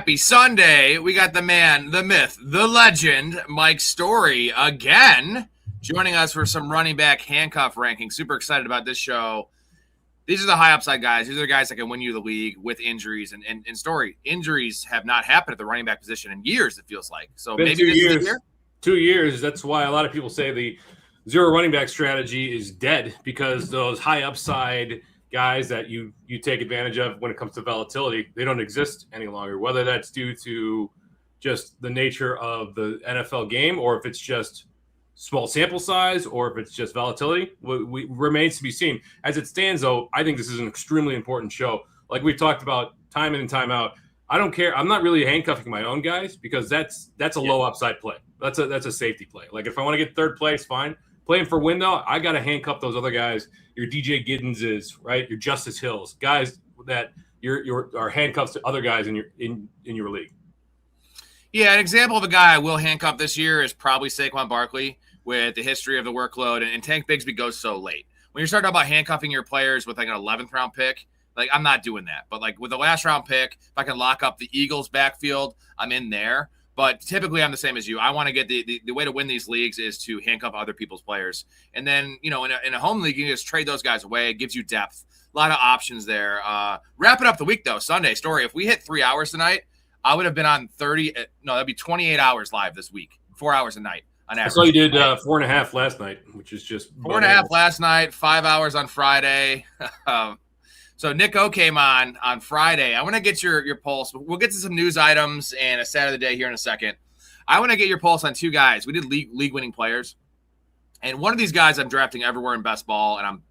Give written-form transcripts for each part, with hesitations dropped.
Happy Sunday. We got the man, the myth, the legend, Mike Storey again, joining us for some running back handcuff ranking. Super excited about this show. These are the high upside guys. These are the guys that can win you the league with injuries. And Storey, injuries have not happened at the running back position in years, it feels like. So Been maybe this is the year. 2 years. That's why a lot of people say the zero running back strategy is dead, because those high upside guys that you take advantage of when it comes to volatility, they don't exist any longer, whether that's due to just the nature of the NFL game, or if it's just small sample size, or if it's just volatility, remains to be seen. As it stands, though, I think this is an extremely important show. Like we've talked about time in and time out, I don't care. I'm not really handcuffing my own guys, because that's a low upside play. That's a safety play. Like if I want to get third place, fine. Playing for window, I got to handcuff those other guys. Your DJ Giddens right? Your Justice Hills, guys that are handcuffs to other guys in your league. Yeah, an example of a guy I will handcuff this year is probably Saquon Barkley, with the history of the workload, and Tank Bigsby goes so late. When you're starting about handcuffing your players with like an 11th round pick, like I'm not doing that. But like with the last round pick, if I can lock up the Eagles backfield, I'm in there. But typically I'm the same as you. I want to get the way to win these leagues is to handcuff other people's players. And then, in a home league, you can just trade those guys away. It gives you depth. A lot of options there. Wrapping up the week, though, Sunday, Storey. If we hit 3 hours tonight, I would have been on that'd be 28 hours live this week. 4 hours a night on average. I saw you did 4.5 last night, which is just 4.5 last night, 5 hours on Friday. So Nick O came on Friday. I want to get your pulse. We'll get to some news items and a stat of the day here in a second. I want to get your pulse on two guys. We did league winning players, and one of these guys I'm drafting everywhere in best ball, and I'm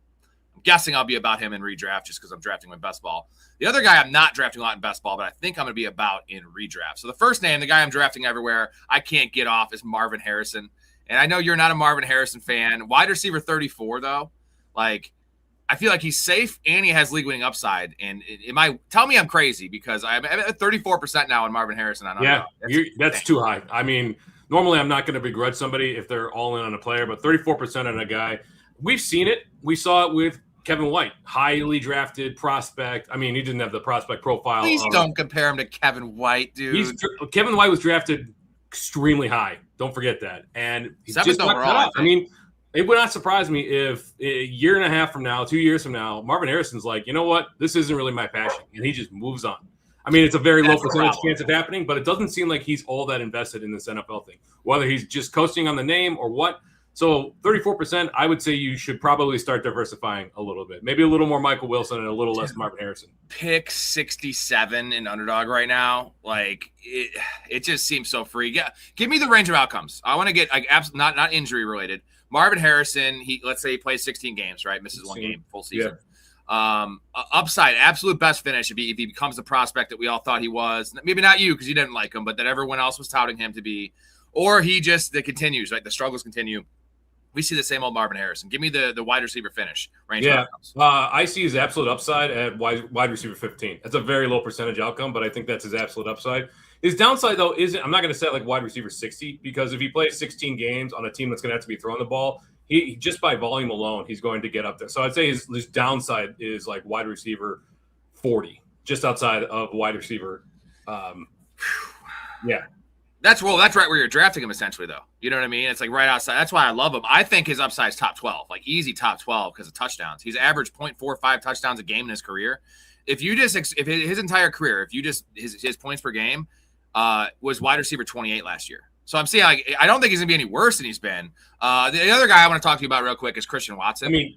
guessing I'll be about him in redraft just because I'm drafting him in best ball. The other guy I'm not drafting a lot in best ball, but I think I'm going to be about in redraft. So the first name, the guy I'm drafting everywhere, I can't get off, is Marvin Harrison. And I know you're not a Marvin Harrison fan. Wide receiver 34, though. Like, I feel like he's safe and he has league winning upside. And tell me I'm crazy, because I'm at 34% now on Marvin Harrison. That's too high. I mean, normally I'm not going to begrudge somebody if they're all in on a player, but 34% on a guy, we've seen it. We saw it with Kevin White, highly drafted prospect. I mean, he didn't have the prospect profile. Please don't compare him to Kevin White, dude. Kevin White was drafted extremely high. Don't forget that. And he's 7th overall. I mean, it would not surprise me if a year and a half from now, 2 years from now, Marvin Harrison's like, you know what? This isn't really my passion. And he just moves on. I mean, it's a very low percentage chance of happening, but it doesn't seem like he's all that invested in this NFL thing, whether he's just coasting on the name or what. So 34%, I would say you should probably start diversifying a little bit. Maybe a little more Michael Wilson and a little less Marvin Harrison. Pick 67 in Underdog right now. Like, it just seems so free. Yeah, give me the range of outcomes. I want to get not injury related. Marvin Harrison, let's say he plays 16 games, right? Misses 1 game, full season. Yeah. Upside, absolute best finish if he becomes the prospect that we all thought he was. Maybe not you because you didn't like him, but that everyone else was touting him to be. Or it continues, right? The struggles continue. We see the same old Marvin Harrison. Give me the wide receiver finish range. Yeah, I see his absolute upside at wide receiver 15. That's a very low percentage outcome, but I think that's his absolute upside. His downside, though, I'm not going to set like wide receiver 60, because if he plays 16 games on a team that's going to have to be throwing the ball, he just by volume alone, he's going to get up there. So I'd say his downside is like wide receiver 40, just outside of wide receiver. Yeah. That's right where you're drafting him, essentially, though. You know what I mean? It's like right outside. That's why I love him. I think his upside is top 12, like easy top 12 because of touchdowns. He's averaged 0.45 touchdowns a game in his career. If his entire career, his points per game was wide receiver 28 last year. So I'm saying, like, I don't think he's going to be any worse than he's been. The other guy I want to talk to you about real quick is Christian Watson. I mean,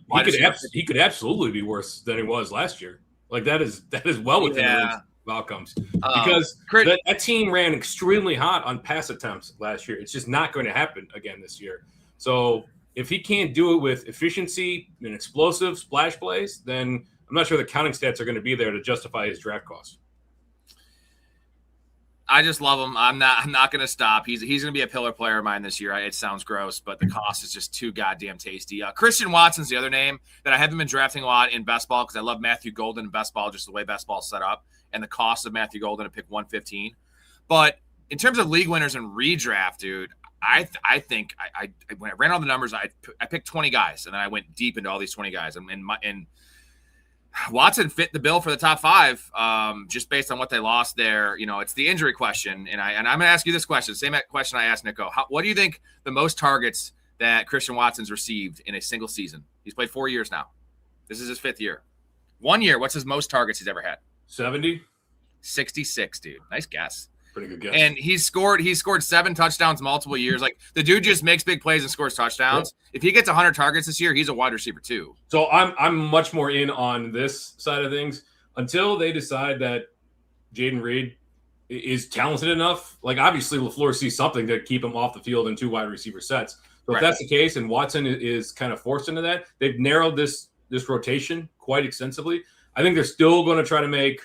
he could absolutely be worse than he was last year. Like that is well within the outcomes, because that team ran extremely hot on pass attempts last year. It's just not going to happen again this year. So if he can't do it with efficiency and explosive splash plays, then I'm not sure the counting stats are going to be there to justify his draft cost. I just love him. I'm not going to stop. He's going to be a pillar player of mine this year. It sounds gross, but the cost is just too goddamn tasty. Christian Watson's the other name that I haven't been drafting a lot in best ball because I love Matthew Golden in best ball, just the way best ball is set up, and the cost of Matthew Golden to pick 115. But in terms of league winners and redraft, dude, I think when I ran all the numbers, I picked 20 guys, and then I went deep into all these 20 guys. And Watson fit the bill for the top 5, just based on what they lost there. It's the injury question, and I'm going to ask you this question, same question I asked Nico. What do you think the most targets that Christian Watson's received in a single season? He's played 4 years now. This is his 5th year. 1 year, what's his most targets he's ever had? 70? 66, dude. Nice guess. Pretty good guess. And he scored 7 touchdowns multiple years. Like, the dude just makes big plays and scores touchdowns. Yep. If he gets 100 targets this year, he's a wide receiver too. So I'm much more in on this side of things until they decide that Jaden Reed is talented enough. Like, obviously LaFleur sees something to keep him off the field in 2 wide receiver sets. So if that's the case and Watson is kind of forced into that, they've narrowed this rotation quite extensively. I think they're still going to try to make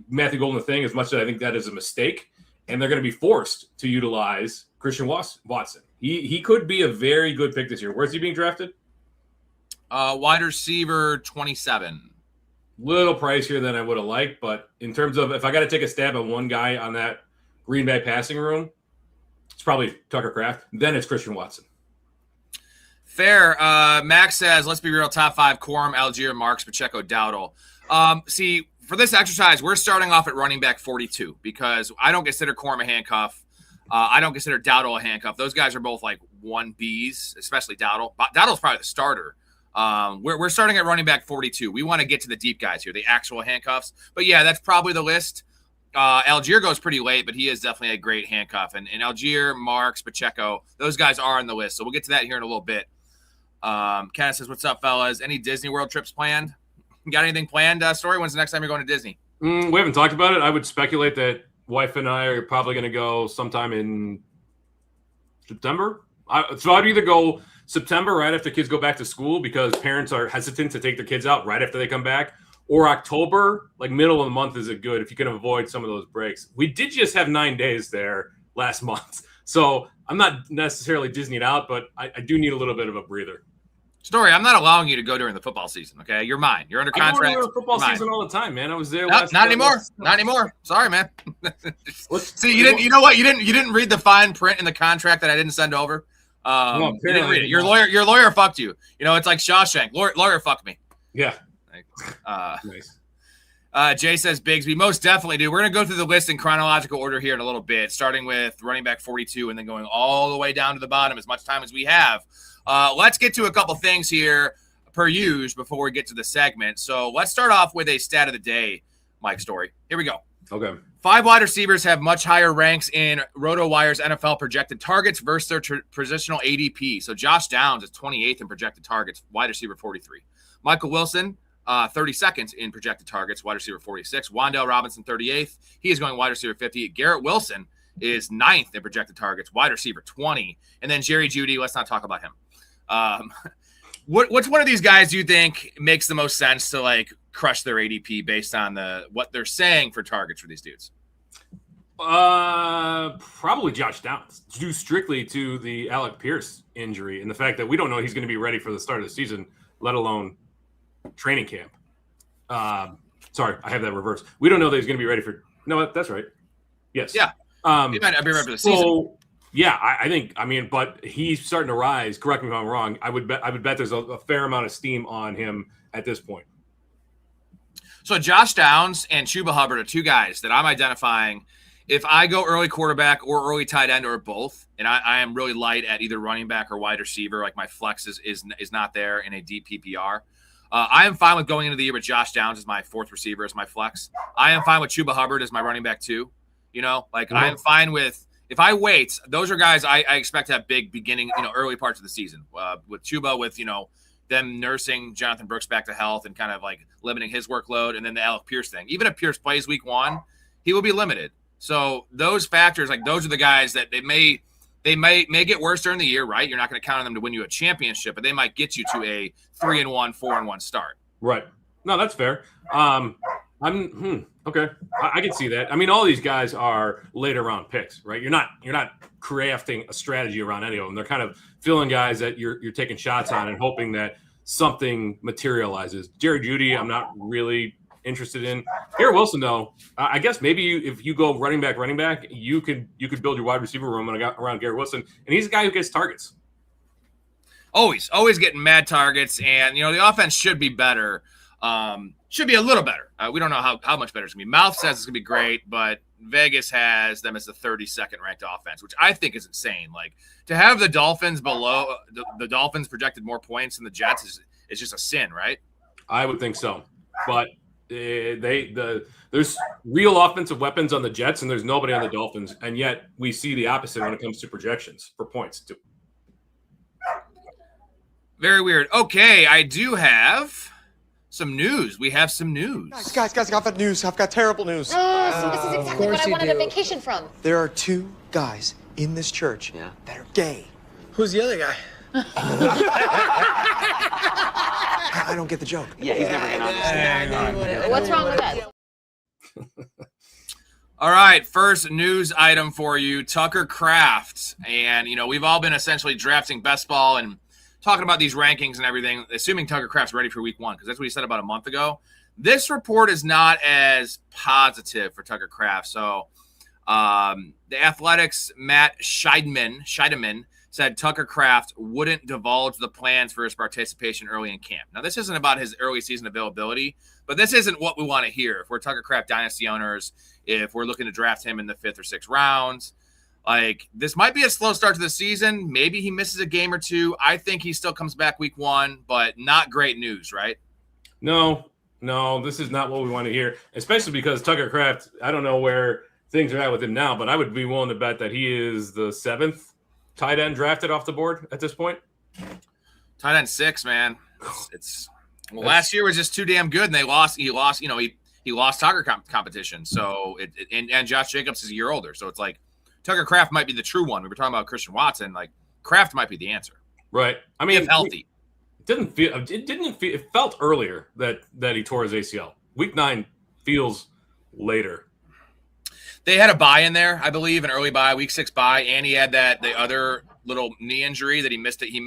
Matthew Golden a thing, as much as I think that is a mistake, and they're going to be forced to utilize Christian Watson. He could be a very good pick this year. Where's he being drafted? Wide receiver 27. Little pricier than I would have liked, but in terms of if I got to take a stab at one guy on that Green Bay passing room, it's probably Tucker Kraft. Then it's Christian Watson. Fair. Max says, let's be real, top 5, Corum, Algier, Marks, Pacheco, Dowdle. See, for this exercise, we're starting off at running back 42 because I don't consider Corum a handcuff. I don't consider Dowdle a handcuff. Those guys are both like 1Bs, especially Dowdle. Dowdle's probably the starter. We're starting at running back 42. We want to get to the deep guys here, the actual handcuffs. But yeah, that's probably the list. Algier goes pretty late, but he is definitely a great handcuff. And Algier, Marks, Pacheco, those guys are on the list. So we'll get to that here in a little bit. Kenneth says, what's up, fellas? Any Disney World trips planned? Got anything planned, Storey? When's the next time you're going to Disney? We haven't talked about it. I would speculate that wife and I are probably going to go sometime in September. So I'd either go September right after kids go back to school because parents are hesitant to take their kids out right after they come back, or October, like middle of the month is a good if you can avoid some of those breaks. We did just have 9 days there last month. So I'm not necessarily Disneyed out, but I do need a little bit of a breather. Storey, I'm not allowing you to go during the football season, okay? You're mine. You're under contract. I go during football season all the time, man. I was there. Not anymore. Not anymore. Sorry, man. See, you didn't. You know what? You didn't read the fine print in the contract that I didn't send over. You didn't read it. Your lawyer fucked you. It's like Shawshank. Lawyer fucked me. Yeah. Nice. Jay says, Bigsby, most definitely, dude. We're going to go through the list in chronological order here in a little bit, starting with running back 42 and then going all the way down to the bottom as much time as we have. Let's get to a couple things here per usual before we get to the segment. So let's start off with a stat of the day, Mike Storey. Here we go. Okay. 5 wide receivers have much higher ranks in RotoWire's NFL projected targets versus their positional ADP. So Josh Downs is 28th in projected targets, wide receiver 43. Michael Wilson, 32nd in projected targets, wide receiver 46. Wan'Dale Robinson, 38th. He is going wide receiver 50. Garrett Wilson is 9th in projected targets, wide receiver 20. And then Jerry Jeudy, let's not talk about him. Which one of these guys do you think makes the most sense to like crush their ADP based on what they're saying for targets for these dudes? Probably Josh Downs, due strictly to the Alec Pierce injury and the fact that we don't know he's going to be ready for the start of the season, let alone training camp. Sorry, I have that reversed. We don't know that he's going to be ready for. No, that's right. Yes. Yeah. He might not be ready for the season. Yeah, I think. But he's starting to rise. Correct me if I'm wrong. I would bet there's a fair amount of steam on him at this point. So Josh Downs and Chuba Hubbard are 2 guys that I'm identifying. If I go early quarterback or early tight end or both, and I am really light at either running back or wide receiver, like my flex is not there in a deep PPR. I am fine with going into the year with Josh Downs as my 4th receiver as my flex. I am fine with Chuba Hubbard as my running back too. I am fine with. If I wait, those are guys I expect to have big beginning, early parts of the season. With Chuba, with, them nursing Jonathan Brooks back to health and kind of like limiting his workload, and then the Alec Pierce thing. Even if Pierce plays week 1, he will be limited. So those factors, like those are the guys that they may get worse during the year, right? You're not going to count on them to win you a championship, but they might get you to a 3-1, 4-1 start. Right. No, that's fair. Okay. I can see that. All these guys are later round picks, right? You're not crafting a strategy around any of them. They're kind of filling guys that you're taking shots on and hoping that something materializes. Jerry Jeudy, I'm not really interested in. Garrett Wilson, though, I guess maybe if you go running back, you could build your wide receiver room around Garrett Wilson, and he's a guy who gets targets. Always Getting mad targets, and the offense should be better. Should be a little better. We don't know how much better it's going to be. Mouth says it's going to be great, but Vegas has them as the 32nd ranked offense, which I think is insane. Like, to have the Dolphins below the Dolphins projected more points than the Jets is just a sin, right? I would think so. But there's real offensive weapons on the Jets, and there's nobody on the Dolphins, and yet we see the opposite when it comes to projections for points too. Very weird. Okay, I do have some news. We have some news. Guys, I've got news. I've got terrible news. So this is exactly what I wanted a vacation from. There are 2 guys in this church that are gay. Who's the other guy? I don't get the joke. Yeah, he's never gonna understand. What's wrong with that? All right, first news item for you, Tucker Kraft. And, we've all been essentially drafting best ball and talking about these rankings and everything, assuming Tucker Kraft's ready for week 1, because that's what he said about a month ago. This report is not as positive for Tucker Kraft. So the Athletics' Matt Scheidemann said Tucker Kraft wouldn't divulge the plans for his participation early in camp. Now, this isn't about his early season availability, but this isn't what we want to hear. If we're Tucker Kraft dynasty owners, if we're looking to draft him in the 5th or 6th rounds, like, this might be a slow start to the season. Maybe he misses a game or 2. I think he still comes back week 1, but not great news, right? No, this is not what we want to hear, especially because Tucker Kraft, I don't know where things are at with him now, but I would be willing to bet that he is the 7th tight end drafted off the board at this point. Tight end 6, man. Last year was just too damn good, and he lost. He lost Tucker competition. So and Josh Jacobs is a year older. So it's like Tucker Kraft might be the true one. We were talking about Christian Watson. Like, Kraft might be the answer. Right. I mean, if healthy. It felt earlier that he tore his ACL. Week 9 feels later. They had a bye in there, I believe, an early bye, week 6 bye, and he had the other little knee injury that he missed. He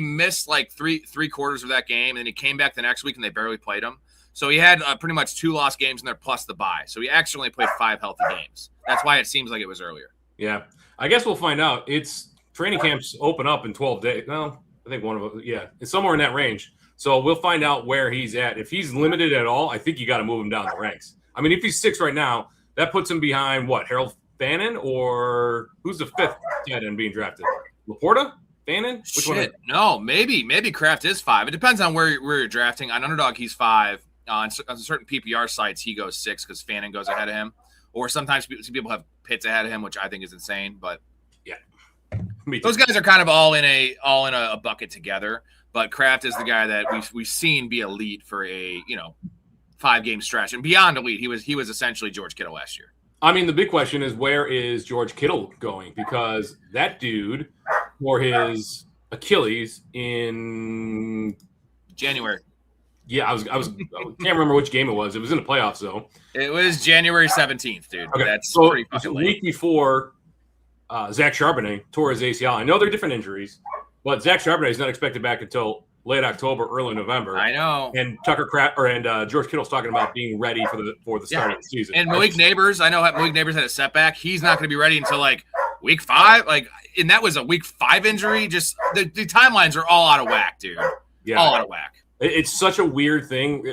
missed like three quarters of that game, and then he came back the next week and they barely played him. So he had pretty much 2 lost games in there plus the bye. So he actually only played 5 healthy games. That's why it seems like it was earlier. Yeah, I guess we'll find out. It's training camps open up in 12 days. Well, I think one of them. Yeah, it's somewhere in that range. So we'll find out where he's at. If he's limited at all, I think you got to move him down the ranks. I mean, if he's 6 right now, that puts him behind what? Harold Fannin, or who's the 5th tight end being drafted? Laporta? Fannin? Which one? No, maybe Kraft is 5. It depends on where you're drafting. On Underdog, he's 5. On certain PPR sites, he goes 6 because Fannin goes ahead of him. Or sometimes people have Pitts ahead of him, which I think is insane. But yeah, those guys are kind of all in a bucket together. But Kraft is the guy that we've seen be elite for a 5-game stretch and beyond elite. He was essentially George Kittle last year. I mean, the big question is, where is George Kittle going? Because that dude tore his Achilles in January. Yeah, I can't remember which game it was. It was in the playoffs, though. It was January 17th, dude. Okay. That's so pretty fucking late. A week before Zach Charbonnet tore his ACL. I know they're different injuries, but Zach Charbonnet is not expected back until late October, early November. I know. And George Kittle's talking about being ready for the start of the season. And Malik Neighbors, I know Malik Neighbors had a setback. He's not going to be ready until like week 5. And that was a week 5 injury. Just the timelines are all out of whack, dude. Yeah, all out of whack. It's such a weird thing.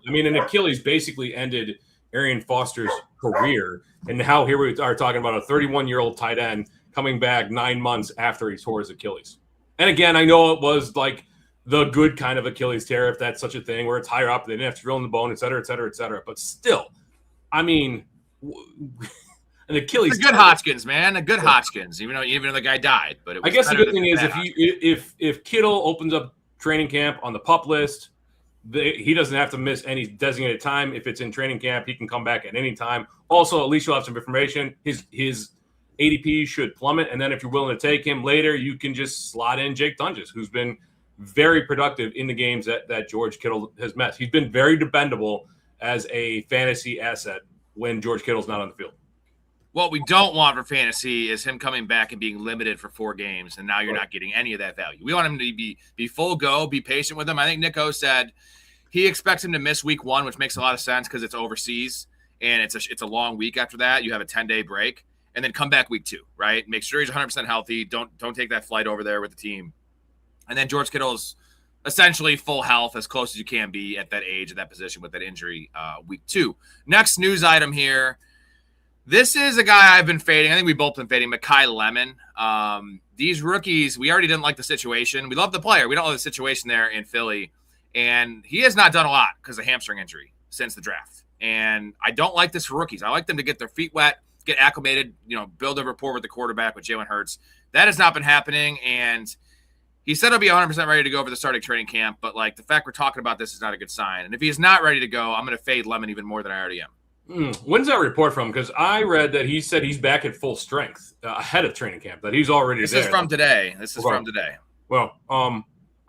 I mean, an Achilles basically ended Arian Foster's career, and now here we are talking about a 31-year-old tight end coming back 9 months after he tore his Achilles. And again, I know it was like the good kind of Achilles tear, if that's such a thing, where it's higher up, they didn't have to drill in the bone, et cetera, et cetera, et cetera. But still, I mean, an Achilles. A good Hodgkins, man. A good Hodgkins, even though the guy died. But I guess the good thing is if Kittle opens up training camp on the PUP list, he doesn't have to miss any designated time. If it's in training camp, he can come back at any time. Also, at least you'll have some information. His ADP should plummet, and then if you're willing to take him later, you can just slot in Jake Dunges, who's been very productive in the games that George Kittle has met. He's been very dependable as a fantasy asset when George Kittle's not on the field. What we don't want for fantasy is him coming back and being limited for 4 games, and now you're not getting any of that value. We want him to be full go, be patient with him. I think Nico said he expects him to miss week 1, which makes a lot of sense because it's overseas, and it's a long week after that. You have a 10-day break, and then come back week 2, right? Make sure he's 100% healthy. Don't take that flight over there with the team. And then George Kittle's essentially full health, as close as you can be at that age, at that position with that injury week 2. Next news item here. This is a guy I've been fading. I think we've both been fading, Makai Lemon. These rookies, we already didn't like the situation. We love the player. We don't love the situation there in Philly. And he has not done a lot because of hamstring injury since the draft. And I don't like this for rookies. I like them to get their feet wet, get acclimated, build a rapport with the quarterback, with Jalen Hurts. That has not been happening. And he said he'll be 100% ready to go for the starting training camp. But, the fact we're talking about this is not a good sign. And if he is not ready to go, I'm going to fade Lemon even more than I already am. When's that report from? Because I read that he said he's back at full strength ahead of training camp, that he's already there. This is from today. Well,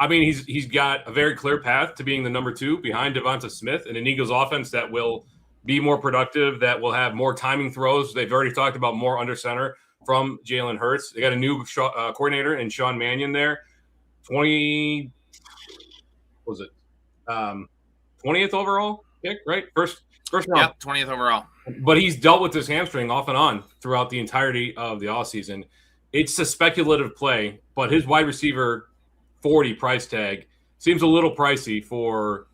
he's got a very clear path to being the number 2 behind Devonta Smith in an Eagles offense that will be more productive, that will have more timing throws. They've already talked about more under center from Jalen Hurts. They got a new coordinator in Sean Mannion there. 20th overall pick, right? First round. Yep, 20th overall. But he's dealt with this hamstring off and on throughout the entirety of the offseason. It's a speculative play, but his wide receiver 40 price tag seems a little pricey for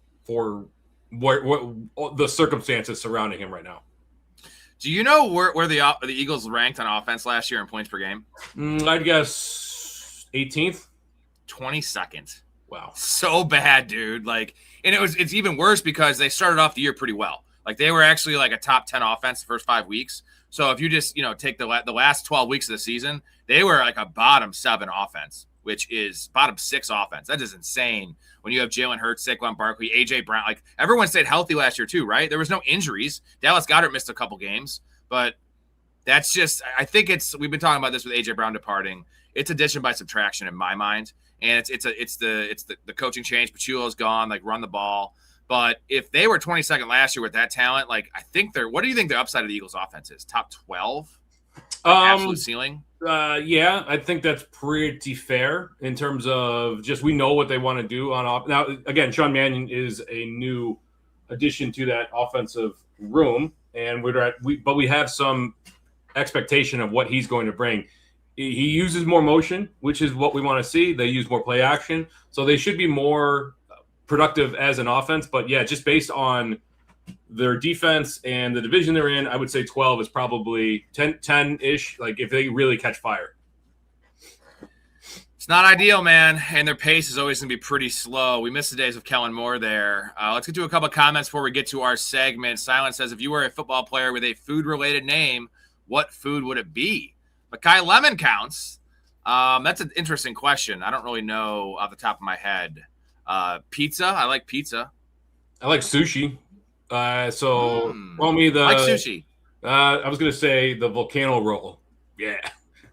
what the circumstances surrounding him right now. Do you know where the Eagles ranked on offense last year in points per game? I'd guess 18th. 22nd. Wow. So bad, dude. And it's even worse because they started off the year pretty well. They were actually a top 10 offense the first 5 weeks. So if you just, take the last 12 weeks of the season, they were a bottom 7 offense, which is bottom 6 offense. That is insane when you have Jalen Hurts, Saquon Barkley, A.J. Brown. Everyone stayed healthy last year too, right? There was no injuries. Dallas Goedert missed a couple games, but that's just – I think we've been talking about this with A.J. Brown departing. It's addition by subtraction in my mind. And it's the coaching change. Pachulo's gone, run the ball. But if they were 22nd last year with that talent, I think what do you think the upside of the Eagles offense is? Top 12? Absolute ceiling? Yeah, I think that's pretty fair in terms of just we know what they want to do on off. Now, again, Sean Mannion is a new addition to that offensive room, and we have some expectation of what he's going to bring. He uses more motion, which is what we want to see. They use more play action. So they should be more productive as an offense. But, yeah, just based on their defense and the division they're in, I would say 12 is probably 10-ish, if they really catch fire. It's not ideal, man, and their pace is always going to be pretty slow. We missed the days of Kellen Moore there. Let's get to a couple of comments before we get to our segment. Silent says, if you were a football player with a food-related name, what food would it be? Makai Lemon counts. That's an interesting question. I don't really know off the top of my head. Pizza. I like pizza. I like sushi. Call me the like sushi. I was gonna say the volcano roll. Yeah.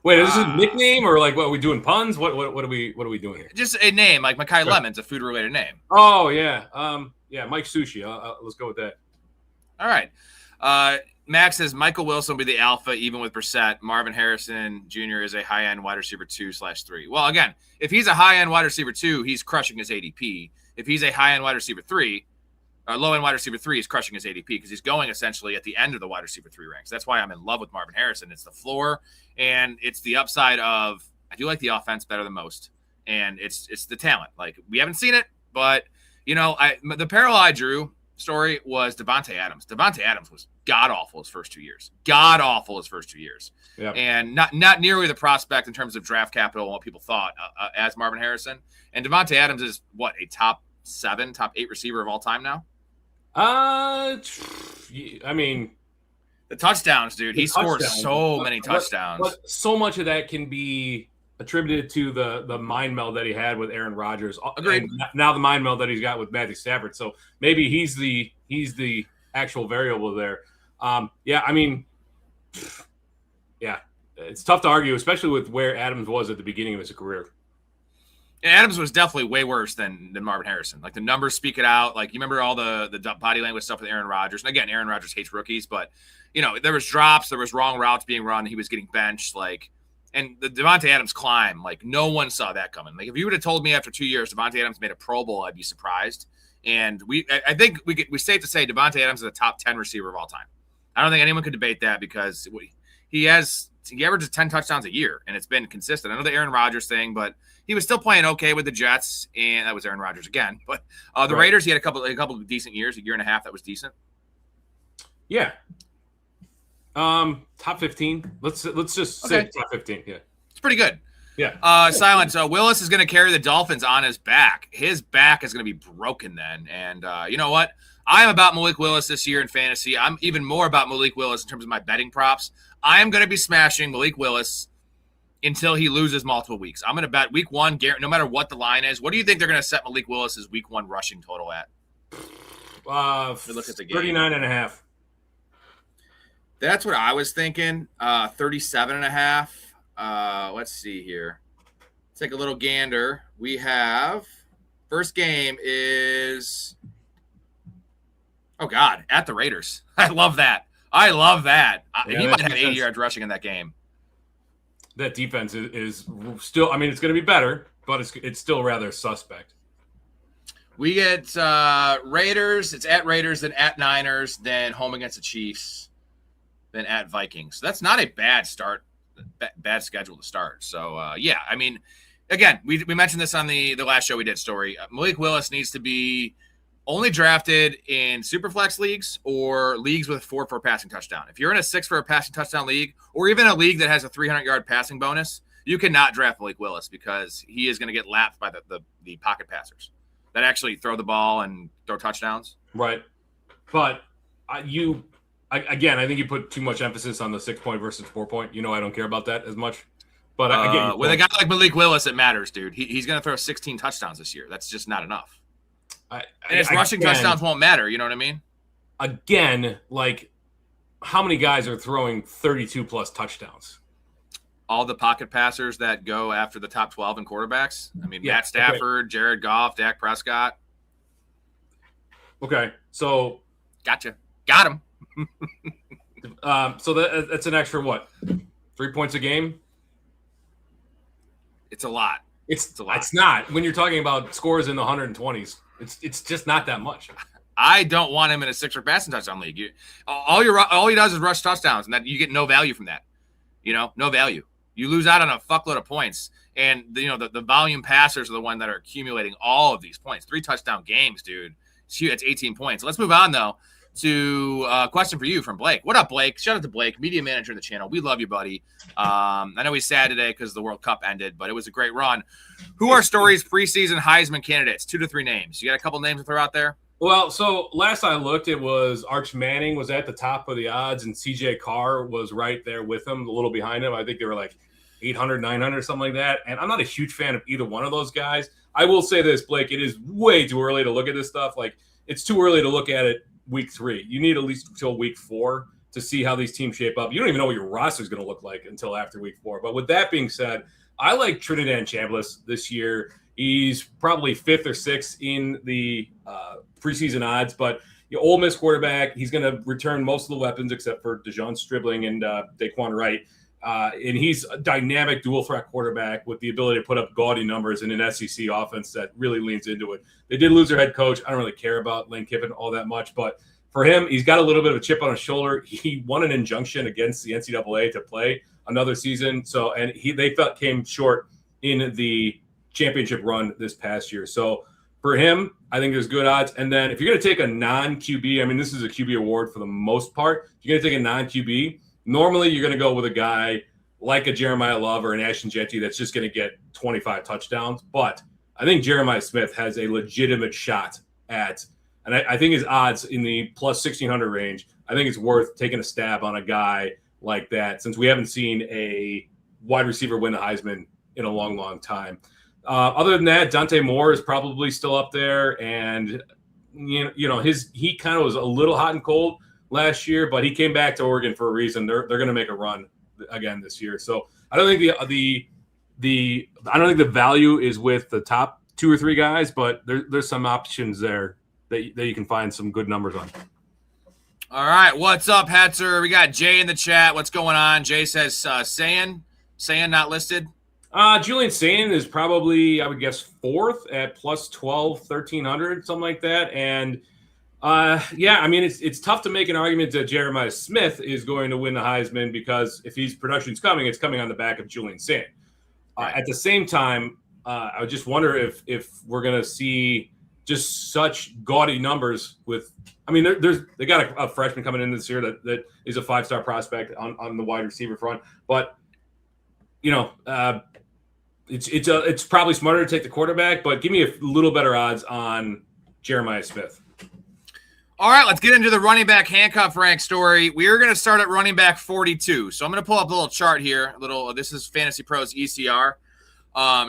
Wait, is this a nickname or what are we doing puns? What are we doing here? Just a name like Makai Lemon's a food related name. Oh yeah. Mike Sushi. Let's go with that. All right. Max says Michael Wilson will be the alpha even with Brissett. Marvin Harrison Jr. is a high-end wide receiver 2/3. Well, again, if he's a high-end wide receiver 2, he's crushing his ADP. If he's a high-end wide receiver 3, low-end wide receiver 3, he's crushing his ADP because he's going essentially at the end of the wide receiver 3 ranks. That's why I'm in love with Marvin Harrison. It's the floor, and it's the upside of I do like the offense better than most, and it's the talent. We haven't seen it, but, the parallel I drew, Storey, was Devontae Adams. Devontae Adams was god-awful his first 2 years. Yeah. And not nearly the prospect in terms of draft capital and what people thought as Marvin Harrison. And Devontae Adams is, a top 7, top 8 receiver of all time now? The touchdowns, dude. He scores so many touchdowns. But so much of that can be attributed to the mind meld that he had with Aaron Rodgers. Agreed. And now the mind meld that he's got with Matthew Stafford. So maybe he's the actual variable there. It's tough to argue, especially with where Adams was at the beginning of his career. And Adams was definitely way worse than Marvin Harrison. The numbers speak it out. You remember all the body language stuff with Aaron Rodgers. And again, Aaron Rodgers hates rookies, but there was drops, there was wrong routes being run. He was getting benched. And the Devontae Adams climb, no one saw that coming. If you would have told me after 2 years Devontae Adams made a Pro Bowl, I'd be surprised. And I think we safe to say Devontae Adams is a top 10 receiver of all time. I don't think anyone could debate that because he has he averages 10 touchdowns a year, and it's been consistent. I know the Aaron Rodgers thing, but he was still playing okay with the Jets, and that was Aaron Rodgers again. But the Raiders, he had a couple of decent years, a year and a half that was decent. Yeah. Top 15. Let's just say top 15. Yeah, it's pretty good. Yeah. Silence. Willis is going to carry the Dolphins on his back. His back is going to be broken then. And you know what? I'm about Malik Willis this year in fantasy. I'm even more about Malik Willis in terms of my betting props. I am going to be smashing Malik Willis until he loses multiple weeks. I'm going to bet week 1, no matter what the line is. What do you think they're going to set Malik Willis's week 1 rushing total at? Look at the game. 39.5. That's what I was thinking. 37.5. Let's see here. Take a little gander. We have first game is at the Raiders. I love that. Yeah, he might have 80 yards rushing in that game. That defense is still. I mean, it's going to be better, but it's still rather suspect. We get Raiders. It's at Raiders, then at Niners, then home against the Chiefs, then at Vikings. So that's not a bad start. Bad schedule to start. So, yeah, I mean, again, we mentioned this on the last show we did, Storey. Malik Willis needs to be only drafted in Superflex leagues or leagues with 4 for a passing touchdown. If you're in a 6 for a passing touchdown league or even a league that has a 300-yard passing bonus, you cannot draft Malik Willis because he is going to get lapped by the pocket passers that actually throw the ball and throw touchdowns. Right. But again, I think you put too much emphasis on the 6-point versus 4-point. I don't care about that as much. But again, with a guy like Malik Willis, it matters, dude. He's going to throw 16 touchdowns this year. That's just not enough. And his rushing touchdowns won't matter. You know what I mean? Again, like, how many guys are throwing 32-plus touchdowns? All the pocket passers that go after the top 12 in quarterbacks. I mean, Yeah, Matt Stafford, Jared Goff, Dak Prescott. Okay, so Gotcha. Got him. So that's an extra, 3 points a game? It's a lot. It's a lot. It's not. When you're talking about scores in the 120s, it's just not that much. I don't want him in a 6 or passing touchdown league. All he does is rush touchdowns, and that you get no value from that. No value. You lose out on a fuckload of points, and the volume passers are the one that are accumulating all of these points. 3 touchdown games, dude. Shoot, that's 18 points. Let's move on though to a question for you from Blake. What up, Blake? Shout out to Blake, media manager of the channel. We love you, buddy. I know he's sad today because the World Cup ended, but it was a great run. Who are Storey's preseason Heisman candidates? 2 to 3 names. You got a couple names to throw out there? Well, so last I looked, it was Arch Manning was at the top of the odds, and CJ Carr was right there with him, a little behind him. I think they were like 800, 900, something like that. And I'm not a huge fan of either one of those guys. I will say this, Blake, it is way too early to look at this stuff. Like, it's too early to look at it week 3. You need at least until week 4 to see how these teams shape up. You don't even know what your roster is going to look like until after week 4. But with that being said, I like Trinidad Chambliss this year. He's probably 5th or 6th in the preseason odds, but Ole Miss quarterback, he's going to return most of the weapons except for DeJon Stribling and Daquan Wright. And he's a dynamic dual threat quarterback with the ability to put up gaudy numbers in an SEC offense that really leans into it. They did lose their head coach. I don't really care about Lane Kiffin all that much, but for him, he's got a little bit of a chip on his shoulder. He won an injunction against the NCAA to play another season. So, and they came short in the championship run this past year. So for him, I think there's good odds. And then if you're going to take a non-QB, I mean, this is a QB award for the most part. If you're going to take a non-QB, normally you're going to go with a guy like a Jeremiah Love or an Ashton Jetty that's just going to get 25 touchdowns. But I think Jeremiah Smith has a legitimate shot at, and I think his odds in the plus 1,600 range, I think it's worth taking a stab on a guy like that since we haven't seen a wide receiver win the Heisman in a long, long time. Other than that, Dante Moore is probably still up there, and he kind of was a little hot and cold last year, but he came back to Oregon for a reason. They're going to make a run again this year. So I don't think the value is with the top 2 or 3 guys, but there's some options there that you can find some good numbers on. All right, what's up, Hetzer? We got Jay in the chat. What's going on? Jay says Sayan not listed. Julian Sayin is probably, I would guess, 4th at plus 1,200, 1,300, something like that. And Yeah, I mean, it's tough to make an argument that Jeremiah Smith is going to win the Heisman because if his production's coming, it's coming on the back of Julian Saint. Right. At the same time, I would just wonder if we're going to see just such gaudy numbers with. I mean, they got a freshman coming in this year that is a 5-star prospect on the wide receiver front, but it's probably smarter to take the quarterback. But give me a little better odds on Jeremiah Smith. All right, let's get into the running back handcuff rank story. We are going to start at running back 42. So I'm going to pull up a little chart here. This is Fantasy Pros ECR.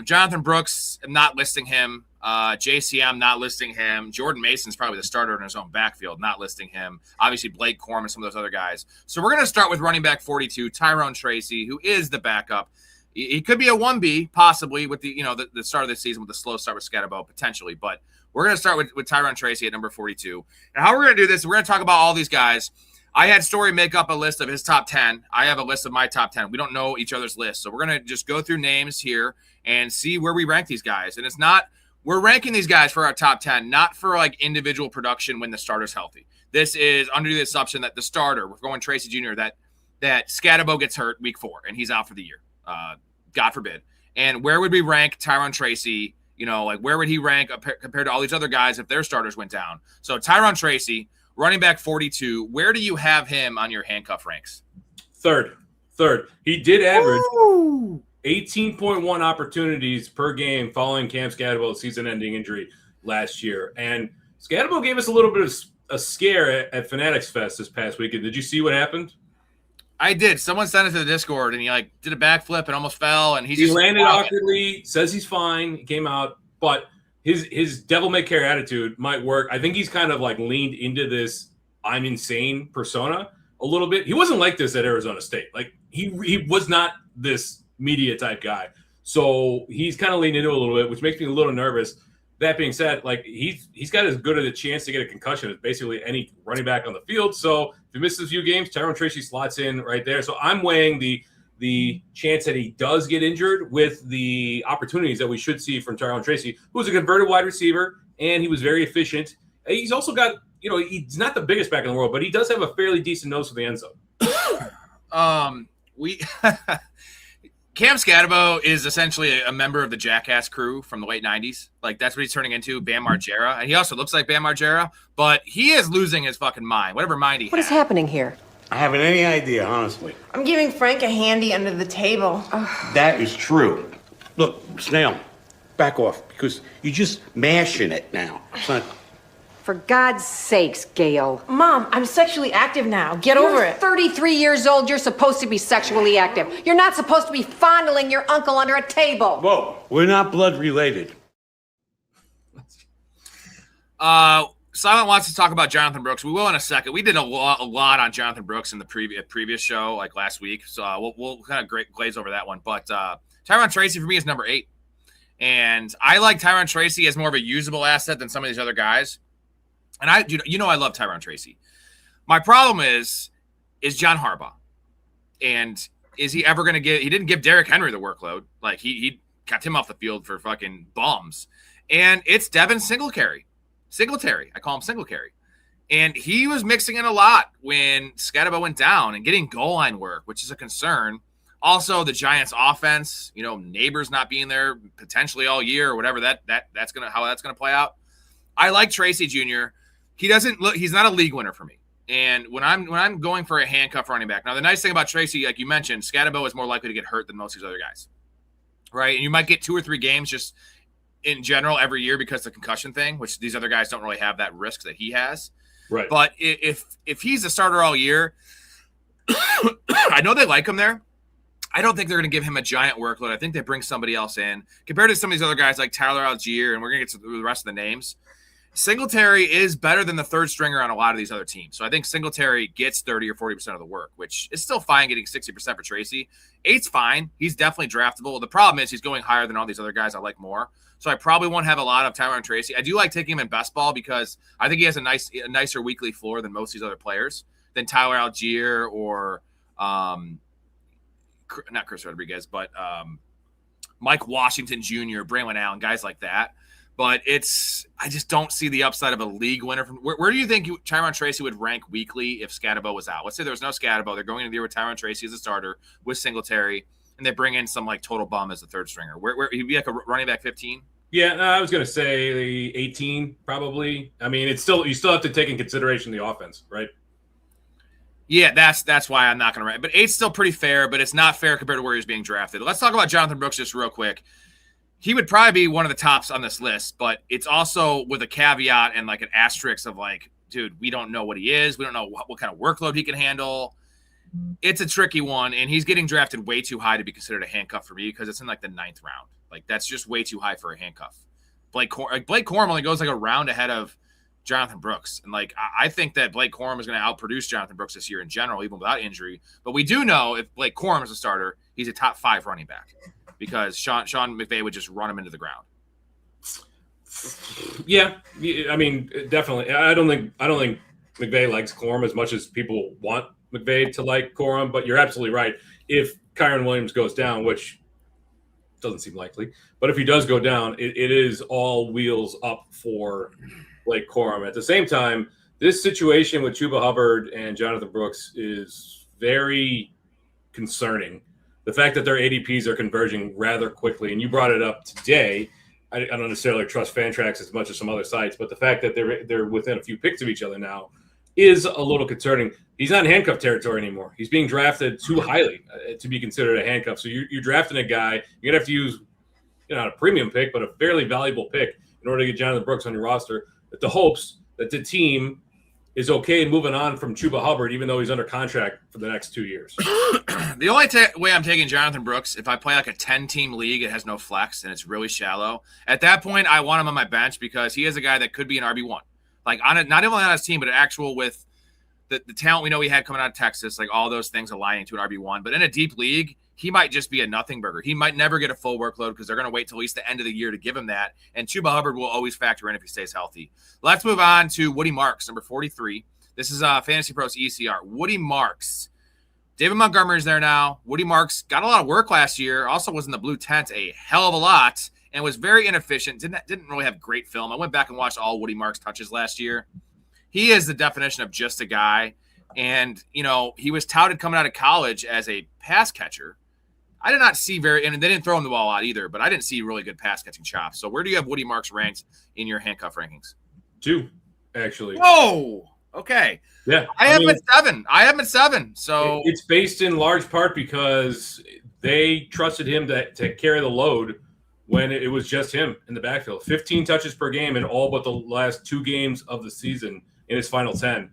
Jonathan Brooks, I'm not listing him. JCM, not listing him. Jordan Mason's probably the starter in his own backfield, not listing him. Obviously, Blake Corum and some of those other guys. So we're going to start with running back 42, Tyrone Tracy, who is the backup. He could be a 1B, possibly, with the start of the season with the slow start with Scatterbo, potentially. But we're going to start with Tyrone Tracy at number 42. And how we're going to do this, we're going to talk about all these guys. I had Storey make up a list of his top 10. I have a list of my top 10. We don't know each other's lists. So we're going to just go through names here and see where we rank these guys. And we're ranking these guys for our top 10, not for like individual production when the starter's healthy. This is under the assumption that the starter, we're going Tracy Jr., that Scatterbo gets hurt week 4 and he's out for the year. God forbid. And where would we rank Tyrone Tracy? Where would he rank compared to all these other guys if their starters went down? So Tyrone Tracy, running back 42, where do you have him on your handcuff ranks? Third. He did average 18.1 opportunities per game following Cam Scatterbo's season-ending injury last year. And Scatterbo gave us a little bit of a scare at Fanatics Fest this past weekend. Did you see what happened? I did. Someone sent it to the Discord, and he did a backflip and almost fell, and he landed awkwardly. Says he's fine. He came out, but his devil may care attitude might work. I think he's kind of leaned into this I'm insane persona a little bit. He wasn't like this at Arizona State. He was not this media type guy. So he's kind of leaned into it a little bit, which makes me a little nervous. That being said, he's got as good of a chance to get a concussion as basically any running back on the field. So if he misses a few games, Tyrone Tracy slots in right there. So I'm weighing the chance that he does get injured with the opportunities that we should see from Tyrone Tracy, who's a converted wide receiver, and he was very efficient. He's also got, he's not the biggest back in the world, but he does have a fairly decent nose for the end zone. Cam Scatterbo is essentially a member of the Jackass crew from the late 90s. That's what he's turning into, Bam Margera. And he also looks like Bam Margera, but he is losing his fucking mind, whatever mind he has. What is happening here? I haven't any idea, honestly. I'm giving Frank a handy under the table. That is true. Look, Snail, back off, because you're just mashing it now. It's not... For God's sakes, Gail. Mom, I'm sexually active now. Get over it. You're 33 years old. You're supposed to be sexually active. You're not supposed to be fondling your uncle under a table. Whoa, we're not blood related. Silent wants to talk about Jonathan Brooks. We will in a second. We did a lot on Jonathan Brooks in the previous show, last week. So we'll kind of glaze over that one. But Tyrone Tracy for me is number 8. And I like Tyrone Tracy as more of a usable asset than some of these other guys. And I love Tyrone Tracy. My problem is John Harbaugh. And is he ever going to he didn't give Derrick Henry the workload. He kept him off the field for fucking bums. And it's Devin Singletary. I call him Singletary. And he was mixing in a lot when Scatterbo went down and getting goal line work, which is a concern. Also, the Giants offense, Neighbors not being there potentially all year or whatever that's gonna play out. I like Tracy Jr. He's not a league winner for me. And when I'm going for a handcuff running back, now the nice thing about Tracy, like you mentioned, Scatterbo is more likely to get hurt than most of these other guys, right? And you might get 2 or 3 games just in general every year because of the concussion thing, which these other guys don't really have that risk that he has. Right. But if he's a starter all year, I know they like him there. I don't think they're going to give him a giant workload. I think they bring somebody else in compared to some of these other guys like Tyler Algier, and we're going to get to the rest of the names. Singletary is better than the third stringer on a lot of these other teams. So I think Singletary gets 30 or 40% of the work, which is still fine getting 60% for Tracy. 8's fine. He's definitely draftable. The problem is he's going higher than all these other guys I like more. So I probably won't have a lot of Tyrone Tracy. I do like taking him in best ball because I think he has a nicer weekly floor than most of these other players, than Tyler Algier or not Chris Rodriguez, but Mike Washington Jr., Braylon Allen, guys like that. But I just don't see the upside of a league winner. Where do you think Tyrone Tracy would rank weekly if Scatabo was out? Let's say there was no Scatabo. They're going into the year with Tyrone Tracy as a starter with Singletary, and they bring in some like total bum as a third stringer. Where he'd be like a running back 15? Yeah, I was going to say 18 probably. I mean, you still have to take in consideration the offense, right? Yeah, that's why I'm not going to rank. But 8's still pretty fair, but it's not fair compared to where he's being drafted. Let's talk about Jonathan Brooks just real quick. He would probably be one of the tops on this list, but it's also with a caveat and like an asterisk of like, dude, we don't know what he is. We don't know what kind of workload he can handle. It's a tricky one, and he's getting drafted way too high to be considered a handcuff for me because it's in like the 9th round. Like that's just way too high for a handcuff. Blake Corum only goes like a round ahead of Jonathan Brooks, and like I think that Blake Corum is going to outproduce Jonathan Brooks this year in general, even without injury. But we do know if Blake Corum is a starter, he's a top 5 running back. Because Sean McVay would just run him into the ground. Yeah, I mean, definitely. I don't think McVay likes Corum as much as people want McVay to like Corum. But you're absolutely right. If Kyron Williams goes down, which doesn't seem likely, but if he does go down, it is all wheels up for Blake Corum. At the same time, this situation with Chuba Hubbard and Jonathan Brooks is very concerning. The fact that their ADPs are converging rather quickly, and you brought it up today. I don't necessarily trust Fantrax as much as some other sites, but the fact that they're within a few picks of each other now is a little concerning. He's not in handcuff territory anymore. He's being drafted too highly to be considered a handcuff. So you're drafting a guy. You're gonna have to use, not a premium pick, but a fairly valuable pick in order to get Jonathan Brooks on your roster. With the hopes that the team is okay moving on from Chuba Hubbard, even though he's under contract for the next 2 years. The only way I'm taking Jonathan Brooks, if I play like a 10-team league, it has no flex and it's really shallow. At that point, I want him on my bench because he is a guy that could be an RB1. Like not only on his team, but an actual with the talent we know he had coming out of Texas, like all those things aligning to an RB1. But in a deep league, he might just be a nothing burger. He might never get a full workload because they're going to wait till at least the end of the year to give him that. And Chuba Hubbard will always factor in if he stays healthy. Let's move on to Woody Marks, number 43. This is Fantasy Pros ECR. Woody Marks. David Montgomery's there now. Woody Marks got a lot of work last year. Also was in the blue tent a hell of a lot and was very inefficient. Didn't really have great film. I went back and watched all Woody Marks touches last year. He is the definition of just a guy. And, he was touted coming out of college as a pass catcher. I did not see and they didn't throw him the ball a lot either, but I didn't see really good pass catching chops. So where do you have Woody Marks ranked in your handcuff rankings? 2, actually. Whoa! Okay. Yeah. I have him at 7. So it's based in large part because they trusted him to carry the load when it was just him in the backfield. 15 touches per game in all but the last 2 games of the season in his final 10.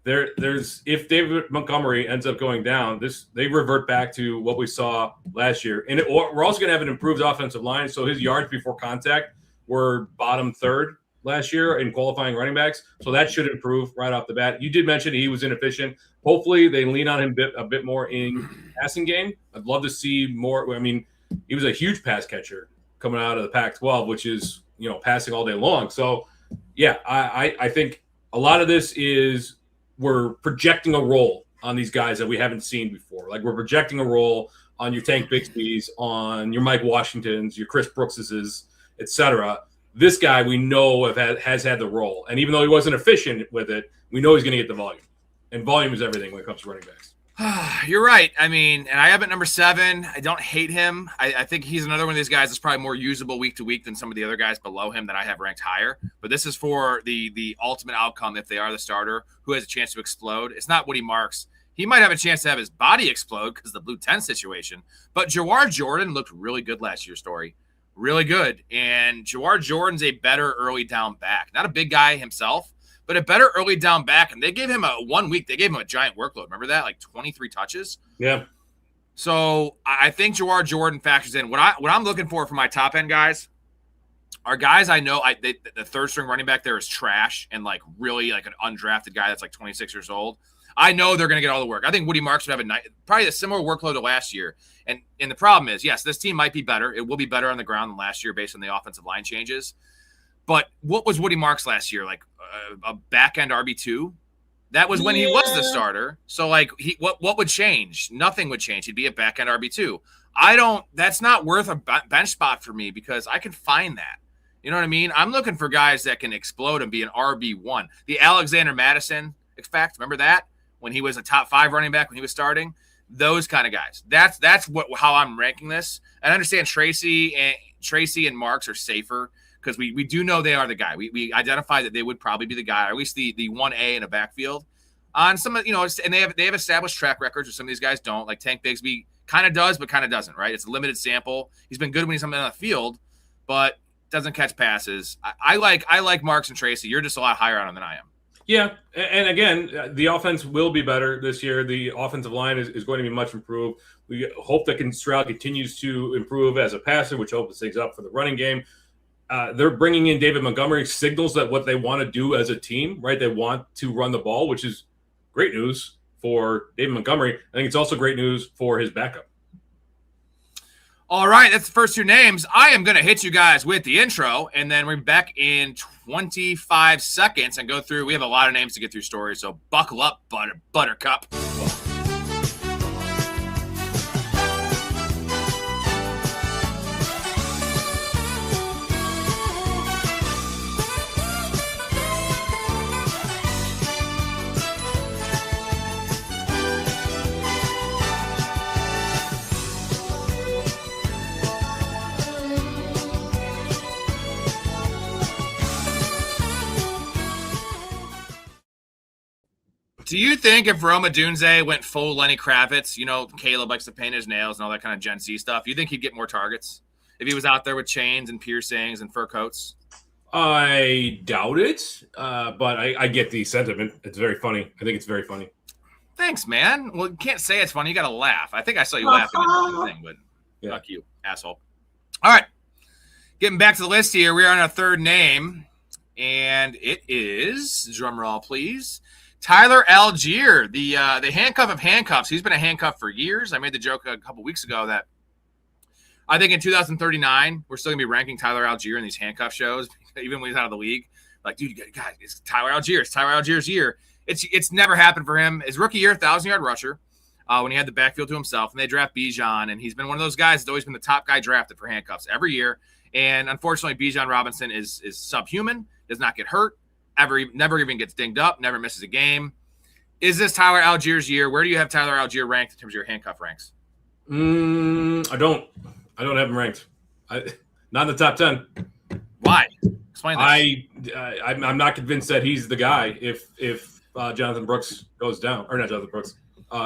If David Montgomery ends up going down, they revert back to what we saw last year. And we're also going to have an improved offensive line. So his yards before contact were bottom 3rd last year in qualifying running backs. So that should improve right off the bat. You did mention he was inefficient. Hopefully they lean on him a bit more in passing game. I'd love to see more. I mean, he was a huge pass catcher coming out of the Pac-12, which is, passing all day long. So, yeah, I think a lot of this is we're projecting a role on these guys that we haven't seen before. Like we're projecting a role on your Tank Bigsby's, on your Mike Washington's, your Chris Brooks's, et cetera. This guy we know has had the role. And even though he wasn't efficient with it, we know he's going to get the volume. And volume is everything when it comes to running backs. You're right. I mean, and I have it number 7. I don't hate him. I think he's another one of these guys that's probably more usable week to week than some of the other guys below him that I have ranked higher. But this is for the ultimate outcome if they are the starter who has a chance to explode. It's not Woody Marks. He might have a chance to have his body explode because of the blue 10 situation. But Jawar Jordan looked really good last year, Storey. Really good. And Jawar Jordan's a better early down back. Not a big guy himself, but a better early down back. And they gave him 1 week. They gave him a giant workload. Remember that? Like 23 touches. Yeah. So I think Jawar Jordan factors in. What I'm looking for my top end guys are guys I know. The 3rd string running back there is trash and like really like an undrafted guy that's like 26 years old. I know they're going to get all the work. I think Woody Marks would have probably a similar workload to last year. And the problem is, yes, this team might be better. It will be better on the ground than last year based on the offensive line changes. But what was Woody Marks last year? Like a back-end RB2? That was when he was the starter. So, like, what would change? Nothing would change. He'd be a back-end RB2. That's not worth a bench spot for me because I can find that. You know what I mean? I'm looking for guys that can explode and be an RB1. The Alexander Madison effect, remember that? When he was a top 5 running back when he was starting? Those kind of guys. That's how I'm ranking this. I understand Tracy and Marks are safer because we do know they are the guy. We identify that they would probably be the guy, or at least the 1A in a backfield. On some, and they have established track records, or some of these guys don't. Like Tank Bigsby kind of does, but kind of doesn't, right? It's a limited sample. He's been good when he's on the field, but doesn't catch passes. I like Marks and Tracy. You're just a lot higher on him than I am. Yeah, and again, the offense will be better this year. The offensive line is going to be much improved. We hope that Stroud continues to improve as a passer, which opens things up for the running game. They're bringing in David Montgomery, signals that what they want to do as a team, right? They want to run the ball, which is great news for David Montgomery. I think it's also great news for his backup. All right, that's the first 2 names. I am going to hit you guys with the intro, and then we're back in 25 seconds and go through. We have a lot of names to get through, Storey, so buckle up, Buttercup. Do you think if Roma Dunze went full Lenny Kravitz, Caleb likes to paint his nails and all that kind of Gen Z stuff, you think he'd get more targets if he was out there with chains and piercings and fur coats? I doubt it, but I get the sentiment. It's very funny. I think it's very funny. Thanks, man. Well, you can't say it's funny. You got to laugh. I think I saw you laughing at the thing, but fuck you, asshole. All right. Getting back to the list here, we are on our 3rd name, and it is, drum roll, please, Tyler Algier, the handcuff of handcuffs. He's been a handcuff for years. I made the joke a couple weeks ago that I think in 2039, we're still going to be ranking Tyler Algier in these handcuff shows, even when he's out of the league. Like, dude, guys, it's Tyler Algier. It's Tyler Algier's year. It's never happened for him. His rookie year, 1,000-yard rusher when he had the backfield to himself, and they draft Bijan, and he's been one of those guys that's always been the top guy drafted for handcuffs every year. And unfortunately, Bijan Robinson is subhuman, does not get hurt, never even gets dinged up, never misses a game. Is this Tyler Algier's year? Where do you have Tyler Algier ranked in terms of your handcuff ranks? I don't have him ranked. Not in the top 10. Why? Explain this. I'm not convinced that he's the guy if Jonathan Brooks goes down. Or not Jonathan Brooks.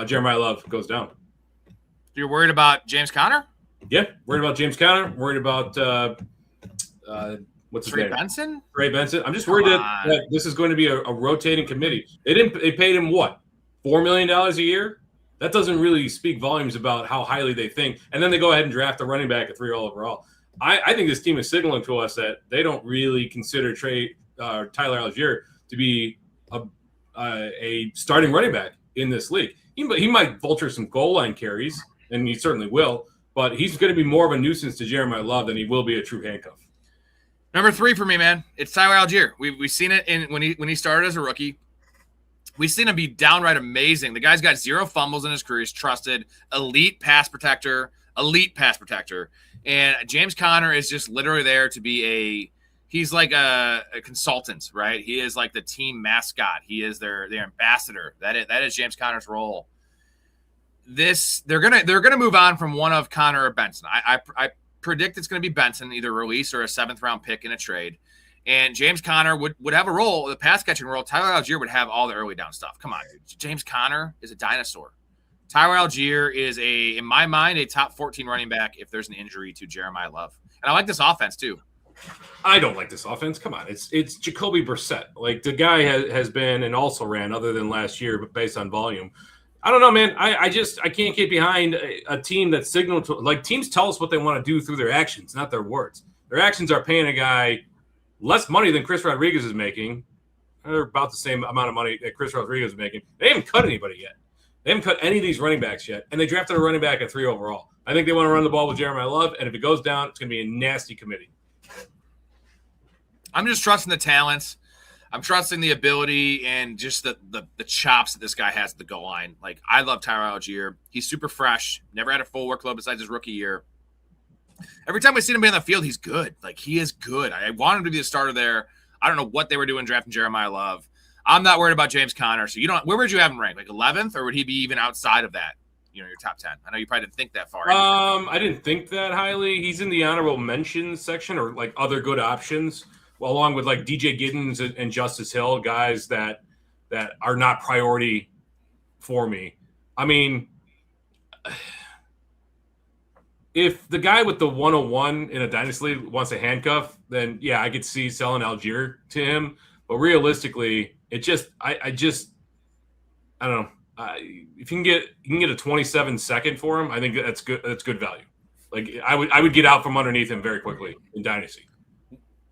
Jeremiah Love goes down. You're worried about James Conner? Yeah, worried about James Conner. Worried about what's his name? Benson? Trey Benson. I'm just worried that this is going to be a rotating committee. They paid him what? $4 million a year? That doesn't really speak volumes about how highly they think. And then they go ahead and draft a running back at 3 overall. I think this team is signaling to us that they don't really consider Tyler Algier to be a starting running back in this league. He might vulture some goal line carries, and he certainly will, but he's going to be more of a nuisance to Jeremiah Love than he will be a true handcuff. Number 3 for me, man. It's Tyler Algier. We've seen it when he started as a rookie. We've seen him be downright amazing. The guy's got 0 fumbles in his career. He's trusted, elite pass protector. And James Conner is just literally there to be he's like a consultant, right? He is like the team mascot. He is their ambassador. That is James Conner's role. They're gonna move on from one of Conner or Benson. I predict it's gonna be Benson, either release or a 7th round pick in a trade. And James Conner would have a role, the pass catching role. Tyler Algier would have all the early down stuff. Come on, dude. James Conner is a dinosaur. Tyler Algier is in my mind, a top 14 running back if there's an injury to Jeremiah Love. And I like this offense too. I don't like this offense. Come on. It's Jacoby Brissett. Like, the guy has been and also ran other than last year, but based on volume. I don't know, man. I can't get behind a team that signaled to, like, teams tell us what they want to do through their actions, not their words. Their actions are paying a guy less money than Chris Rodriguez is making. They're about the same amount of money that Chris Rodriguez is making. They haven't cut anybody yet. They haven't cut any of these running backs yet, and they drafted a running back at 3 overall. I think they want to run the ball with Jeremiah Love, and if it goes down, it's going to be a nasty committee. I'm just trusting the talents. I'm trusting the ability and just the chops that this guy has at the goal line. Like, I love Tyler Algier. He's super fresh. Never had a full workload besides his rookie year. Every time we see him be on the field, he's good. Like, he is good. I want him to be the starter there. I don't know what they were doing drafting Jeremiah Love. I'm not worried about James Conner. So where would you have him ranked? Like 11th, or would he be even outside of that? Your top 10. I know you probably didn't think that far. I didn't think that highly. He's in the honorable mentions section, or like other good options, along with like DJ Giddens and Justice Hill, guys that are not priority for me. I mean, if the guy with the 101 in a dynasty league wants a handcuff, then yeah, I could see selling Algier to him. But realistically, I don't know. If you can get a 27-second for him, I think that's good. That's good value. Like I would get out from underneath him very quickly in dynasty.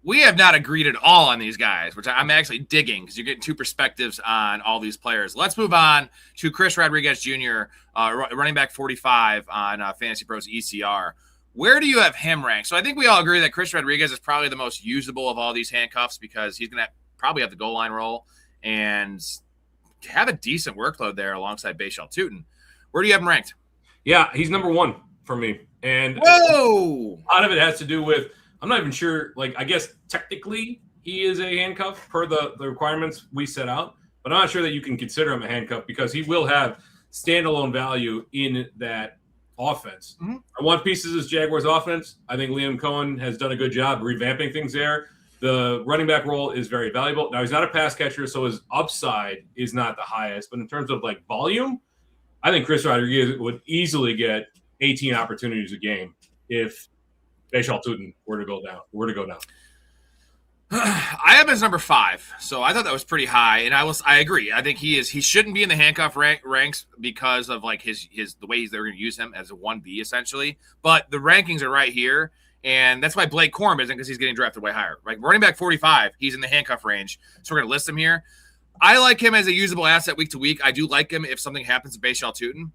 We have not agreed at all on these guys, which I'm actually digging because you're getting two perspectives on all these players. Let's move on to Chris Rodriguez Jr., running back 45 on Fantasy Pros ECR. Where do you have him ranked? So I think we all agree that Chris Rodriguez is probably the most usable of all these handcuffs because he's going to probably have the goal line role and have a decent workload there alongside Bashal Tutin. Where do you have him ranked? Yeah, he's number 1 for me. And whoa! A lot of it has to do with, I'm not even sure, like, I guess technically he is a handcuff per the requirements we set out, but I'm not sure that you can consider him a handcuff because he will have standalone value in that offense. Mm-hmm. I want pieces of this Jaguars offense. I think Liam Cohen has done a good job revamping things there. The running back role is very valuable. Now, he's not a pass catcher, so his upside is not the highest. But in terms of, like, volume, I think Chris Rodriguez would easily get 18 opportunities a game if Bashal Tutin were to go down. I have him as number 5, so I thought that was pretty high, and I agree. I think he shouldn't be in the handcuff ranks because of like his the way they're going to use him as a 1B essentially. But the rankings are right here, and that's why Blake Corum isn't, because he's getting drafted way higher. Like running back 45, he's in the handcuff range, so we're going to list him here. I like him as a usable asset week to week. I do like him if something happens to Bashal Tutin.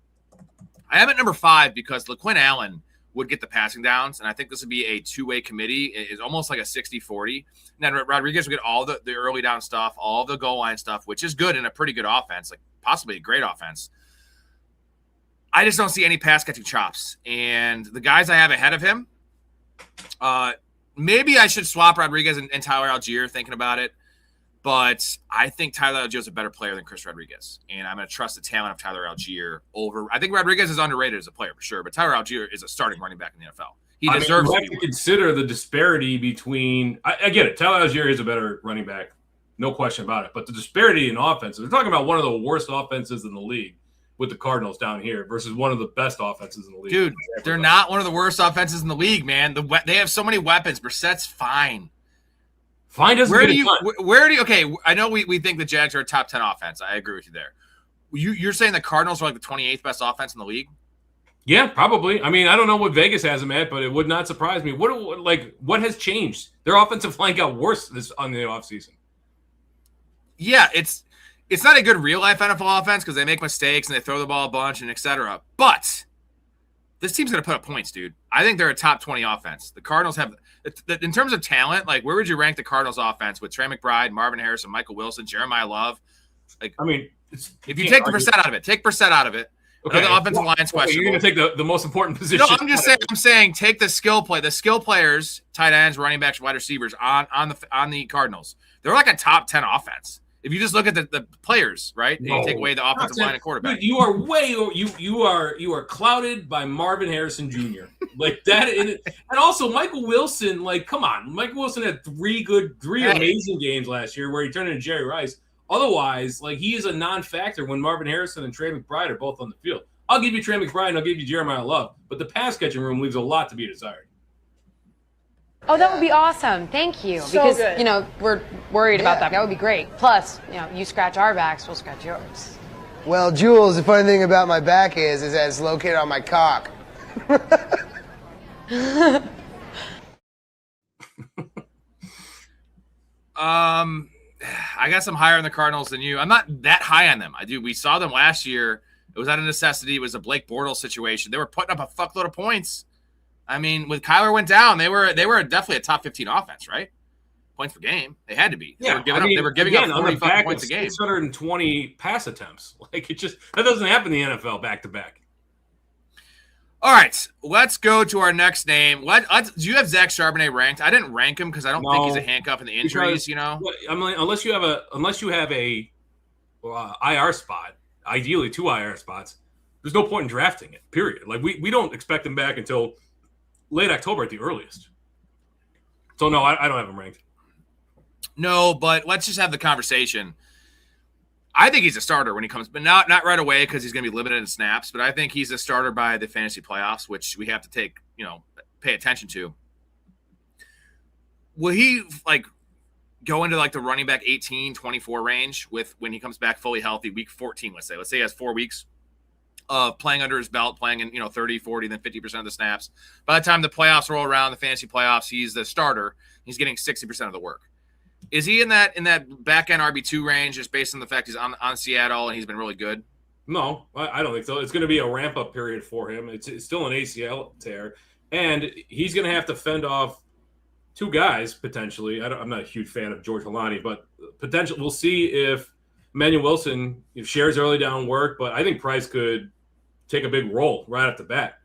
I have him at number 5 because LaQuinn Allen would get the passing downs, and I think this would be a two-way committee. It's almost like a 60-40. And then Rodriguez would get all the early down stuff, all the goal line stuff, which is good in a pretty good offense, like possibly a great offense. I just don't see any pass-catching chops. And the guys I have ahead of him, maybe I should swap Rodriguez and Tyler Algier, thinking about it. But I think Tyler Algier is a better player than Chris Rodriguez. And I'm going to trust the talent of Tyler Algier over – I think Rodriguez is underrated as a player for sure, but Tyler Algier is a starting running back in the NFL. He deserves to be. You have to consider the disparity between – I get it. Tyler Algier is a better running back. No question about it. But the disparity in offense – they're talking about one of the worst offenses in the league with the Cardinals down here versus one of the best offenses in the league. Dude, they're not one of the worst offenses in the league, man. They have so many weapons. Brissett's fine. Fine doesn't where do you okay, I know we think the Jags are a top 10 offense. I agree with you there. You're saying the Cardinals are like the 28th best offense in the league? Yeah, probably. I mean, I don't know what Vegas has them at, but it would not surprise me. What has changed? Their offensive line got worse on the offseason. Yeah, it's not a good real-life NFL offense because they make mistakes and they throw the ball a bunch and et cetera. But this team's going to put up points, dude. I think they're a top 20 offense. The Cardinals have – in terms of talent, like where would you rank the Cardinals offense with Trey McBride, Marvin Harrison, Michael Wilson, Jeremiah Love? Like, I mean, if you take the Brissett out of it. Okay. The offensive line's questionable. You're going to take the most important position. No, I'm saying take the skill players, tight ends, running backs, wide receivers on the Cardinals. They're like a top 10 offense. If you just look at the players, right? And you take away the offensive line and quarterback. Dude, you are you are clouded by Marvin Harrison Jr. Like that, and also Michael Wilson. Like, come on, Michael Wilson had three amazing games last year where he turned into Jerry Rice. Otherwise, like he is a non-factor when Marvin Harrison and Trey McBride are both on the field. I'll give you Trey McBride and I'll give you Jeremiah Love, but the pass catching room leaves a lot to be desired. Oh, that would be awesome. Thank you. So because, good. We're worried about that. That would be great. Plus, you scratch our backs, we'll scratch yours. Well, Jules, the funny thing about my back is that it's located on my cock. I guess I'm higher on the Cardinals than you. I'm not that high on them. We saw them last year. It was out of necessity. It was a Blake Bortles situation. They were putting up a fuckload of points. I mean, when Kyler went down, they were definitely a top 15 offense, right? Points per game. They had to be. Yeah, they were giving up 45 points a game. 620 pass attempts. Like that doesn't happen in the NFL back to back. All right, let's go to our next name. Do you have Zach Charbonnet ranked? I didn't rank him because I don't think he's a handcuff in the injuries. Because, I mean, unless you have a IR spot, ideally 2 IR spots, there's no point in drafting it. Period. Like we don't expect him back until late October at the earliest. So no, I don't have him ranked. No, but let's just have the conversation. I think he's a starter when he comes, but not right away because he's going to be limited in snaps. But I think he's a starter by the fantasy playoffs, which we have to pay attention to. Will he go into the running back 18, 24 range when he comes back fully healthy, week 14, let's say? Let's say he has 4 weeks of playing under his belt, playing in 30, 40, then 50% of the snaps. By the time the playoffs roll around, the fantasy playoffs, he's the starter. He's getting 60% of the work. Is he in that back end RB2 range just based on the fact he's on Seattle and he's been really good? No, I don't think so. It's going to be a ramp up period for him. It's still an ACL tear, and he's going to have to fend off 2 guys potentially. I'm not a huge fan of George Holani, but potential. We'll see if Emmanuel Wilson shares early down work, but I think Price could take a big role right off the bat.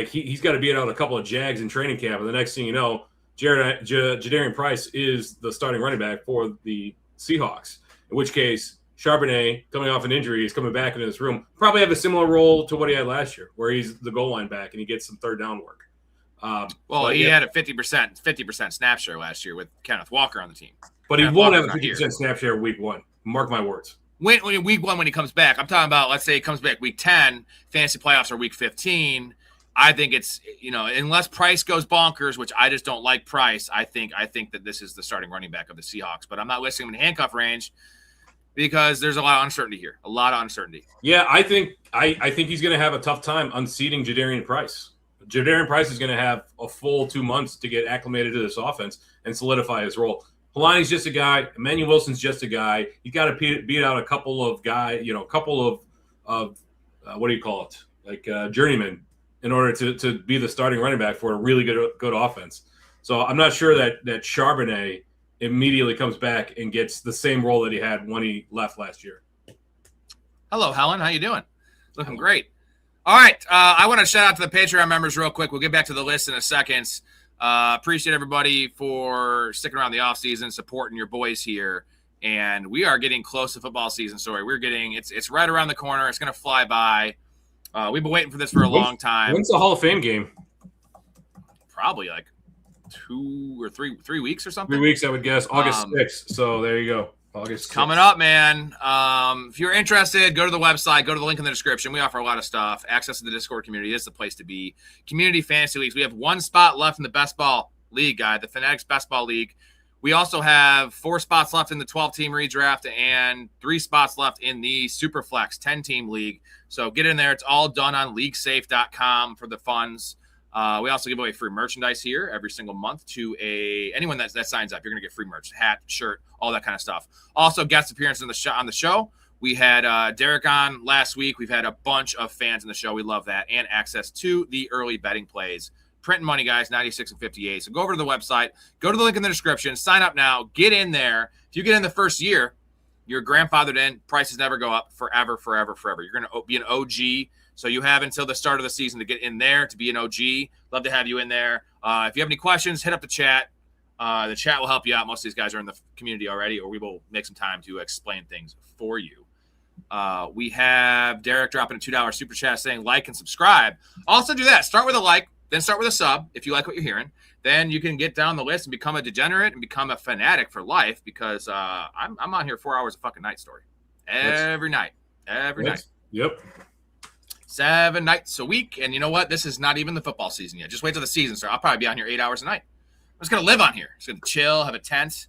He's got to beat out a couple of Jags in training camp, and the next thing you know, Jadarian Price is the starting running back for the Seahawks, in which case Charbonnet, coming off an injury, is coming back into this room. Probably have a similar role to what he had last year, where he's the goal line back and he gets some third down work. He had a 50% snap share last year with Kenneth Walker on the team. But he won't have a 50% snap share week 1. Mark my words. When week 1 when he comes back, I'm talking about, let's say he comes back week 10, fantasy playoffs are week 15. I think it's, unless Price goes bonkers, which I just don't like Price, I think that this is the starting running back of the Seahawks. But I'm not listing him in handcuff range because there's a lot of uncertainty here. A lot of uncertainty. Yeah, I think he's going to have a tough time unseating Jadarian Price. Jadarian Price is going to have a full 2 months to get acclimated to this offense and solidify his role. Holani's just a guy. Emmanuel Wilson's just a guy. You got to beat out a couple of guys, a couple of what do you call it? Journeymen, in order to be the starting running back for a really good offense. So I'm not sure that Charbonnet immediately comes back and gets the same role that he had when he left last year. Hello, Helen. How you doing? Looking great. All right. I want to shout out to the Patreon members real quick. We'll get back to the list in a second. Appreciate everybody for sticking around the offseason, supporting your boys here. And we are getting close to football season, Storey. It's right around the corner. It's going to fly by. We've been waiting for this for a long time. When's the Hall of Fame game? Probably 2 or 3 weeks or something. 3 weeks, I would guess. August 6th. So there you go. August 6th. Coming up, man. If you're interested, go to the website. Go to the link in the description. We offer a lot of stuff. Access to the Discord community is the place to be. Community fantasy leagues. We have 1 spot left in the Best Ball League, guy, the Fanatics Best Ball League. We also have 4 spots left in the 12-team redraft and 3 spots left in the Superflex 10-team league. So get in there. It's all done on leaguesafe.com for the funds. We also give away free merchandise here every single month to anyone that signs up. You're going to get free merch, hat, shirt, all that kind of stuff. Also, guest appearance on the show. We had Derek on last week. We've had a bunch of fans in the show. We love that. And access to the early betting plays. Printing money, guys, 96 and 58. So go over to the website. Go to the link in the description. Sign up now. Get in there. If you get in the first year, you're grandfathered in. Prices never go up forever, forever, forever. You're going to be an OG. So you have until the start of the season to get in there, to be an OG. Love to have you in there. If you have any questions, hit up the chat. The chat will help you out. Most of these guys are in the community already, or we will make some time to explain things for you. We have Derek dropping a $2 super chat saying like and subscribe. Also do that. Start with a like, then start with a sub if you like what you're hearing. Then you can get down the list and become a degenerate and become a fanatic for life because I'm on here 4 hours a fucking night, Storey. Every night. Yep. 7 nights a week. And you know what? This is not even the football season yet. Just wait till the season starts. I'll probably be on here 8 hours a night. I'm just going to live on here. Just going to chill, have a tent.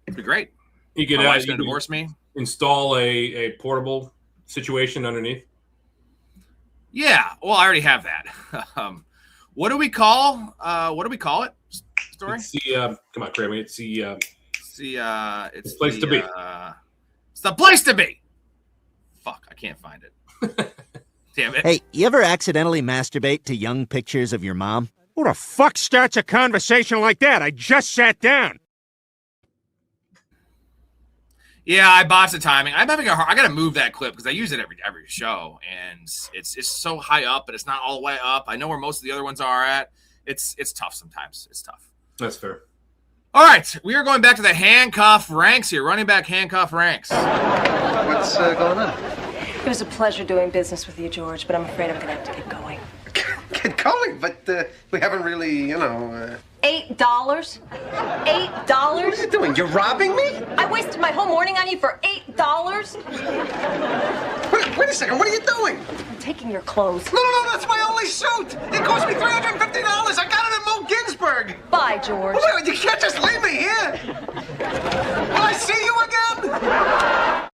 It'll be great. My wife's going to divorce me. Install a portable situation underneath. Yeah. Well, I already have that. What do we call it? Storey? It's the come on, Kramer. It's the place to be. It's the place to be. Fuck, I can't find it. Damn it. Hey, you ever accidentally masturbate to young pictures of your mom? Who the fuck starts a conversation like that? I just sat down. Yeah, I botched the timing. I'm having I got to move that clip because I use it every show, and it's so high up, but it's not all the way up. I know where most of the other ones are at. It's tough sometimes. It's tough. That's fair. All right, we are going back to the handcuff ranks here. Running back handcuff ranks. What's going on? It was a pleasure doing business with you, George, but I'm afraid I'm going to have to get going. Get going, but we haven't really, $8? $8? What are you doing? You're robbing me? I wasted my whole morning on you for $8? Wait a second, what are you doing? I'm taking your clothes. No, that's my only suit. It cost me $350. I got it at Mo Ginsburg. Bye, George. Wait, you can't just leave me here. Will I see you again?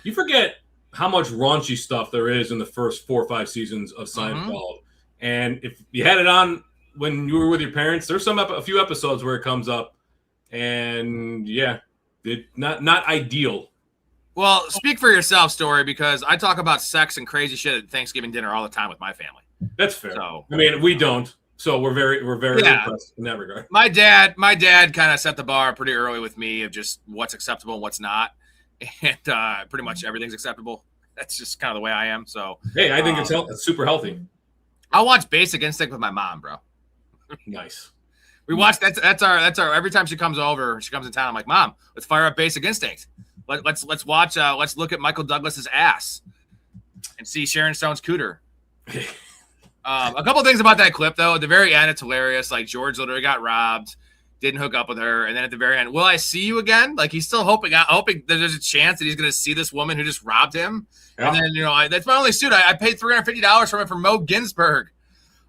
You forget how much raunchy stuff there is in the first 4 or 5 seasons of Seinfeld. And if you had it on when you were with your parents, there's a few episodes where it comes up, and yeah, not ideal. Well, speak for yourself, Storey, because I talk about sex and crazy shit at Thanksgiving dinner all the time with my family. That's fair. So, I mean, we don't, so we're very impressed in that regard. My dad kind of set the bar pretty early with me of just what's acceptable and what's not, and pretty much everything's acceptable. That's just kind of the way I am. So, hey, I think it's super healthy. I watch Basic Instinct with my mom, bro. Nice. We watch that's our every time she comes over, she comes in town. I'm like, Mom, let's fire up Basic Instinct. Let's watch. Let's look at Michael Douglas's ass and see Sharon Stone's cooter. A couple things about that clip, though. At the very end, it's hilarious. Like, George literally got robbed, didn't hook up with her, and then at the very end, will I see you again? Like, he's still hoping that there's a chance that he's going to see this woman who just robbed him. Yeah. And then that's my only suit. I paid $350 from it from Mo Ginsburg.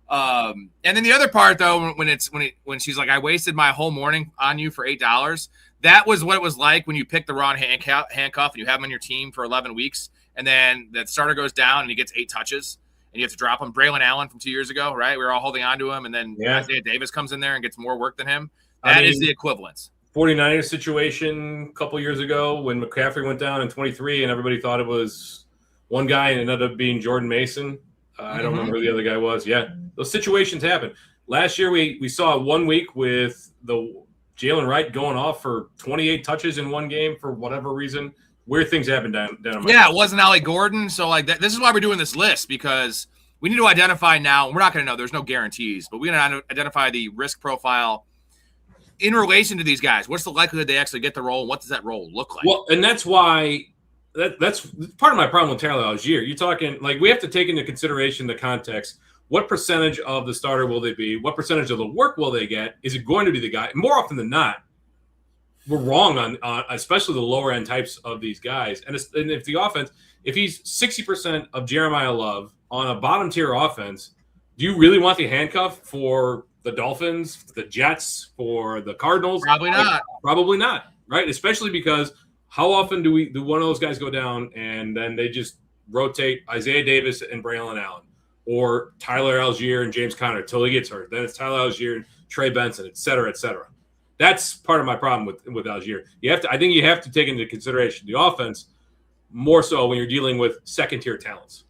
And then the other part, though, when she's like, I wasted my whole morning on you for $8. That was what it was like when you pick the wrong handcuff and you have him on your team for 11 weeks, and then the starter goes down and he gets 8 touches, and you have to drop him. Braylon Allen from 2 years ago, right? We were all holding on to him, and then Isaiah Davis comes in there and gets more work than him. That is the equivalence. 49ers situation a couple years ago when McCaffrey went down in 23 and everybody thought it was one guy and it ended up being Jordan Mason. I don't remember who the other guy was. Yeah, those situations happen. Last year we saw 1 week with the Jalen Wright going off for 28 touches in one game for whatever reason. Weird things happen down it wasn't Ollie Gordon. So like this is why we're doing this list, because we need to identify now. We're not going to know. There's no guarantees, but we're going to identify the risk profile in relation to these guys. What's the likelihood they actually get the role? And what does that role look like? Well, and that's why that's part of my problem with Tyler Algier. You're talking like we have to take into consideration the context. What percentage of the starter will they be? What percentage of the work will they get? Is it going to be the guy? More often than not, we're wrong on especially the lower end types of these guys. And if the offense, if he's 60% of Jeremiah Love on a bottom tier offense, do you really want the handcuff for the Dolphins, the Jets, for the Cardinals? Probably not. Probably not, right? Especially because how often do one of those guys go down and then they just rotate Isaiah Davis and Braylon Allen, or Tyler Algier and James Conner till he gets hurt? Then it's Tyler Algier and Trey Benson, et cetera, et cetera. That's part of my problem with Algier. I think you have to take into consideration the offense more so when you're dealing with second tier talents.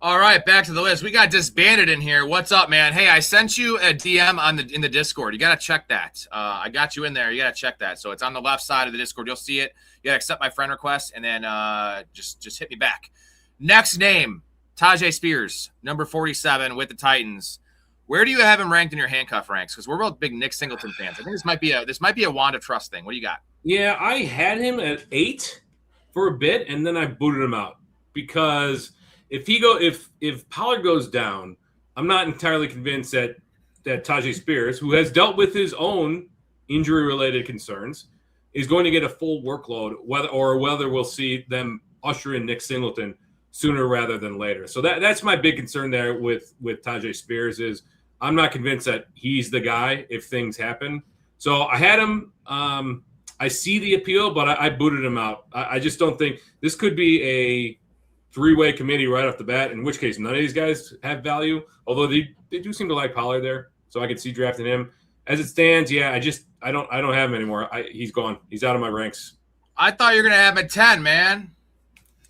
All right, back to the list. We got Disbanded in here. What's up, man? Hey, I sent you a DM in the Discord. You got to check that. I got you in there. You got to check that. So it's on the left side of the Discord. You'll see it. You got to accept my friend request, and then just hit me back. Next name, Tajay Spears, number 47 with the Titans. Where do you have him ranked in your handcuff ranks? Because we're both big Nick Singleton fans. I think this might be a wand of trust thing. What do you got? Yeah, I had him at 8 for a bit, and then I booted him out because if Pollard goes down, I'm not entirely convinced that Tajay Spears, who has dealt with his own injury-related concerns, is going to get a full workload, whether we'll see them usher in Nick Singleton sooner rather than later. So that's my big concern there with Tajay Spears is I'm not convinced that he's the guy if things happen. So I had him. I see the appeal, but I booted him out. I just don't think this could be a three-way committee right off the bat, in which case none of these guys have value, although they do seem to like Pollard there, so I could see drafting him. As it stands, yeah, I don't have him anymore. He's gone. He's out of my ranks. I thought you were going to have him at 10, man.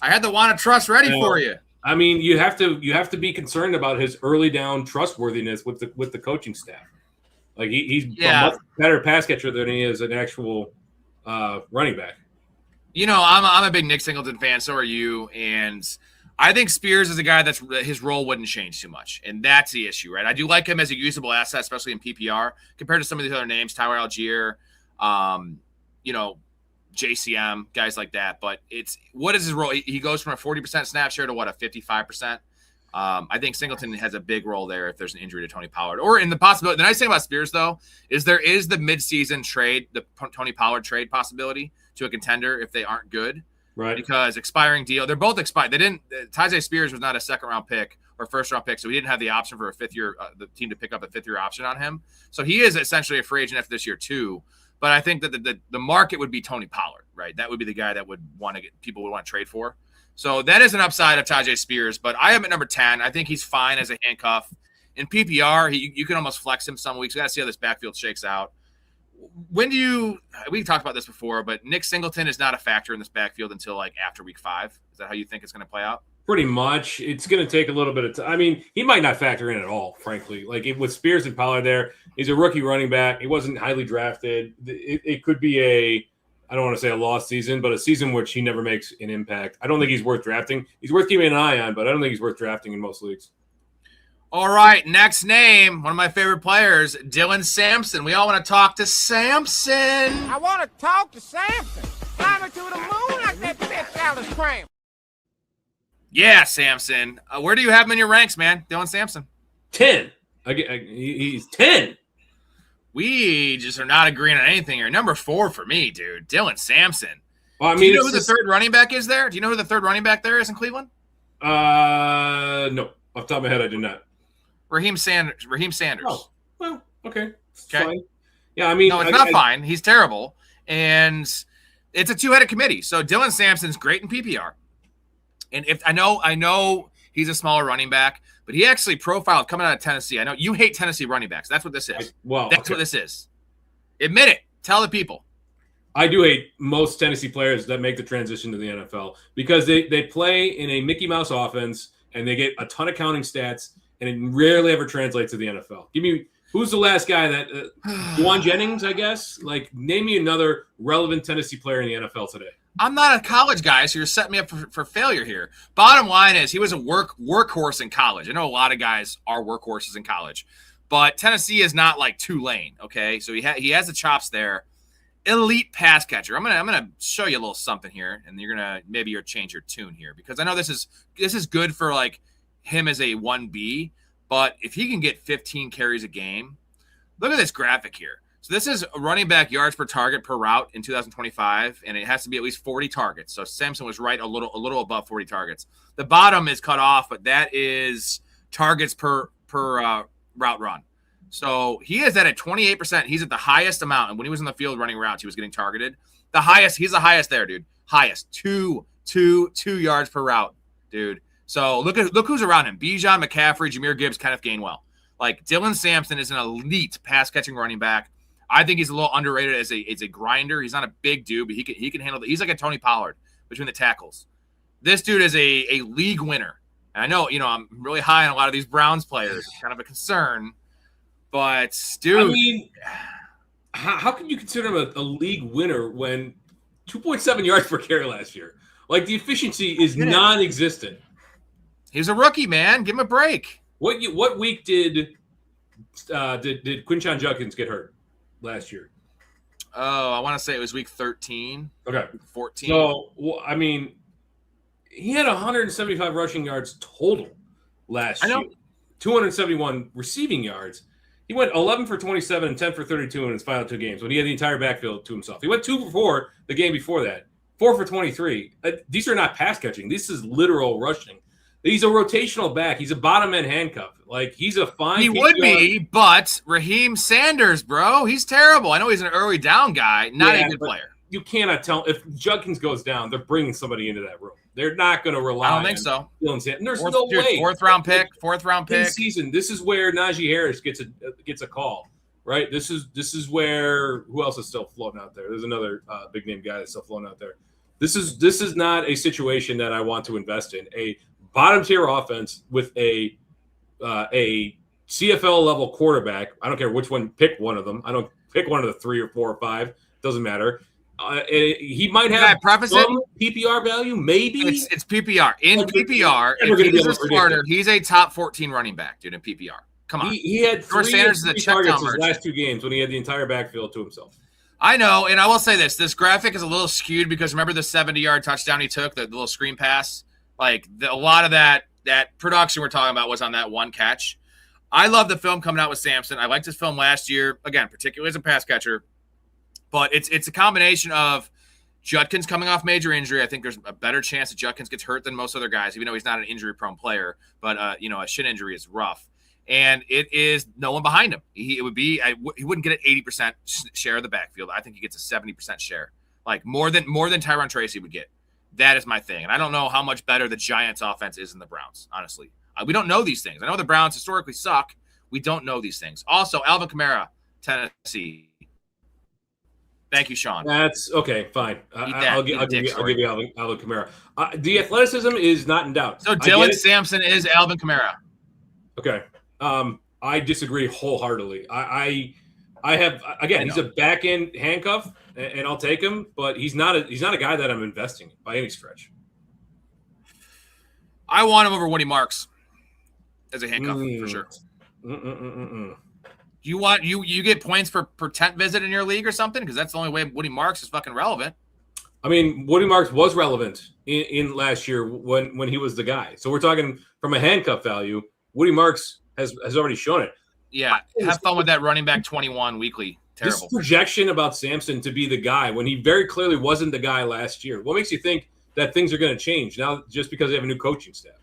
I had the want to trust ready for you. I mean, you have to be concerned about his early down trustworthiness with the coaching staff. Like he's a much better pass catcher than he is an actual running back. You know, I'm a big Nick Singleton fan. So are you. And I think Spears is a guy that's his role wouldn't change too much. And that's the issue, right? I do like him as a usable asset, especially in PPR compared to some of these other names, Tyler Algier, you know, JCM, guys like that. But what is his role? He goes from a 40% snap share to what, a 55%? I think Singleton has a big role there if there's an injury to Tony Pollard. Or in the possibility, the nice thing about Spears, though, is there is the midseason trade, the Tony Pollard trade possibility to a contender if they aren't good. Right. Because expiring deal, they're both expired. Tyjae Spears was not a second-round pick or first-round pick, so he didn't have the option for a fifth-year, the team to pick up a fifth-year option on him. So he is essentially a free agent after this year, too. But I think that the market would be Tony Pollard, right? That would be the guy that people would want to trade for. So that is an upside of Tyjae Spears, but I am at number 10. I think he's fine as a handcuff. In PPR, you can almost flex him some weeks. We got to see how this backfield shakes out. We talked about this before, but Nick Singleton is not a factor in this backfield until like after week 5. Is that how you think it's going to play out? Pretty much. It's going to take a little bit of time. I mean, he might not factor in at all, frankly. Like with Spears and Pollard there, he's a rookie running back. He wasn't highly drafted. It could be I don't want to say a lost season, but a season which he never makes an impact. I don't think he's worth drafting. He's worth keeping an eye on, but I don't think he's worth drafting in most leagues. All right, next name, one of my favorite players, Dylan Sampson. We all want to talk to Sampson. I want to talk to Sampson. Fly me to the moon like that bitch Alice Cram. Yeah, Sampson. Where do you have him in your ranks, man? Dylan Sampson. 10. He's 10. We just are not agreeing on anything here. Number 4 for me, dude. Dylan Sampson. Well, I mean, do you know who the third running back is there? Do you know who the third running back there is in Cleveland? No. Off the top of my head, I do not. Raheem Sanders. Oh, well, okay. Fine. Yeah, I mean. No, it's not fine. He's terrible. And it's a two-headed committee. So Dylan Sampson's great in PPR. And if I know he's a smaller running back, but he actually profiled coming out of Tennessee. I know you hate Tennessee running backs. That's what this is. That's what this is. Admit it. Tell the people. I do hate most Tennessee players that make the transition to the NFL because they play in a Mickey Mouse offense and they get a ton of counting stats and it rarely ever translates to the NFL. Give me who's the last guy that Juwan Jennings, I guess. Like name me another relevant Tennessee player in the NFL today. I'm not a college guy, so you're setting me up for failure here. Bottom line is he was a workhorse in college. I know a lot of guys are workhorses in college, but Tennessee is not like Tulane, okay? So he has the chops there. Elite pass catcher. I'm gonna show you a little something here, and maybe you'll change your tune here because I know this is good for like him as a 1B, but if he can get 15 carries a game, look at this graphic here. So this is running back yards per target per route in 2025, and it has to be at least 40 targets. So Sampson was right a little above 40 targets. The bottom is cut off, but that is targets per route run. So he is at 28%. He's at the highest amount, and when he was in the field running routes, he was getting targeted. He's the highest there, dude. Highest 2 yards per route, dude. So look who's around him: Bijan, McCaffrey, Jahmyr Gibbs, Kenneth Gainwell. Like Dylan Sampson is an elite pass catching running back. I think he's a little underrated as a grinder. He's not a big dude, but he can handle it. He's like a Tony Pollard between the tackles. This dude is a league winner. And I know, I'm really high on a lot of these Browns players. It's kind of a concern. But, dude. I mean, how can you consider him a league winner when 2.7 yards per carry last year? Like, the efficiency is non-existent. He's a rookie, man. Give him a break. What week did Quinshon Judkins get hurt last year? Oh, I want to say it was week 13. Okay. 14. So, I mean, he had 175 rushing yards total last year. 271 receiving yards. He went 11 for 27 and 10 for 32 in his final 2 games when he had the entire backfield to himself. He went 2 for 4 the game before that, 4 for 23. These are not pass catching. This is literal rushing. He's a rotational back. He's a bottom end handcuff. Like he's a fine. He would be, but Raheem Sanders, bro, he's terrible. I know he's an early down guy, not a good player. You cannot tell if Judkins goes down. They're bringing somebody into that room. They're not going to rely. I don't think so. Dylan Sampson. There's no way. Fourth round pick. In season. This is where Najee Harris gets a call, right? This is where who else is still floating out there? There's another big name guy that's still floating out there. This is not a situation that I want to invest in. A bottom tier offense with a CFL level quarterback. I don't care which one. Pick one of them. I don't pick one of the 3 or 4 or 5. Doesn't matter. He might Can I have preface some PPR value, maybe. It's PPR. In Like, PPR, never if gonna be he's able a to predict starter, it. he's a top 14 running back, dude, in PPR. Come on. He had George three Sanders is a check targets down his merchant. last 2 games when he had the entire backfield to himself. I know, and I will say this. This graphic is a little skewed because remember the 70-yard touchdown he took, the little screen pass? Like, a lot of that production we're talking about was on that one catch. I love the film coming out with Sampson. I liked his film last year, again, particularly as a pass catcher. But it's a combination of Judkins coming off major injury. I think there's a better chance that Judkins gets hurt than most other guys, even though he's not an injury-prone player. But, a shin injury is rough. And it is no one behind him. He wouldn't get an 80% share of the backfield. I think he gets a 70% share, like more than Tyron Tracy would get. That is my thing. And I don't know how much better the Giants offense is than the Browns, honestly. We don't know these things. I know the Browns historically suck. We don't know these things. Also, Alvin Kamara, Tennessee. Thank you, Sean. That's okay. Fine. I'll give you Alvin Kamara. The athleticism is not in doubt. So Dylan Sampson is Alvin Kamara. Okay. I disagree wholeheartedly. I have again. He's a back end handcuff, and I'll take him. But he's not a guy that I'm investing in by any stretch. I want him over Woody Marks as a handcuff for sure. You get points per tent visit in your league or something? Because that's the only way Woody Marks is fucking relevant. I mean, Woody Marks was relevant in last year when he was the guy. So we're talking from a handcuff value. Woody Marks has already shown it. Yeah, have fun with that running back 21 weekly. Terrible. This projection about Sampson to be the guy when he very clearly wasn't the guy last year. What makes you think that things are going to change now just because they have a new coaching staff?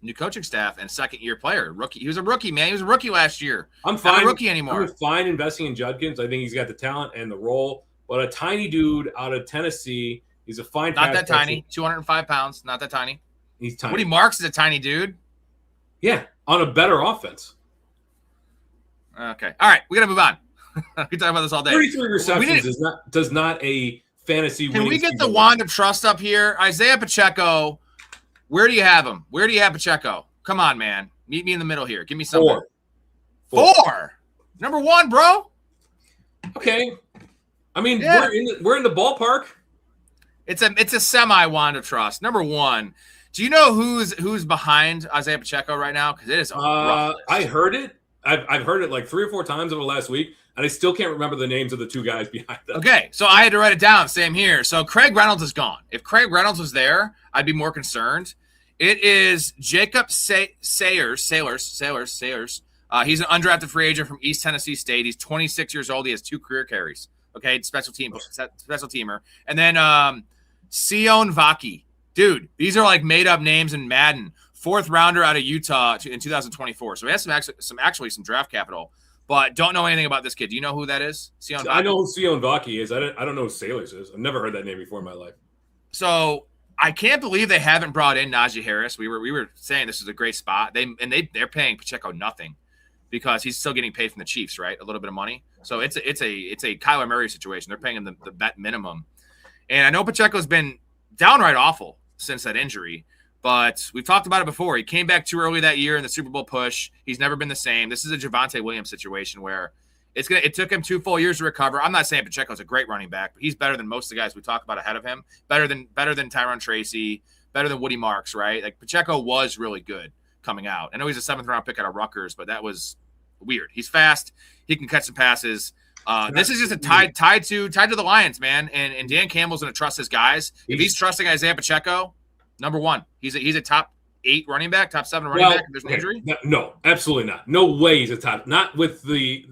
New coaching staff and second-year player. Rookie. He was a rookie, man. He was a rookie last year. I'm fine. Not a rookie anymore. I'm fine investing in Judkins. I think he's got the talent and the role. But a tiny dude out of Tennessee, he's a fine Not that tiny. 205 pounds. Not that tiny. He's tiny. Woody Marks is a tiny dude. Yeah, on a better offense. Okay. All right. We got to move on. We can talk about this all day. 33 receptions does not a fantasy Can we get the wand of trust up here? Isaiah Pacheco, where do you have him? Where do you have Pacheco? Come on, man. Meet me in the middle here. Give me something. Four. Number 1, bro. Okay. I mean, we're in the ballpark. It's a semi wand of trust. Number 1. Do you know who's behind Isaiah Pacheco right now? Because it is a rough list. I heard it. I've heard it like 3 or 4 times over the last week, and I still can't remember the names of the 2 guys behind them. Okay, so I had to write it down. Same here. So Craig Reynolds is gone. If Craig Reynolds was there, I'd be more concerned. It is Jacob Sayers. He's an undrafted free agent from East Tennessee State. He's 26 years old. He has 2 career carries. Okay, special teamer. And then Sion Vaki. Dude, these are like made-up names in Madden. 4th rounder out of Utah in 2024. So he has some draft capital, but don't know anything about this kid. Do you know who that is? Sion Vaki? I know who Sion Vaki is. I don't know who Sailors is. I've never heard that name before in my life. So I can't believe they haven't brought in Najee Harris. We were saying this is a great spot. They're paying Pacheco nothing because he's still getting paid from the Chiefs, right? A little bit of money. So it's a Kyler Murray situation. They're paying him the bet minimum. And I know Pacheco's been downright awful since that injury. But we've talked about it before. He came back too early that year in the Super Bowl push. He's never been the same. This is a Javonte Williams situation where it took him 2 full years to recover. I'm not saying Pacheco's a great running back, but he's better than most of the guys we talk about ahead of him. Better than Tyron Tracy, better than Woody Marks, right? Like Pacheco was really good coming out. I know he's a 7th round pick out of Rutgers, but that was weird. He's fast. He can catch some passes. This is just a tied to the Lions, man. And Dan Campbell's going to trust his guys. If he's trusting Isaiah Pacheco, number 1, he's a top 8 running back, top 7 running back. If there's an injury, no, absolutely not. No way he's a top. Not with the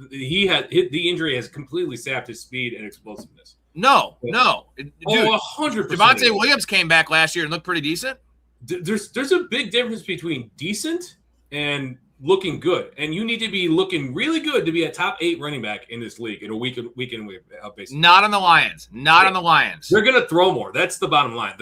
injury has completely sapped his speed and explosiveness. No, dude, 100%. Javonte Williams came back last year and looked pretty decent. There's a big difference between decent and looking good, and you need to be looking really good to be a top 8 running back in this league in a week basis. Not on the Lions. On the Lions. They're going to throw more. That's the bottom line.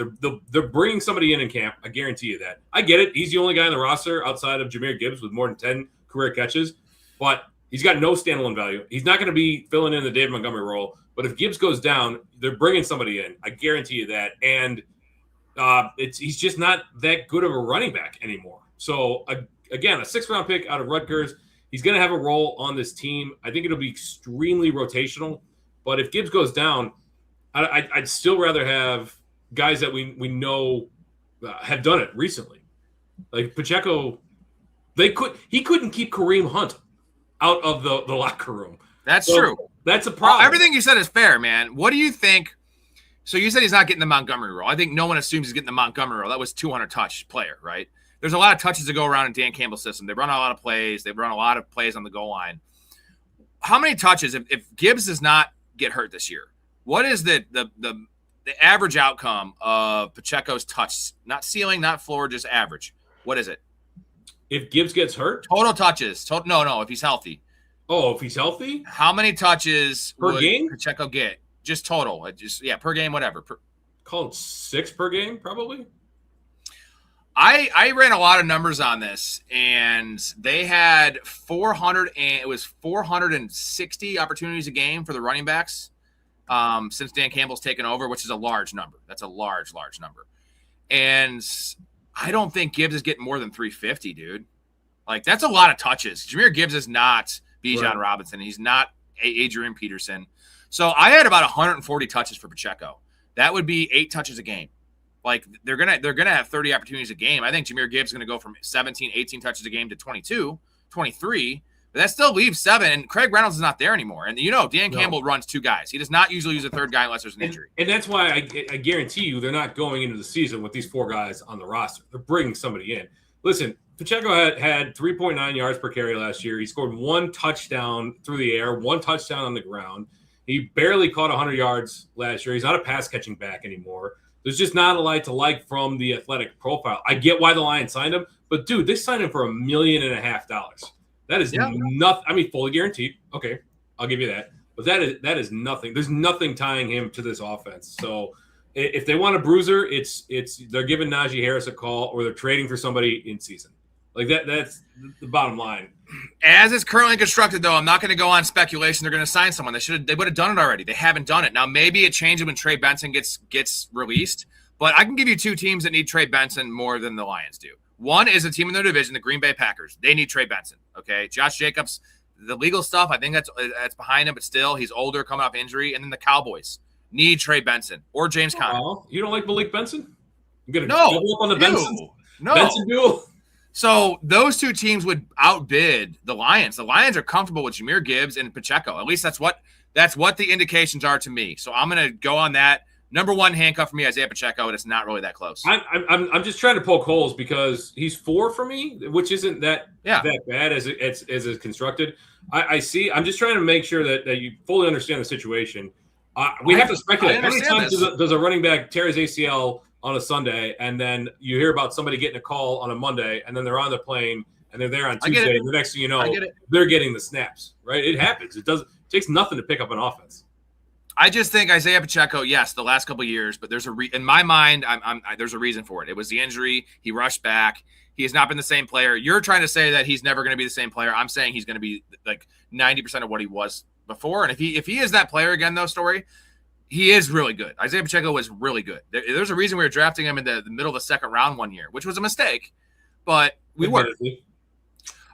They're bringing somebody in camp. I guarantee you that. I get it. He's the only guy on the roster outside of Jahmyr Gibbs with more than 10 career catches, but he's got no standalone value. He's not going to be filling in the David Montgomery role. But if Gibbs goes down, they're bringing somebody in. I guarantee you that. And he's just not that good of a running back anymore. So again, a 6th round pick out of Rutgers. He's going to have a role on this team. I think it'll be extremely rotational. But if Gibbs goes down, I'd still rather have guys that we know have done it recently. Like Pacheco, he couldn't keep Kareem Hunt out of the locker room. That's true. That's a problem. Everything you said is fair, man. What do you think? So you said he's not getting the Montgomery role. I think no one assumes he's getting the Montgomery role. That was 200 touch player, right? There's a lot of touches to go around in Dan Campbell's system. They run a lot of plays. They run a lot of plays on the goal line. How many touches, if Gibbs does not get hurt this year, what is the average outcome of Pacheco's touch? Not ceiling, not floor, just average. What is it? If Gibbs gets hurt? Total touches. No, if he's healthy. Oh, if he's healthy? How many touches per game? Pacheco get? Just total. Per game, whatever. Call it 6 per game, probably. I ran a lot of numbers on this, and they had 460 opportunities a game for the running backs since Dan Campbell's taken over, which is a large number. That's a large number. And I don't think Gibbs is getting more than 350, dude. Like, that's a lot of touches. Jahmyr Gibbs is not Bijan Robinson. He's not Adrian Peterson. So I had about 140 touches for Pacheco. That would be 8 touches a game. Like, they're gonna have 30 opportunities a game. I think Jahmyr Gibbs is gonna go from 17, 18 touches a game to 22, 23. But that still leaves 7. And Craig Reynolds is not there anymore. And Dan Campbell runs 2 guys. He does not usually use a third guy unless there's an injury. And that's why I guarantee you they're not going into the season with these 4 guys on the roster. They're bringing somebody in. Listen, Pacheco had 3.9 yards per carry last year. He scored 1 touchdown through the air, 1 touchdown on the ground. He barely caught 100 yards last year. He's not a pass-catching back anymore. There's just not a lot to like from the athletic profile. I get why the Lions signed him, but, dude, they signed him for $1.5 million. That is nothing. I mean, fully guaranteed. Okay, I'll give you that. But that is nothing. There's nothing tying him to this offense. So if they want a bruiser, it's they're giving Najee Harris a call or they're trading for somebody in season. Like that's the bottom line. As it's currently constructed, though, I'm not going to go on speculation. They're going to sign someone. They would have done it already. They haven't done it. Now, maybe it changes when Trey Benson gets released. But I can give you 2 teams that need Trey Benson more than the Lions do. One is a team in their division, the Green Bay Packers. They need Trey Benson. Okay, Josh Jacobs, the legal stuff, I think that's behind him, but still, he's older, coming off injury. And then the Cowboys need Trey Benson or James Conner. You don't like Malik Benson? I'm gonna no, double up on the Benson. No. Benson duel. So those 2 teams would outbid the Lions. The Lions are comfortable with Jahmyr Gibbs and Pacheco. At least that's what the indications are to me. So I'm going to go on that. Number 1 handcuff for me, Isaiah Pacheco, and it's not really that close. I'm just trying to poke holes because he's 4 for me, which isn't that bad as it's constructed. I see. I'm just trying to make sure that you fully understand the situation. We have to speculate. How many times does a running back tear his ACL on a Sunday, and then you hear about somebody getting a call on a Monday, and then they're on the plane, and they're there on Tuesday, and the next thing you know, they're getting the snaps, right? It happens. It takes nothing to pick up an offense. I just think Isaiah Pacheco, yes, the last couple of years, but there's in my mind, there's a reason for it. It was the injury. He rushed back. He has not been the same player. You're trying to say that he's never going to be the same player. I'm saying he's going to be like 90% of what he was before. And if he is that player again, though, Storey, he is really good. Isaiah Pacheco was really good. There's a reason we were drafting him in the middle of the 2nd round one year, which was a mistake, but we were.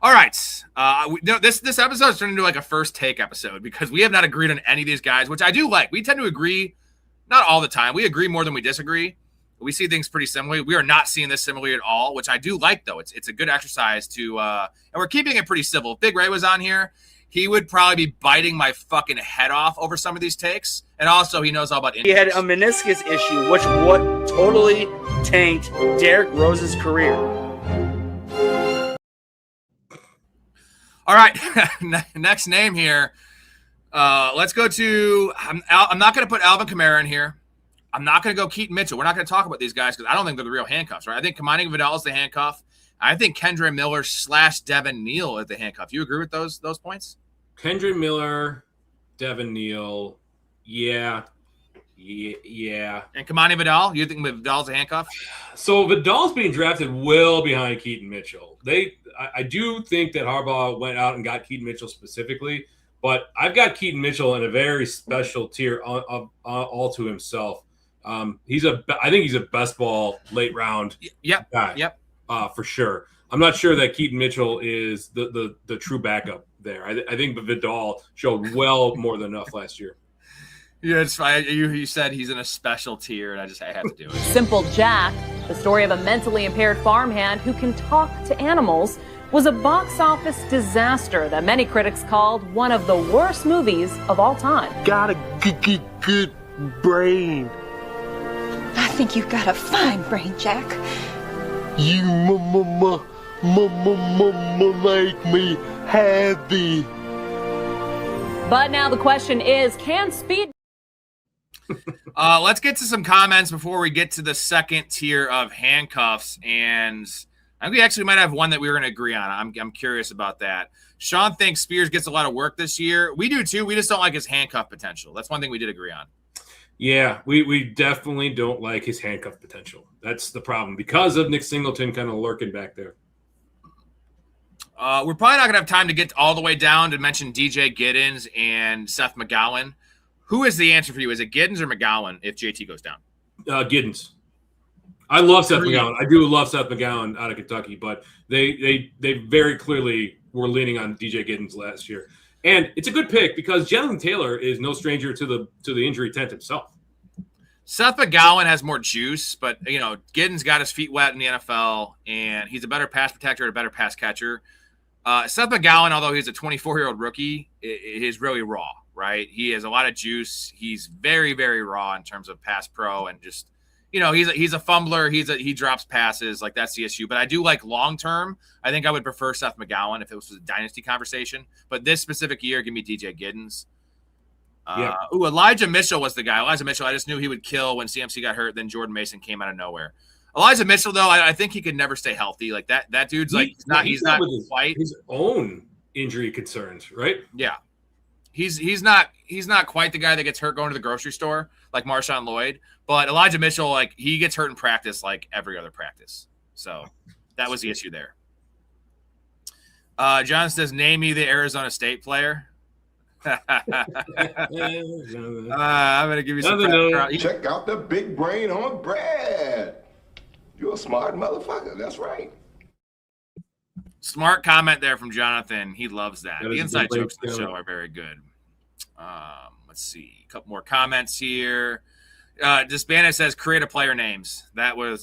All right. This episode is turning into like a first take episode because we have not agreed on any of these guys, which I do like. We tend to agree, not all the time. We agree more than we disagree. We see things pretty similarly. We are not seeing this similarly at all, which I do like, though. It's a good exercise to and we're keeping it pretty civil. If Big Ray was on here, he would probably be biting my fucking head off over some of these takes. And also, he knows all about injuries. He had a meniscus issue, which totally tanked Derrick Rose's career. All right, next name here. Let's go to I'm not going to put Alvin Kamara in here. I'm not going to go Keaton Mitchell. We're not going to talk about these guys because I don't think they're the real handcuffs, right? I think Kamani Vidal is the handcuff. I think Kendre Miller / Devin Neal is the handcuff. You agree with those points? Kendre Miller, Devin Neal, yeah. And Kamani Vidal, you think Vidal's a handcuff? So Vidal's being drafted well behind Keaton Mitchell. I do think that Harbaugh went out and got Keaton Mitchell specifically, but I've got Keaton Mitchell in a very special tier all to himself. I think he's a best ball late round guy. For sure. I'm not sure that Keaton Mitchell is the true backup there. I think Vidal showed well more than enough last year. Yeah, it's fine. You said he's in a special tier, and I have to do it. Simple Jack, the story of a mentally impaired farmhand who can talk to animals, was a box office disaster that many critics called one of the worst movies of all time. Got a good brain. I think you've got a fine brain, Jack. You make me happy. But now the question is, can speed... Let's get to some comments before we get to the second tier of handcuffs. And I think we actually might have one that we were going to agree on. I'm curious about that. Sean thinks Spears gets a lot of work this year. We do too. We just don't like his handcuff potential. That's one thing we did agree on. Yeah, we definitely don't like his handcuff potential. That's the problem because of Nick Singleton kind of lurking back there. We're probably not going to have time to get all the way down to mention DJ Giddens and Seth McGowan. Who is the answer for you? Is it Giddens or McGowan if JT goes down? Giddens. I love Seth McGowan. I do love Seth McGowan out of Kentucky, but they very clearly were leaning on DJ Giddens last year. And it's a good pick because Jalen Taylor is no stranger to the injury tent himself. Seth McGowan has more juice, but Giddens got his feet wet in the NFL, and he's a better pass protector, a better pass catcher. Seth McGowan, although he's a 24-year-old rookie, is really raw, right? He has a lot of juice. He's very, very raw in terms of pass pro, and just he's a fumbler. He drops passes, like that's the issue. But I do like long term. I think I would prefer Seth McGowan if it was a dynasty conversation. But this specific year, give me DJ Giddens. Elijah Mitchell was the guy. Elijah Mitchell, I just knew he would kill when CMC got hurt. Then Jordan Mason came out of nowhere. Elijah Mitchell, though, I think he could never stay healthy. Like that dude's he's not quite his own injury concerns, right? Yeah, he's not quite the guy that gets hurt going to the grocery store like Marshawn Lloyd. But Elijah Mitchell, like he gets hurt in practice like every other practice. So that was the issue there. John says, "Name me the Arizona State player." I'm gonna give you some check out the big brain on Brad. You're a smart motherfucker. That's right. Smart comment there from Jonathan. He loves that. The inside jokes of the show comment. are very good. Let's see. A couple more comments here. Disbanded says create a player names. That was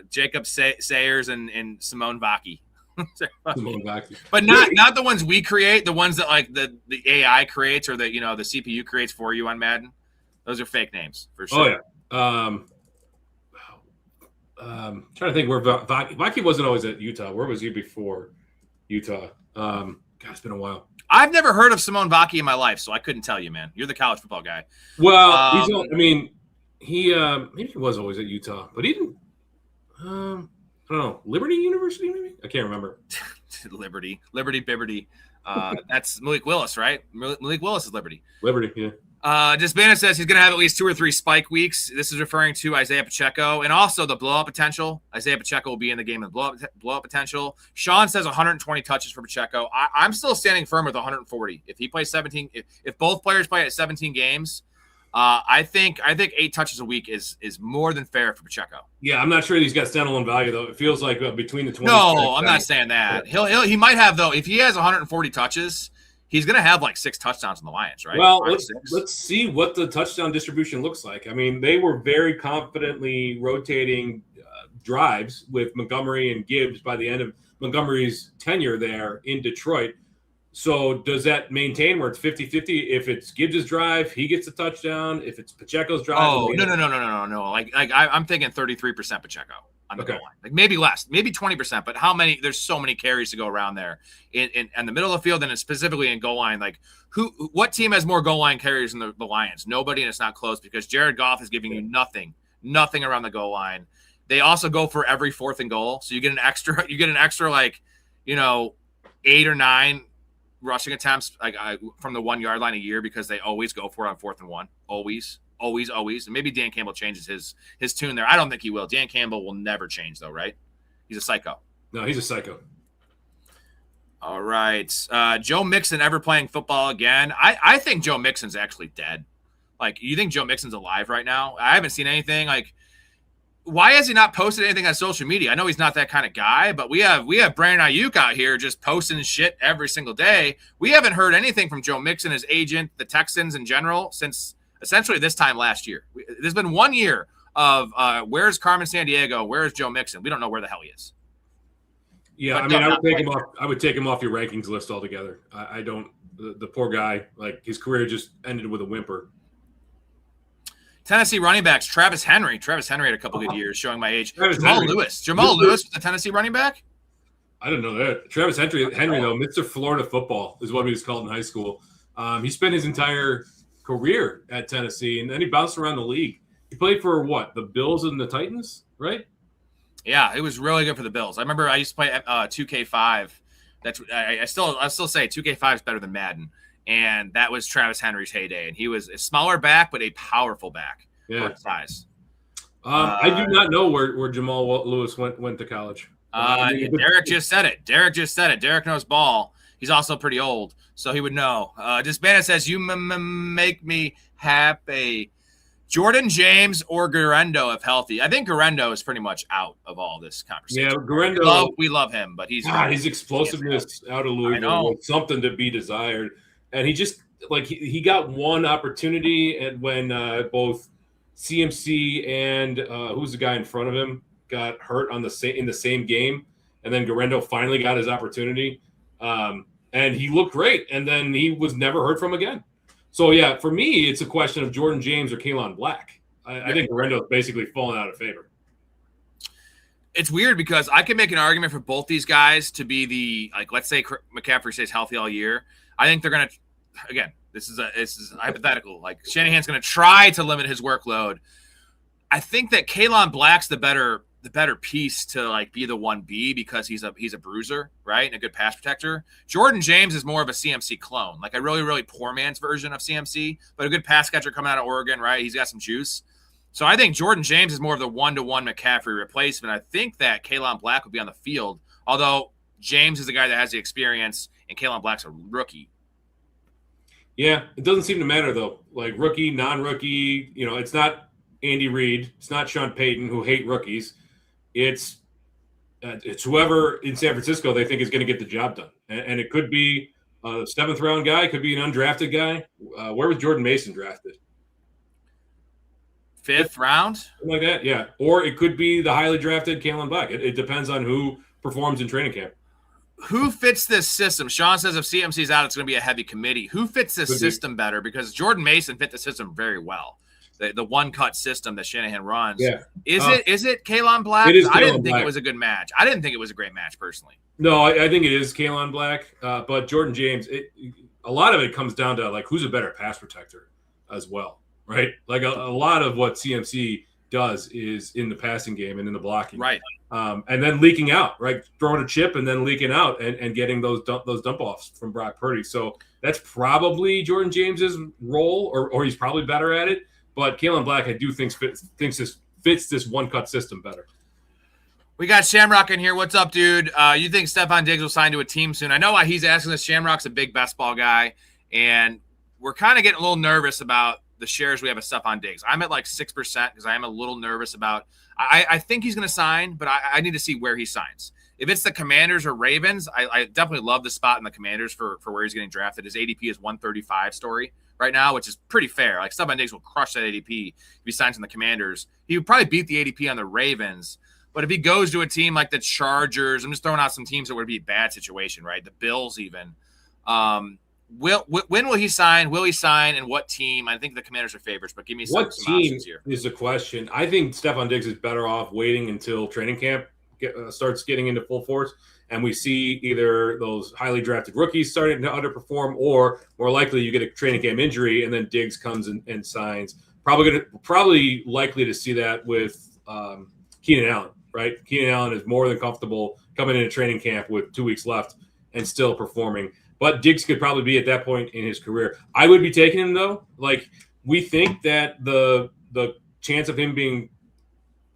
Jacob Sayers and Simone Vaki. But not the ones we create, the ones that like the AI creates or the the CPU creates for you on Madden. Those are fake names for sure. Oh yeah. Trying to think where Vaki wasn't always at Utah. Where was he before Utah? God, it's been a while. I've never heard of Simone Vaki in my life, so I couldn't tell you, man. You're the college football guy. Well, maybe he was always at Utah, but he didn't. I don't know, Liberty University, maybe? I can't remember. Liberty, Bibberty. That's Malik Willis, right? Malik Willis is Liberty. Liberty, yeah. Disbanded says he's going to have at least 2 or 3 spike weeks. This is referring to Isaiah Pacheco and also the blowout potential. Isaiah Pacheco will be in the game of blowout potential. Sean says 120 touches for Pacheco. I'm still standing firm with 140. If he plays 17, if both players play at 17 games, I think 8 touches a week is more than fair for Pacheco. Yeah, I'm not sure he's got standalone value though. It feels like between the 20. No, I'm not saying that. He might have though. If he has 140 touches, he's going to have like 6 touchdowns in the Lions, right? Well, let's see what the touchdown distribution looks like. I mean, they were very confidently rotating drives with Montgomery and Gibbs by the end of Montgomery's tenure there in Detroit. So does that maintain where it's 50-50? If it's Gibbs' drive, he gets a touchdown. If it's Pacheco's drive, no. Like I'm thinking 33% Pacheco on the goal line. Like maybe less, maybe 20%. But how many? There's so many carries to go around there in the middle of the field and specifically in goal line. Like what team has more goal line carries than the Lions? Nobody, and it's not close because Jared Goff is giving you nothing around the goal line. They also go for every 4th and goal, so you get an extra like 8 or 9. Rushing attempts from the 1 yard line a year because they always go for it on 4th and 1. Always. And maybe Dan Campbell changes his tune there. I don't think he will. Dan Campbell will never change though, right? He's a psycho. No, he's a psycho. All right. Joe Mixon ever playing football again? I think Joe Mixon's actually dead. Like, you think Joe Mixon's alive right now? I haven't seen anything. Like, why has he not posted anything on social media? I know he's not that kind of guy, but we have Brandon Ayuk out here just posting shit every single day. We haven't heard anything from Joe Mixon, his agent, the Texans in general, since essentially this time last year. There's been 1 year of where's Carmen Sandiego, where's Joe Mixon? We don't know where the hell he is. Yeah, But I mean, no, I would take him off your rankings list altogether. I don't. The poor guy, like his career just ended with a whimper. Tennessee running backs, Travis Henry. Travis Henry had a couple good years, showing my age. Travis Jamal Henry. Lewis. Jamal Lewis was the Tennessee running back? I didn't know that. Travis Henry, though, Mr. Florida football is what he was called in high school. He spent his entire career at Tennessee, and then he bounced around the league. He played for what? The Bills and the Titans, right? Yeah, it was really good for the Bills. I remember I used to play 2K5. That's I still say 2K5 is better than Madden, and that was Travis Henry's heyday. And he was a smaller back, but a powerful back for his size. I do not know where Jamal Lewis went to college. Derek just said it. Derek knows ball. He's also pretty old, so he would know. Disbanded says, you make me happy. Jordan James or Garendo if healthy. I think Garendo is pretty much out of all this conversation. Yeah, Garendo. We love him, but his explosiveness out of Louisville was something to be desired. And he just he got one opportunity, and when both CMC and who's the guy in front of him got hurt in the same game, and then Garendo finally got his opportunity, and he looked great, and then he was never heard from again. So, yeah, for me, it's a question of Jordan James or Kalon Black. I think Garendo's basically fallen out of favor. It's weird because I can make an argument for both these guys to be the, let's say McCaffrey stays healthy all year. I think they're going to, again, this is hypothetical. Shanahan's going to try to limit his workload. I think that Kalon Black's the better piece to be the 1B because he's a bruiser, right? And a good pass protector. Jordan James is more of a CMC clone, a really, really poor man's version of CMC, but a good pass catcher coming out of Oregon, right? He's got some juice. So I think Jordan James is more of the 1-to-1 McCaffrey replacement. I think that Kalon Black would be on the field, although James is the guy that has the experience and Kalon Black's a rookie. Yeah, it doesn't seem to matter though. Rookie, non-rookie, it's not Andy Reid, it's not Sean Payton who hate rookies. It's whoever in San Francisco they think is going to get the job done. And it could be a 7th round guy, it could be an undrafted guy. Where was Jordan Mason drafted? 5th round? Something like that, yeah. Or it could be the highly drafted Kalon Black. It depends on who performs in training camp. Who fits this system? Sean says if CMC's out, it's going to be a heavy committee. Who fits this system better? Because Jordan Mason fit the system very well. The one-cut system that Shanahan runs. Yeah. Is it Kalon Black? It is I didn't think Black. It was a good match. I didn't think it was a great match, personally. No, I think it is Kalon Black. But Jordan James, a lot of it comes down to, who's a better pass protector as well, right? A lot of what CMC does is in the passing game and in the blocking. Right. And then leaking out, right? Throwing a chip and then leaking out and getting those dump-offs from Brock Purdy. So that's probably Jordan James's role, or he's probably better at it. But Kalon Black, I do think fits this one-cut system better. We got Shamrock in here. What's up, dude? You think Stephon Diggs will sign to a team soon? I know why he's asking this. Shamrock's a big best ball guy, and we're kind of getting a little nervous about the shares we have of Stephon Diggs. I'm at 6% because I am a little nervous about I think he's going to sign, but I need to see where he signs. If it's the Commanders or Ravens, I definitely love the spot in the Commanders for where he's getting drafted. His ADP is 135 Storey right now, which is pretty fair. Stephon Diggs will crush that ADP if he signs in the Commanders. He would probably beat the ADP on the Ravens. But if he goes to a team like the Chargers, I'm just throwing out some teams that would be a bad situation, right? The Bills even. When will he sign? Will he sign? And what team? I think the Commanders are favorites, but give me some options here. Is the question. I think Stephon Diggs is better off waiting until training camp starts getting into full force, and we see either those highly drafted rookies starting to underperform, or more likely you get a training camp injury and then Diggs comes and signs. Probably likely to see that with Keenan Allen, right? Keenan Allen is more than comfortable coming into training camp with 2 weeks left and still performing. But Diggs could probably be at that point in his career. I would be taking him, though. We think that the chance of him being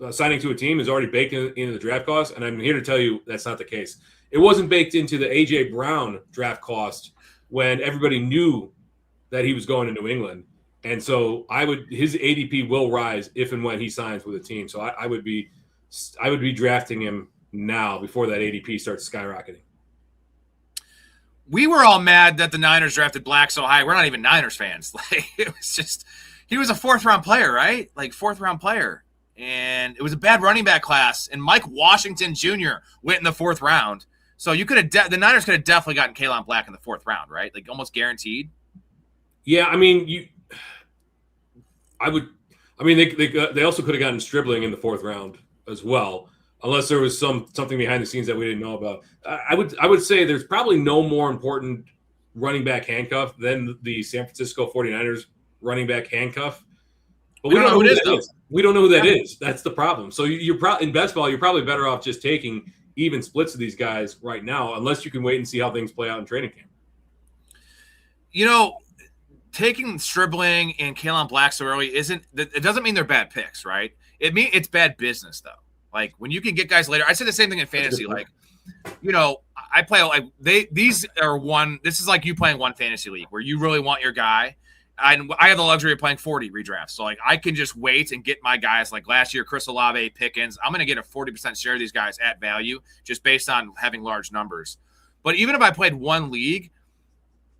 signing to a team is already baked into the draft cost, and I'm here to tell you that's not the case. It wasn't baked into the A.J. Brown draft cost when everybody knew that he was going to New England. And so his ADP will rise if and when he signs with a team. So I would be drafting him now before that ADP starts skyrocketing. We were all mad that the Niners drafted Black so high. We're not even Niners fans. It was just He was a 4th-round player, right? Like 4th-round player. And it was a bad running back class. And Mike Washington Jr. went in the 4th round. So you could have the Niners could have definitely gotten Kalen Black in the 4th round, right? Like almost guaranteed. Yeah, I mean, they also could have gotten Stribling in the 4th round as well, unless there was something behind the scenes that we didn't know about. I would say there's probably no more important running back handcuff than the San Francisco 49ers running back handcuff. But we don't know who that is. We don't know who that is. That's the problem. So you're probably in best ball, you're probably better off just taking even splits of these guys right now, unless you can wait and see how things play out in training camp. You know, taking Stribling and Kalen Black so early it doesn't mean they're bad picks, right? It's bad business though. Like when you can get guys later. I said the same thing in fantasy. Like, you know, I play like these are this is like you playing one fantasy league where you really want your guy. I have the luxury of playing 40 redrafts. So, like, I can just wait and get my guys. Like, last year, Chris Olave, Pickens. I'm going to get a 40% share of these guys at value just based on having large numbers. But even if I played one league,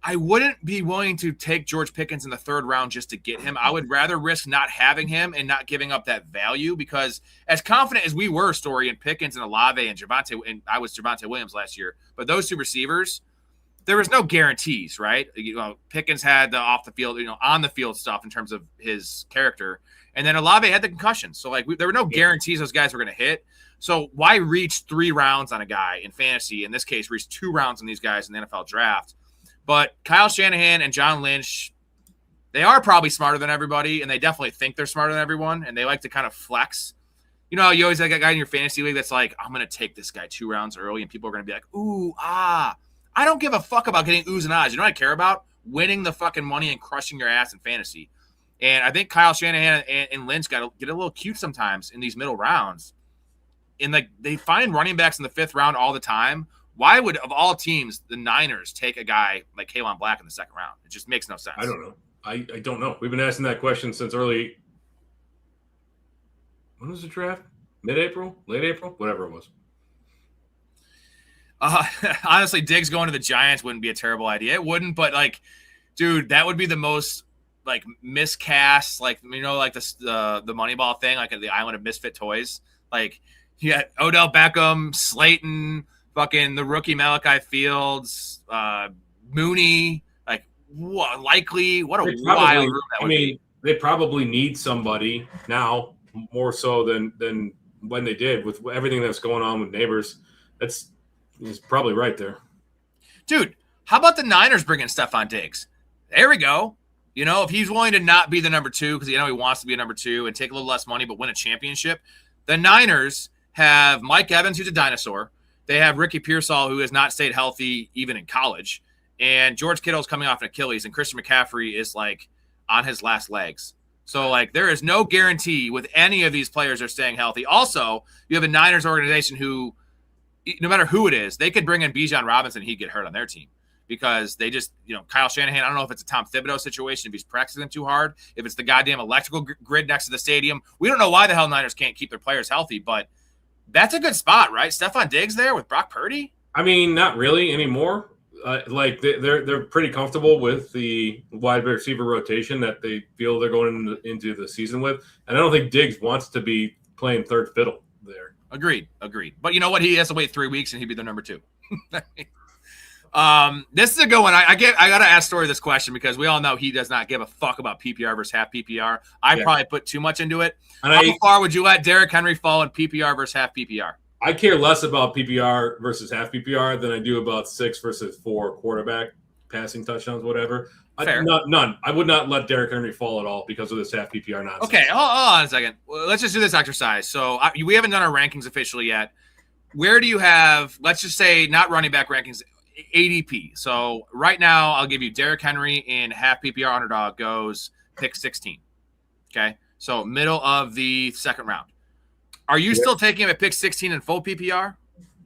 I wouldn't be willing to take George Pickens in the 3rd round just to get him. I would rather risk not having him and not giving up that value because as confident as we were, Storey and Pickens and Olave and Javonte, and I was Javonte Williams last year, but those 2 receivers – there was no guarantees, right? You know, Pickens had the off the field, on the field stuff in terms of his character. And then Olave had the concussion. So, like, there were no guarantees those guys were going to hit. So why reach 3 rounds on a guy in fantasy? In this case, reach 2 rounds on these guys in the NFL draft. But Kyle Shanahan and John Lynch, they are probably smarter than everybody, and they definitely think they're smarter than everyone, and they like to kind of flex. You know, you always have a guy in your fantasy league that's like, I'm going to take this guy 2 rounds early, and people are going to be like, ooh, ah. I don't give a fuck about getting oohs and ahs. You know what I care about? Winning the fucking money and crushing your ass in fantasy. And I think Kyle Shanahan and Lynch got to get a little cute sometimes in these middle rounds. And like they find running backs in the 5th round all the time. Why would, of all teams, the Niners take a guy like Kalen Black in the 2nd round? It just makes no sense. I don't know. I don't know. We've been asking that question since early. When was the draft? Mid-April? Late April? Whatever it was. Honestly, Diggs going to the Giants wouldn't be a terrible idea. It wouldn't, but like, dude, that would be the most like miscast, like like the Moneyball thing, like at the Island of Misfit Toys. Like you got Odell Beckham, Slayton, fucking the rookie Malachi Fields, Mooney. Like what? Likely, what a wild room that would be. They probably need somebody now more so than when they did with everything that's going on with Neighbors. He's probably right there. Dude, how about the Niners bringing Stephon Diggs? There we go. You know, if he's willing to not be the number 2 because he wants to be a number 2 and take a little less money but win a championship, the Niners have Mike Evans, who's a dinosaur. They have Ricky Pearsall, who has not stayed healthy even in college. And George Kittle's coming off an Achilles, and Christian McCaffrey is, like, on his last legs. So, like, there is no guarantee with any of these players are staying healthy. Also, you have a Niners organization who – no matter who it is, they could bring in Bijan Robinson and he'd get hurt on their team because they just, Kyle Shanahan, I don't know if it's a Tom Thibodeau situation, if he's practicing them too hard, if it's the goddamn electrical grid next to the stadium. We don't know why the hell Niners can't keep their players healthy, but that's a good spot, right? Stephon Diggs there with Brock Purdy? I mean, not really anymore. Like they're pretty comfortable with the wide receiver rotation that they feel they're going into the season with. And I don't think Diggs wants to be playing 3rd fiddle there. Agreed. But you know what? He has to wait 3 weeks, and he'd be the number 2. This is a good one. I got to ask Storey this question because we all know he does not give a fuck about PPR versus half PPR. I probably put too much into it. And how far would you let Derrick Henry fall in PPR versus half PPR? I care less about PPR versus half PPR than I do about 6 versus 4 quarterback passing touchdowns, whatever. None. I would not let Derrick Henry fall at all because of this half PPR nonsense. Okay, hold on a second. Well, let's just do this exercise. So we haven't done our rankings officially yet. Where do you have, let's just say, not running back rankings, ADP. So right now, I'll give you Derrick Henry in half PPR underdog goes pick 16. Okay, so middle of the 2nd round. Are you still taking him at pick 16 in full PPR?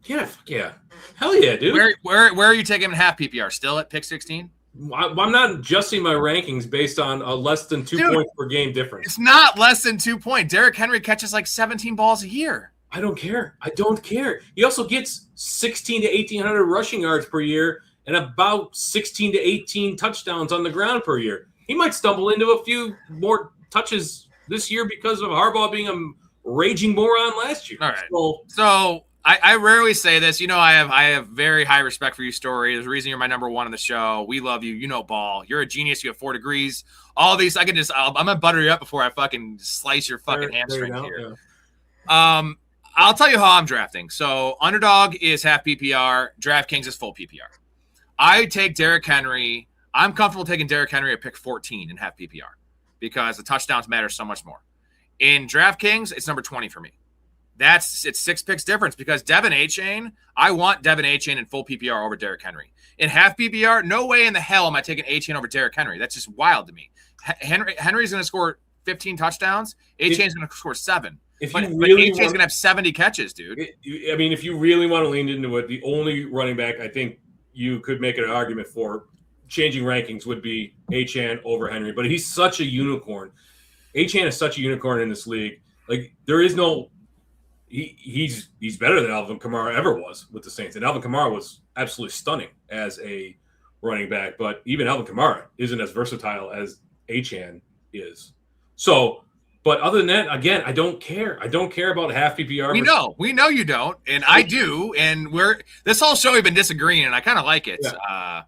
Yeah. Hell yeah, dude. Where are you taking him in half PPR? Still at pick 16? I'm not adjusting my rankings based on a less than 2 points per game difference. It's not less than 2 points. Derrick Henry catches like 17 balls a year. I don't care. He also gets 16 to 1,800 rushing yards per year and about 16 to 18 touchdowns on the ground per year. he might stumble into a few more touches this year because of Harbaugh being a raging moron last year. All right. So I rarely say this. I have very high respect for you, Storey. There's a reason you're my number one on the show. We love you. You know ball. You're a genius. You have 4 degrees. All these, I'm gonna butter you up before I fucking slice your fucking hamstrings here. Yeah. I'll tell you how I'm drafting. So Underdog is half PPR. DraftKings is full PPR. I take Derrick Henry. I'm comfortable taking Derrick Henry at pick 14 in half PPR because the touchdowns matter so much more. In DraftKings, it's number 20 for me. It's 6 picks difference because Devin Achane, I want Devin Achane in full PPR over Derrick Henry. In half PPR, no way in the hell am I taking Achane over Derrick Henry. That's just wild to me. Henry's going to score 15 touchdowns. Achane's going to score 7. But Achane's going to have 70 catches, dude. I mean, if you really want to lean into it, the only running back I think you could make an argument for changing rankings would be Achane over Henry. But he's such a unicorn. Achane is such a unicorn in this league. Like, there is no – he's better than Alvin Kamara ever was with the Saints. And Alvin Kamara was absolutely stunning as a running back. But even Alvin Kamara isn't as versatile as Achane is. So – but other than that, again, I don't care. I don't care about half PPR. We know you don't, and I do. And this whole show we've been disagreeing, and I kind of like it. Yeah.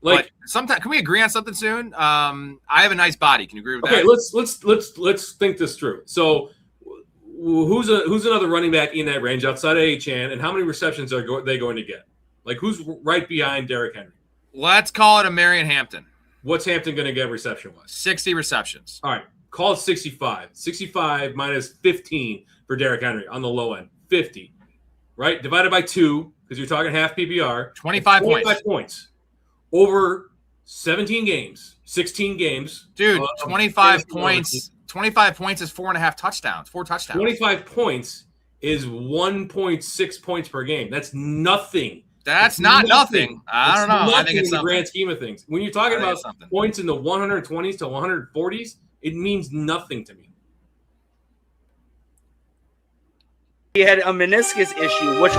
But sometimes, can we agree on something soon? I have a nice body. Can you agree with that? Okay, let's think this through. So, who's another running back in that range outside of Achane, and how many receptions are they going to get? Like, who's right behind Derrick Henry? Let's call it a Marion Hampton. What's Hampton going to get reception-wise? 60 receptions. All right. Call it 65. 65 minus 15 for Derrick Henry on the low end. 50. Right? Divided by 2, because you're talking half PPR. 25 points. Over 17 games. 16 games. Dude, 25 points. 25 points is 4.5 touchdowns. 4 touchdowns. 25 points is 1.6 points per game. That's nothing. That's not nothing. I don't know. I think it's in the grand scheme of things. When you're talking about points in the 120s to 140s, it means nothing to me. He had a meniscus issue, which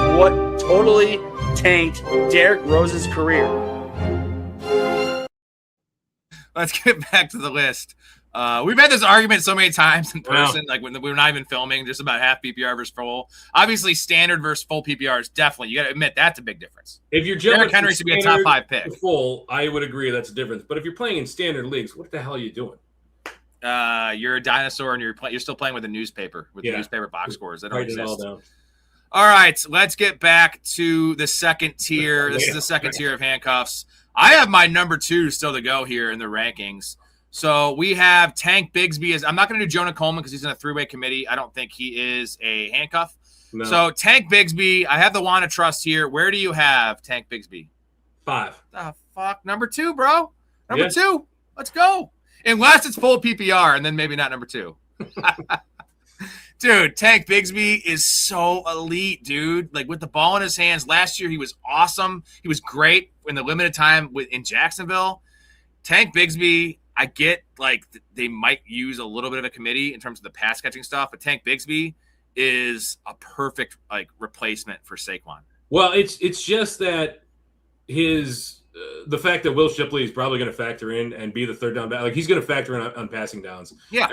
totally tanked Derrick Rose's career. Let's get back to the list. We've had this argument so many times in person, like when we're not even filming, just about half PPR versus full. Obviously, standard versus full PPR is definitely, you got to admit, that's a big difference. If you're Derrick Henry should be a top 5 pick. Full, I would agree that's a difference. But if you're playing in standard leagues, what the hell are you doing? You're a dinosaur and you're still playing with a newspaper, with the newspaper box scores that don't exist. All right, let's get back to the second tier. This is the second tier of handcuffs. I have my number 2 still to go here in the rankings. So we have Tank Bigsby. I'm not going to do Jonah Coleman because he's in a 3-way committee. I don't think he is a handcuff. No. So Tank Bigsby, I have the want to trust here. Where do you have Tank Bigsby? 5. Oh, fuck. Number 2, bro. Number 2. Let's go. Unless it's full PPR, and then maybe not number 2. Dude, Tank Bigsby is so elite, dude. Like, with the ball in his hands. Last year, he was awesome. He was great in the limited time in Jacksonville. Tank Bigsby, I get, like, they might use a little bit of a committee in terms of the pass catching stuff, but Tank Bigsby is a perfect, like, replacement for Saquon. Well, it's just that the fact that Will Shipley is probably going to factor in and be the third down back, like, he's going to factor in on passing downs. Yeah.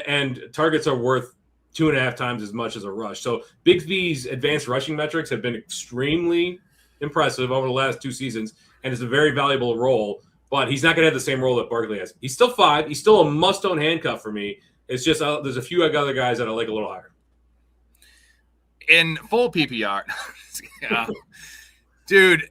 And targets are worth 2.5 times as much as a rush. So Bigsby's advanced rushing metrics have been extremely impressive over the last 2 seasons, and it's a very valuable role, but he's not going to have the same role that Barkley has. He's still 5. He's still a must-own handcuff for me. It's just there's a few other guys that I like a little higher. In full PPR, dude,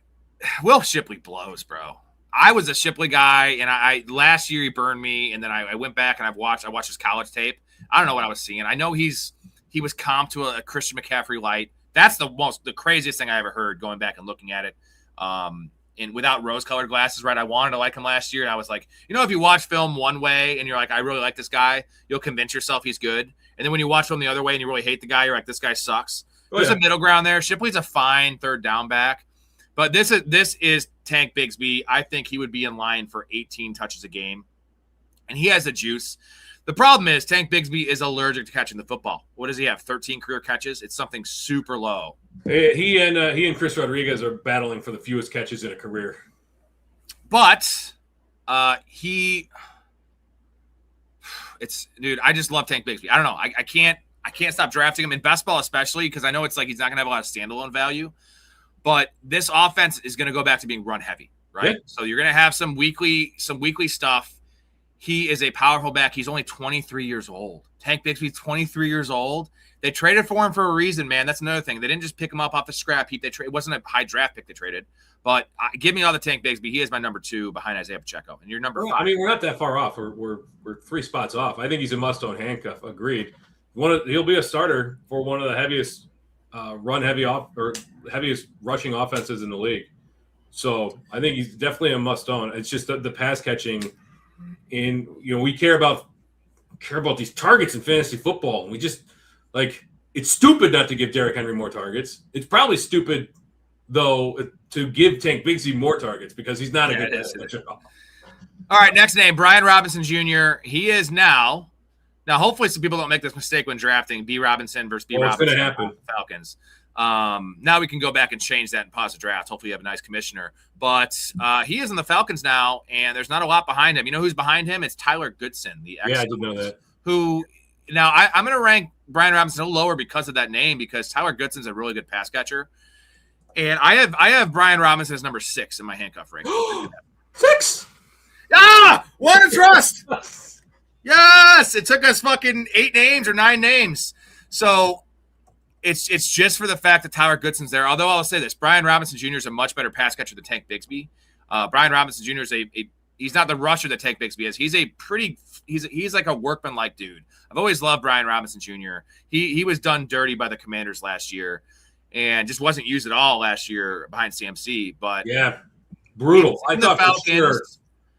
Will Shipley blows, bro. I was a Shipley guy, and I last year he burned me, and then I went back and I watched his college tape. I don't know what I was seeing. I know he was comped to a Christian McCaffrey light. That's the craziest thing I ever heard going back and looking at it. And without rose-colored glasses, right? I wanted to like him last year, and I was like, if you watch film one way and you're like, I really like this guy, you'll convince yourself he's good. And then when you watch film the other way and you really hate the guy, you're like, this guy sucks. There's a middle ground there. Shipley's a fine third down back. But this is Tank Bigsby. I think he would be in line for 18 touches a game. And he has the juice. The problem is Tank Bigsby is allergic to catching the football. What does he have? 13 career catches? It's something super low. He and Chris Rodriguez are battling for the fewest catches in a career. But he dude, I just love Tank Bigsby. I don't know. I can't stop drafting him in best ball, especially because I know it's like he's not going to have a lot of standalone value. But this offense is going to go back to being run heavy, right? Yeah. So you're going to have some weekly stuff. He is a powerful back. He's only 23 years old. Tank Bigsby's 23 years old. They traded for him for a reason, man. That's another thing. They didn't just pick him up off the scrap heap. It wasn't a high draft pick they traded. But give me all the Tank Bigsby. He is my number 2 behind Isaiah Pacheco. And you're number 5. I mean, we're not that far off. We're 3 spots off. I think he's a must-own handcuff. Agreed. He'll be a starter for one of the heaviest heaviest rushing offenses in the league. So I think he's definitely a must-own. It's just the pass catching. We care about these targets in fantasy football, and we just it's stupid not to give Derrick Henry more targets. It's probably stupid though to give Tank Bigsby more targets because he's not a good pass catcher. All right, next name, Brian Robinson Jr. He is now hopefully some people don't make this mistake when drafting B. Robinson versus B. Robinson. It's going to happen. Falcons. Now we can go back and change that and pause the draft. Hopefully you have a nice commissioner. But he is in the Falcons now, and there's not a lot behind him. You know who's behind him? It's Tyler Goodson, the ex. Yeah, I did know that. Who now I'm going to rank Brian Robinson a little lower because of that name, because Tyler Goodson's a really good pass catcher. And I have Brian Robinson as number 6 in my handcuff ranking. 6? What a trust! Yes, it took us fucking 8 names or 9 names. So it's just for the fact that Tyler Goodson's there. Although I'll say this, Brian Robinson Jr. is a much better pass catcher than Tank Bigsby. Brian Robinson Jr. is he's not the rusher that Tank Bigsby is. He's like a workman-like dude. I've always loved Brian Robinson Jr. He was done dirty by the Commanders last year and just wasn't used at all last year behind CMC. But yeah, brutal. I thought Falcons, for sure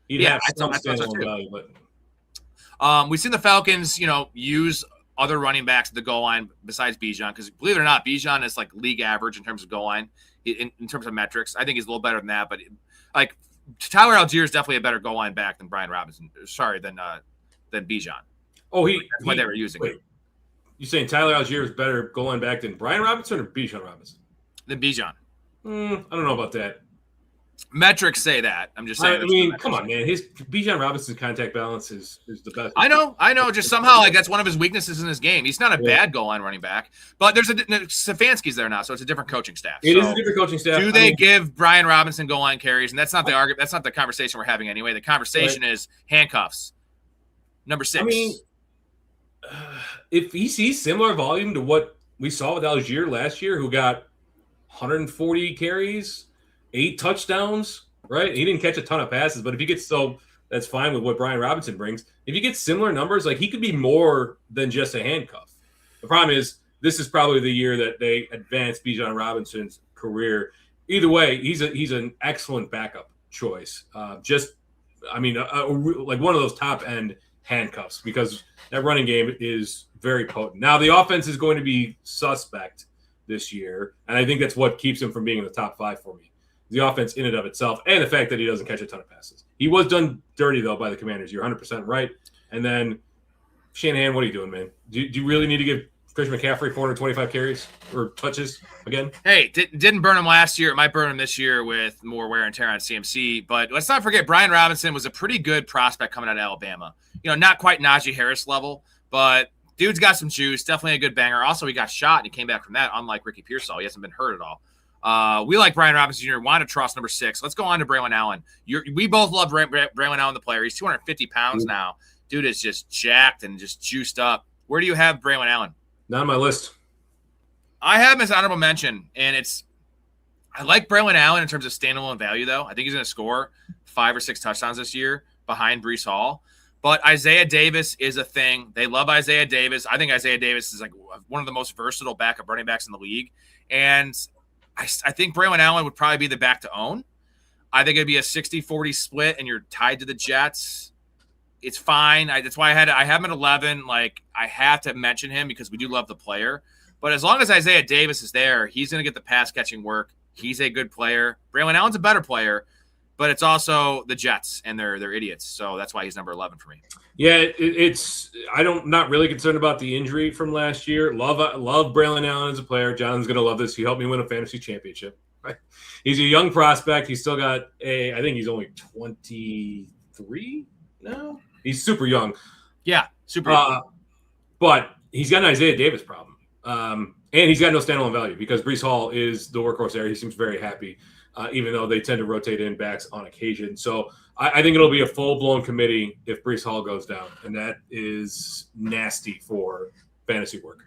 he'd have I some thought so standalone too. value, but we've seen the Falcons, use other running backs at the goal line besides Bijan, because believe it or not, Bijan is like league average in terms of goal line, in terms of metrics. I think he's a little better than that, but Tyler Algier is definitely a better goal line back than Brian Robinson. Sorry, than Bijan. Oh, that's why they were using him. You saying Tyler Algier is better goal line back than Brian Robinson or Bijan Robinson? Than Bijan. I don't know about that. Metrics say that. I'm just saying. I mean, come on, man. His Bijan Robinson's contact balance is the best. I know. Just somehow, that's one of his weaknesses in his game. He's not a bad goal line running back, but Stefanski's there now, so it's a different coaching staff. It is a different coaching staff. Do they give Brian Robinson goal line carries? And that's not the argument. That's not the conversation we're having anyway. The conversation is handcuffs. Number 6. I mean, if he sees similar volume to what we saw with Algier last year, who got 140 carries, 8 touchdowns, right? He didn't catch a ton of passes, but if he gets that's fine with what Brian Robinson brings. If you get similar numbers, he could be more than just a handcuff. The problem is this is probably the year that they advance Bijan Robinson's career. Either way, he's an excellent backup choice. Like one of those top end handcuffs, because that running game is very potent. Now the offense is going to be suspect this year, and I think that's what keeps him from being in the top 5 for me. The offense in and of itself, and the fact that he doesn't catch a ton of passes. He was done dirty, though, by the Commanders. You're 100% right. And then, Shanahan, what are you doing, man? Do you really need to give Christian McCaffrey 425 carries or touches again? Hey, didn't burn him last year. It might burn him this year with more wear and tear on CMC. But let's not forget, Brian Robinson was a pretty good prospect coming out of Alabama. Not quite Najee Harris level, but dude's got some juice. Definitely a good banger. Also, he got shot and he came back from that, unlike Ricky Pearsall. He hasn't been hurt at all. We like Brian Robinson Jr. Want to trust number 6. Let's go on to Braylon Allen. We both love Braylon Allen, the player. He's 250 pounds now. Dude is just jacked and just juiced up. Where do you have Braylon Allen? Not on my list. I have him as honorable mention, and I like Braylon Allen in terms of standalone value, though. I think he's going to score 5 or 6 touchdowns this year behind Breece Hall. But Isaiah Davis is a thing. They love Isaiah Davis. I think Isaiah Davis is one of the most versatile backup running backs in the league. And I think Braylon Allen would probably be the back to own. I think it'd be a 60-40 split, and you're tied to the Jets. It's fine. That's why I have him at 11. I have to mention him because we do love the player. But as long as Isaiah Davis is there, he's going to get the pass catching work. He's a good player. Braylon Allen's a better player, but it's also the Jets, and they're idiots. So that's why he's number 11 for me. Yeah, I'm not really concerned about the injury from last year. Love Braylon Allen as a player. John's going to love this. He helped me win a fantasy championship. Right? He's a young prospect. He's still got I think he's only 23 now. He's super young. Yeah. Super. But he's got an Isaiah Davis problem. And he's got no standalone value because Breece Hall is the workhorse there. He seems very happy, even though they tend to rotate in backs on occasion. So I think it'll be a full-blown committee if Breece Hall goes down, and that is nasty for fantasy work.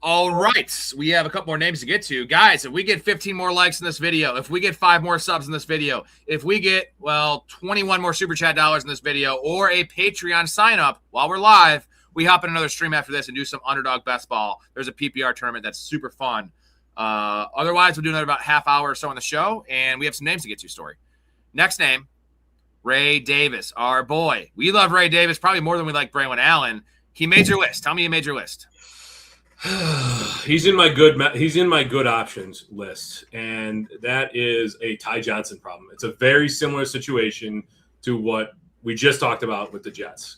All right. We have a couple more names to get to. Guys, if we get 15 more likes in this video, if we get 5 more subs in this video, if we get, 21 more Super Chat dollars in this video, or a Patreon sign-up while we're live, we hop in another stream after this and do some underdog best ball. There's a PPR tournament that's super fun. Otherwise, we'll do another about half hour or so on the show, and we have some names to get to, Storey. Next name, Ray Davis, our boy. We love Ray Davis probably more than we like Braylon Allen. He made your list. Tell me he made your list. He's in my good options list, and that is a Ty Johnson problem. It's a very similar situation to what we just talked about with the Jets.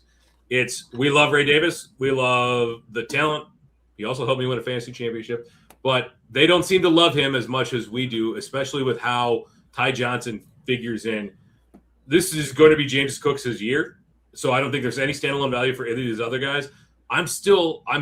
We love Ray Davis. We love the talent. He also helped me win a fantasy championship, but they don't seem to love him as much as we do, especially with how Ty Johnson figures in. This is going to be James Cook's year, so I don't think there's any standalone value for either of these other guys. I'm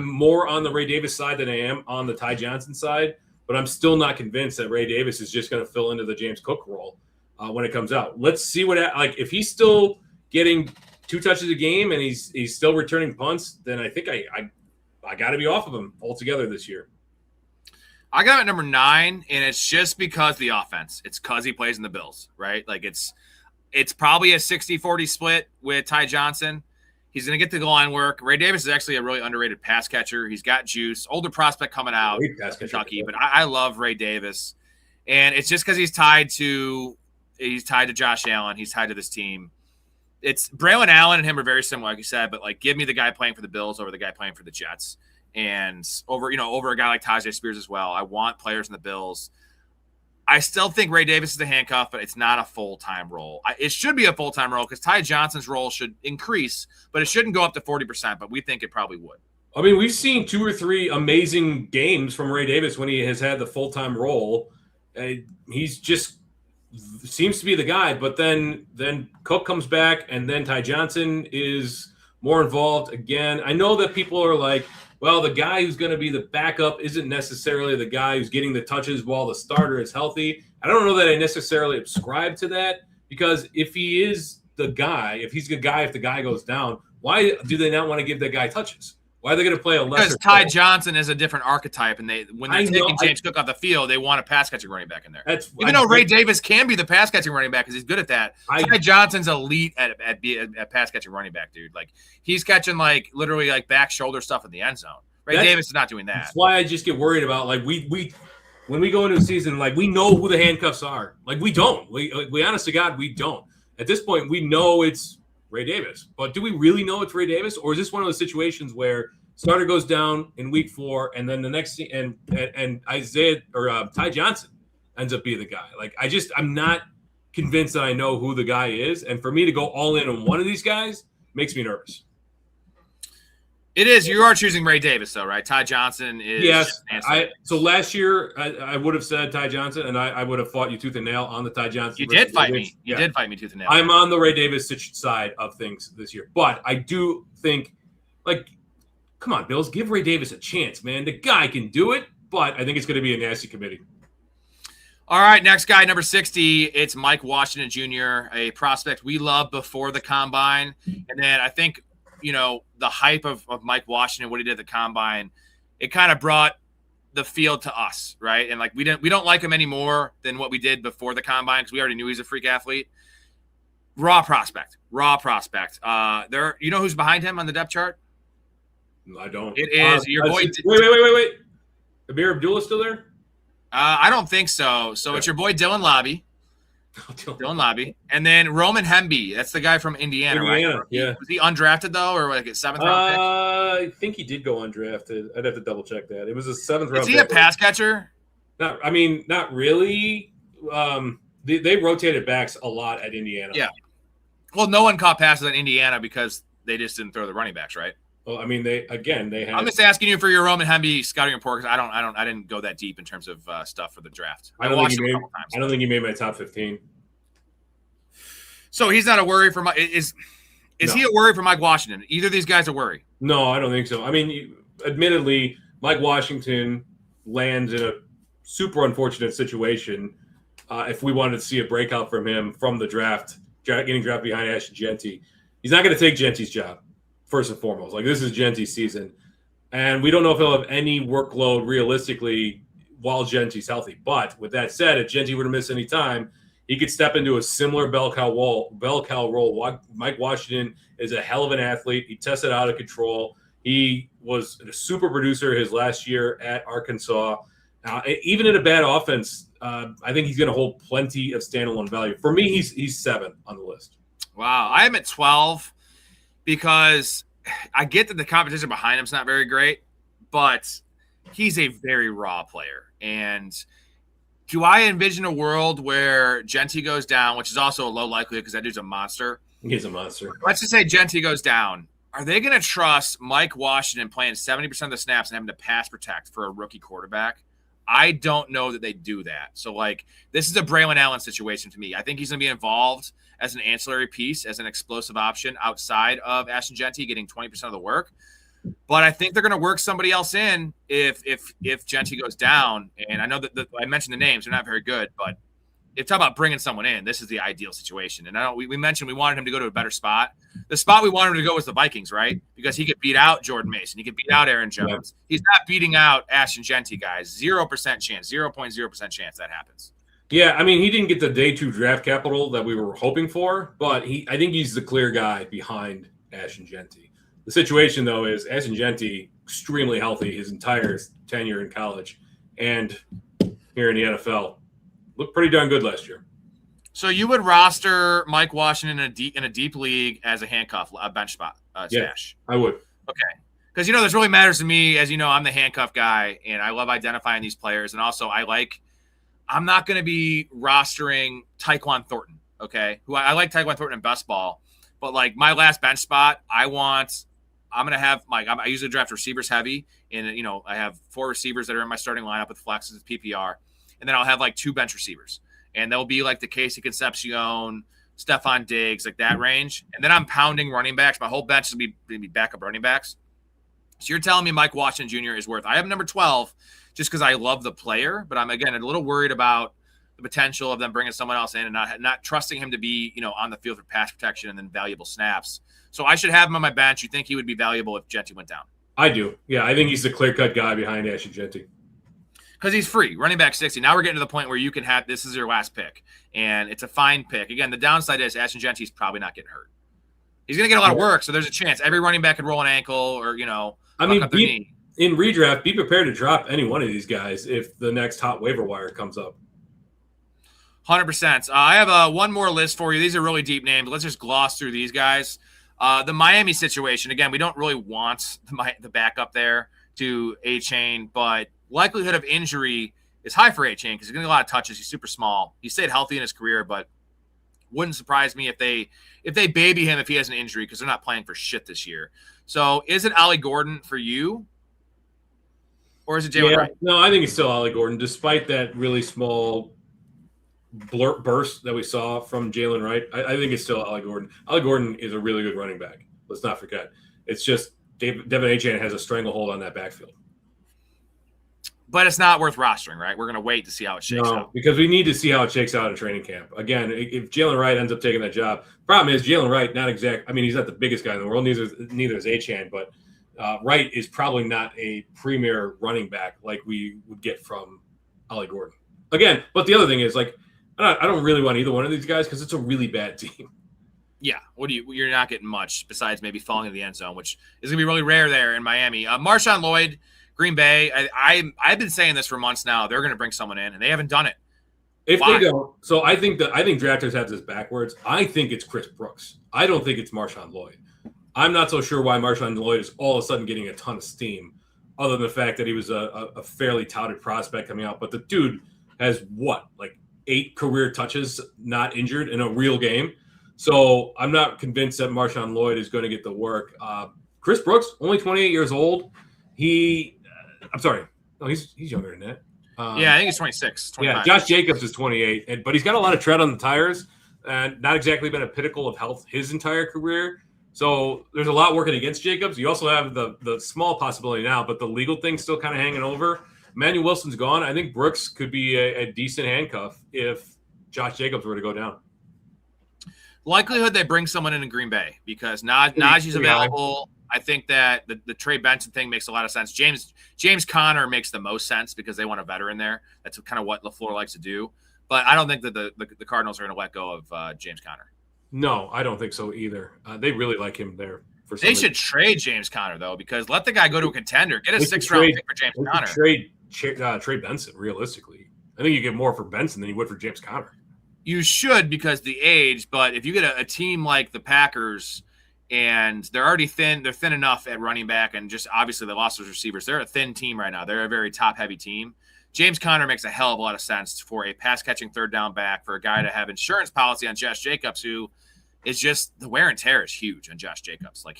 more on the Ray Davis side than I am on the Ty Johnson side, but I'm still not convinced that Ray Davis is just going to fill into the James Cook role when it comes out. Let's see if he's still getting 2 touches a game and he's still returning punts, then I think I got to be off of him altogether this year. I got him at number 9, and it's just because the offense. It's because he plays in the Bills, right? Like it's probably a 60-40 split with Ty Johnson. He's going to get the line work. Ray Davis is actually a really underrated pass catcher. He's got juice. Older prospect coming out of Kentucky, but I love Ray Davis. And it's just because he's tied to Josh Allen. He's tied to this team. It's Braylon Allen and him are very similar, like you said, but give me the guy playing for the Bills over the guy playing for the Jets. And over a guy like Tajay Spears as well. I want players in the Bills. I still think Ray Davis is the handcuff, but it's not a full-time role. It should be a full-time role because Ty Johnson's role should increase, but it shouldn't go up to 40%, but we think it probably would. I mean, we've seen 2 or 3 amazing games from Ray Davis when he has had the full-time role. He's just seems to be the guy, but then Cook comes back, and then Ty Johnson is more involved again. I know that people are like, well, the guy who's going to be the backup isn't necessarily the guy who's getting the touches while the starter is healthy. I don't know that I necessarily subscribe to that because if he is the guy, if he's the guy, if the guy goes down, why do they not want to give that guy touches? Why are they going to play a lesser? Because Ty Johnson is a different archetype, and when they're taking James Cook off the field, they want a pass-catching running back in there. Even though Ray Davis can be the pass-catching running back because he's good at that, Ty Johnson's elite at pass-catching running back, dude. He's catching literally back shoulder stuff in the end zone. Ray Davis is not doing that. That's why I just get worried about we when we go into a season we know who the handcuffs are. We don't. We honest to God, we don't. At this point, we know it's Ray Davis. But do we really know it's Ray Davis? Or is this one of those situations where starter goes down in week 4 and then the next and Isaiah or Ty Johnson ends up being the guy? I'm not convinced that I know who the guy is. And for me to go all in on one of these guys makes me nervous. It is. You are choosing Ray Davis, though, right? Ty Johnson is. Yes. So last year, I would have said Ty Johnson, and I would have fought you tooth and nail on the Ty Johnson. You did fight me. You did fight me tooth and nail. I'm on the Ray Davis side of things this year. But I do think, come on, Bills, give Ray Davis a chance, man. The guy can do it, but I think it's going to be a nasty committee. All right, next guy, number 60, it's Mike Washington Jr., a prospect we loved before the Combine. And then I think – the hype of Mike Washington, what he did at the Combine, it kind of brought the field to us, right? And we don't like him any more than what we did before the Combine because we already knew he's a freak athlete. Raw prospect. There, who's behind him on the depth chart? I don't. It is your boy. Wait. Amir Abdullah still there? I don't think so. So It's your boy Dylan Lobby. Dylan Lobby. And then Roman Hemby. That's the guy from Indiana, right? Yeah. Was he undrafted, though, or a 7th round pick? I think he did go undrafted. I'd have to double check that. It was a 7th round pick. Is he a pass catcher? Not really. They rotated backs a lot at Indiana. Yeah. Well, no one caught passes at Indiana because they just didn't throw the running backs, right? Well, they had. I'm just asking you for your Roman Hemby scouting report because I didn't go that deep in terms of stuff for the draft. I watched him a couple times. I don't think he made my top 15. So he's not a worry for my. Is he a worry for Mike Washington? Either of these guys a worry? No, I don't think so. I mean, admittedly, Mike Washington lands in a super unfortunate situation. If we wanted to see a breakout from him from the draft, getting drafted behind Ashton Genty, he's not going to take Genty's job, first and foremost. Like, this is Genty's season. And we don't know if he'll have any workload realistically while Genty's healthy. But with that said, if Genty were to miss any time, he could step into a similar bell cow role. Mike Washington is a hell of an athlete. He tested out of control. He was a super producer his last year at Arkansas. Even in a bad offense, I think he's going to hold plenty of standalone value. For me, he's 7 on the list. Wow. I am at 12 because I get that the competition behind him is not very great, but he's a very raw player. And do I envision a world where Genty goes down, which is also a low likelihood because that dude's a monster? He's a monster. Let's just say Genty goes down. Are they going to trust Mike Washington playing 70% of the snaps and having to pass protect for a rookie quarterback? I don't know that they do that. So, like, this is a Braylon Allen situation to me. I think he's going to be involved as an ancillary piece, as an explosive option outside of Ashton Genty getting 20% of the work. But I think they're going to work somebody else in if Genty goes down. And I know that I mentioned the names; they're not very good. But if talk about bringing someone in, this is the ideal situation. And I know we mentioned we wanted him to go to a better spot. The spot we wanted him to go was the Vikings, right? Because he could beat out Jordan Mason, he could beat out Aaron Jones. Yeah. He's not beating out Ashton Genty, guys. 0% chance, 0.0% chance that happens. Yeah, I mean, he didn't get the day 2 draft capital that we were hoping for, but I think he's the clear guy behind Ashton Genty. The situation, though, is Ashton Genty extremely healthy his entire tenure in college, and here in the NFL, looked pretty darn good last year. So you would roster Mike Washington in a deep league as a handcuff, a bench spot stash? Yeah, I would. Okay. Because, this really matters to me. As you know, I'm the handcuff guy, and I love identifying these players. And also, I'm not going to be rostering Tyquan Thornton, okay? I like Tyquan Thornton in best ball, but, like, my last bench spot, I'm going to have, I usually draft receivers heavy, and, I have 4 receivers that are in my starting lineup with flexes, PPR, and then I'll have, 2 bench receivers. And they'll be like the Casey Concepcion, Stephon Diggs, like that range. And then I'm pounding running backs. My whole bench is going to be backup running backs. So you're telling me Mike Washington Jr. is worth – I have number 12 just because I love the player. But I'm, again, a little worried about the potential of them bringing someone else in and not trusting him to be, on the field for pass protection and then valuable snaps. So I should have him on my bench. You think he would be valuable if Genty went down? I do. Yeah, I think he's the clear-cut guy behind Ashton Genty. Because he's free, running back 60. Now we're getting to the point where you can have – this is your last pick, and it's a fine pick. Again, the downside is Ashton Genty's probably not getting hurt. He's going to get a lot of work, so there's a chance. Every running back could roll an ankle or, in redraft, be prepared to drop any one of these guys if the next hot waiver wire comes up. 100%. I have one more list for you. These are really deep names. Let's just gloss through these guys. The Miami situation, again, we don't really want the backup there to A-Chain, but – likelihood of injury is high for A-Chain because he's going to get a lot of touches. He's super small. He stayed healthy in his career, but wouldn't surprise me if they baby him if he has an injury because they're not playing for shit this year. So is it Ollie Gordon for you? Or is it Jalen Wright? No, I think it's still Ollie Gordon, despite that really small burst that we saw from Jalen Wright. I think it's still Ollie Gordon. Ollie Gordon is a really good running back. Let's not forget. It's just Devin A-Chain has a stranglehold on that backfield. But it's not worth rostering, right? We're going to wait to see how it shakes out. Because we need to see how it shakes out in training camp. Again, if Jalen Wright ends up taking that job, problem is Jalen Wright, he's not the biggest guy in the world. Neither is A-Chan, but Wright is probably not a premier running back like we would get from Ollie Gordon. Again, but the other thing is, I don't really want either one of these guys because it's a really bad team. Yeah, you're not getting much besides maybe falling in the end zone, which is going to be really rare there in Miami. Marshawn Lloyd, Green Bay, I've been saying this for months now. They're going to bring someone in, and they haven't done it. If they don't, so I think drafters have this backwards. I think it's Chris Brooks. I don't think it's Marshawn Lloyd. I'm not so sure why Marshawn Lloyd is all of a sudden getting a ton of steam, other than the fact that he was a fairly touted prospect coming out. But the dude has 8 career touches, not injured in a real game. So I'm not convinced that Marshawn Lloyd is going to get the work. Chris Brooks, only 28 years old. I'm sorry. No, he's younger than that. I think he's 26. 25. Yeah, Josh Jacobs is 28, but he's got a lot of tread on the tires and not exactly been a pinnacle of health his entire career. So there's a lot working against Jacobs. You also have the small possibility now, but the legal thing's still kind of hanging over. Emmanuel Wilson's gone. I think Brooks could be a decent handcuff if Josh Jacobs were to go down. Likelihood they bring someone in Green Bay because Najee's available. I think that the Trey Benson thing makes a lot of sense. James Conner makes the most sense because they want a veteran there. That's kind of what LaFleur likes to do. But I don't think that the Cardinals are going to let go of James Conner. No, I don't think so either. They really like him there. They should trade James Conner, though, because let the guy go to a contender. Get a 6th-round pick for James Conner. Trade Benson, realistically. I think you get more for Benson than you would for James Conner. You should because the age, but if you get a team like the Packers and they're already thin, they're thin enough at running back and just obviously they lost those receivers. They're a thin team right now. They're a very top-heavy team. James Conner makes a hell of a lot of sense for a pass-catching third down back, for a guy to have insurance policy on Josh Jacobs, who is just the wear and tear is huge on Josh Jacobs. Like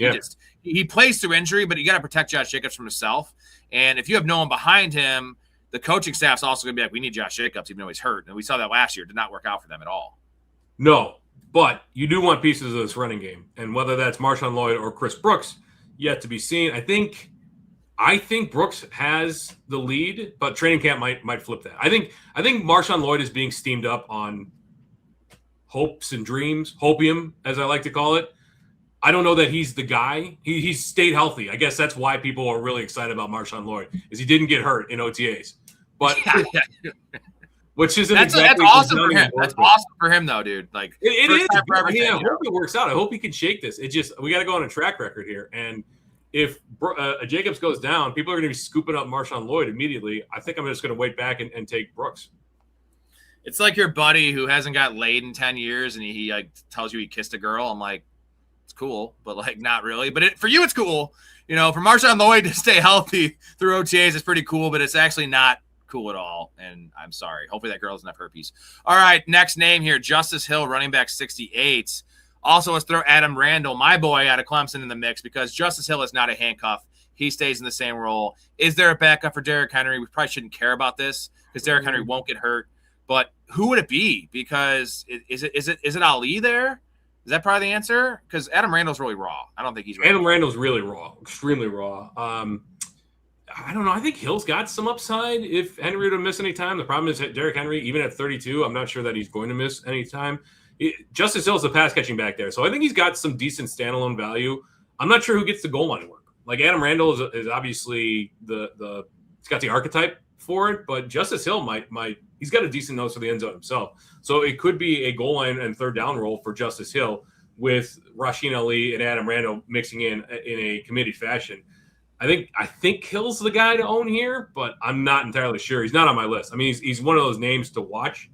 he plays through injury, but you got to protect Josh Jacobs from himself. And if you have no one behind him, the coaching staff's also going to be like, we need Josh Jacobs, even though he's hurt. And we saw that last year. It did not work out for them at all. No, but you do want pieces of this running game. And whether that's Marshawn Lloyd or Chris Brooks, yet to be seen. I think Brooks has the lead, but training camp might flip that. I think Marshawn Lloyd is being steamed up on hopes and dreams, hopium, as I like to call it. I don't know that he's the guy. He's stayed healthy. I guess that's why people are really excited about Marshawn Lloyd, is he didn't get hurt in OTAs. But which isn't that's awesome for him. That's awesome for him, though, dude. Like it is. I hope it works out. I hope he can shake this. We got to go on a track record here. And if Jacobs goes down, people are going to be scooping up Marshawn Lloyd immediately. I think I'm just going to wait back and take Brooks. It's like your buddy who hasn't got laid in 10 years and he like tells you he kissed a girl. I'm like, it's cool, but like not really. But for you, it's cool. You know, for Marshawn Lloyd to stay healthy through OTAs, it's pretty cool, but it's actually not cool at all. And I'm sorry. Hopefully that girl doesn't have herpes. All right, next name here, Justice Hill, running back 68. Also, let's throw Adam Randall, my boy out of Clemson, in the mix because Justice Hill is not a handcuff. He stays in the same role. Is there a backup for Derrick Henry? We probably shouldn't care about this because Derrick Henry won't get hurt. But who would it be? Because is it Ali there? Is that probably the answer? Because Adam Randall's really raw. I don't think he's ready. Adam Randall's really raw, extremely raw. I don't know. I think Hill's got some upside if Henry would miss any time. The problem is that Derrick Henry, even at 32, I'm not sure that he's going to miss any time. Justice Hill's the pass catching back there, so I think he's got some decent standalone value. I'm not sure who gets the goal line work. Like Adam Randall is obviously he's got the archetype for it, but Justice Hill might he's got a decent nose for the end zone himself. So it could be a goal line and third down role for Justice Hill with Rasheen Ali and Adam Randall mixing in a committee fashion. I think Hill's the guy to own here, but I'm not entirely sure. He's not on my list. I mean, he's one of those names to watch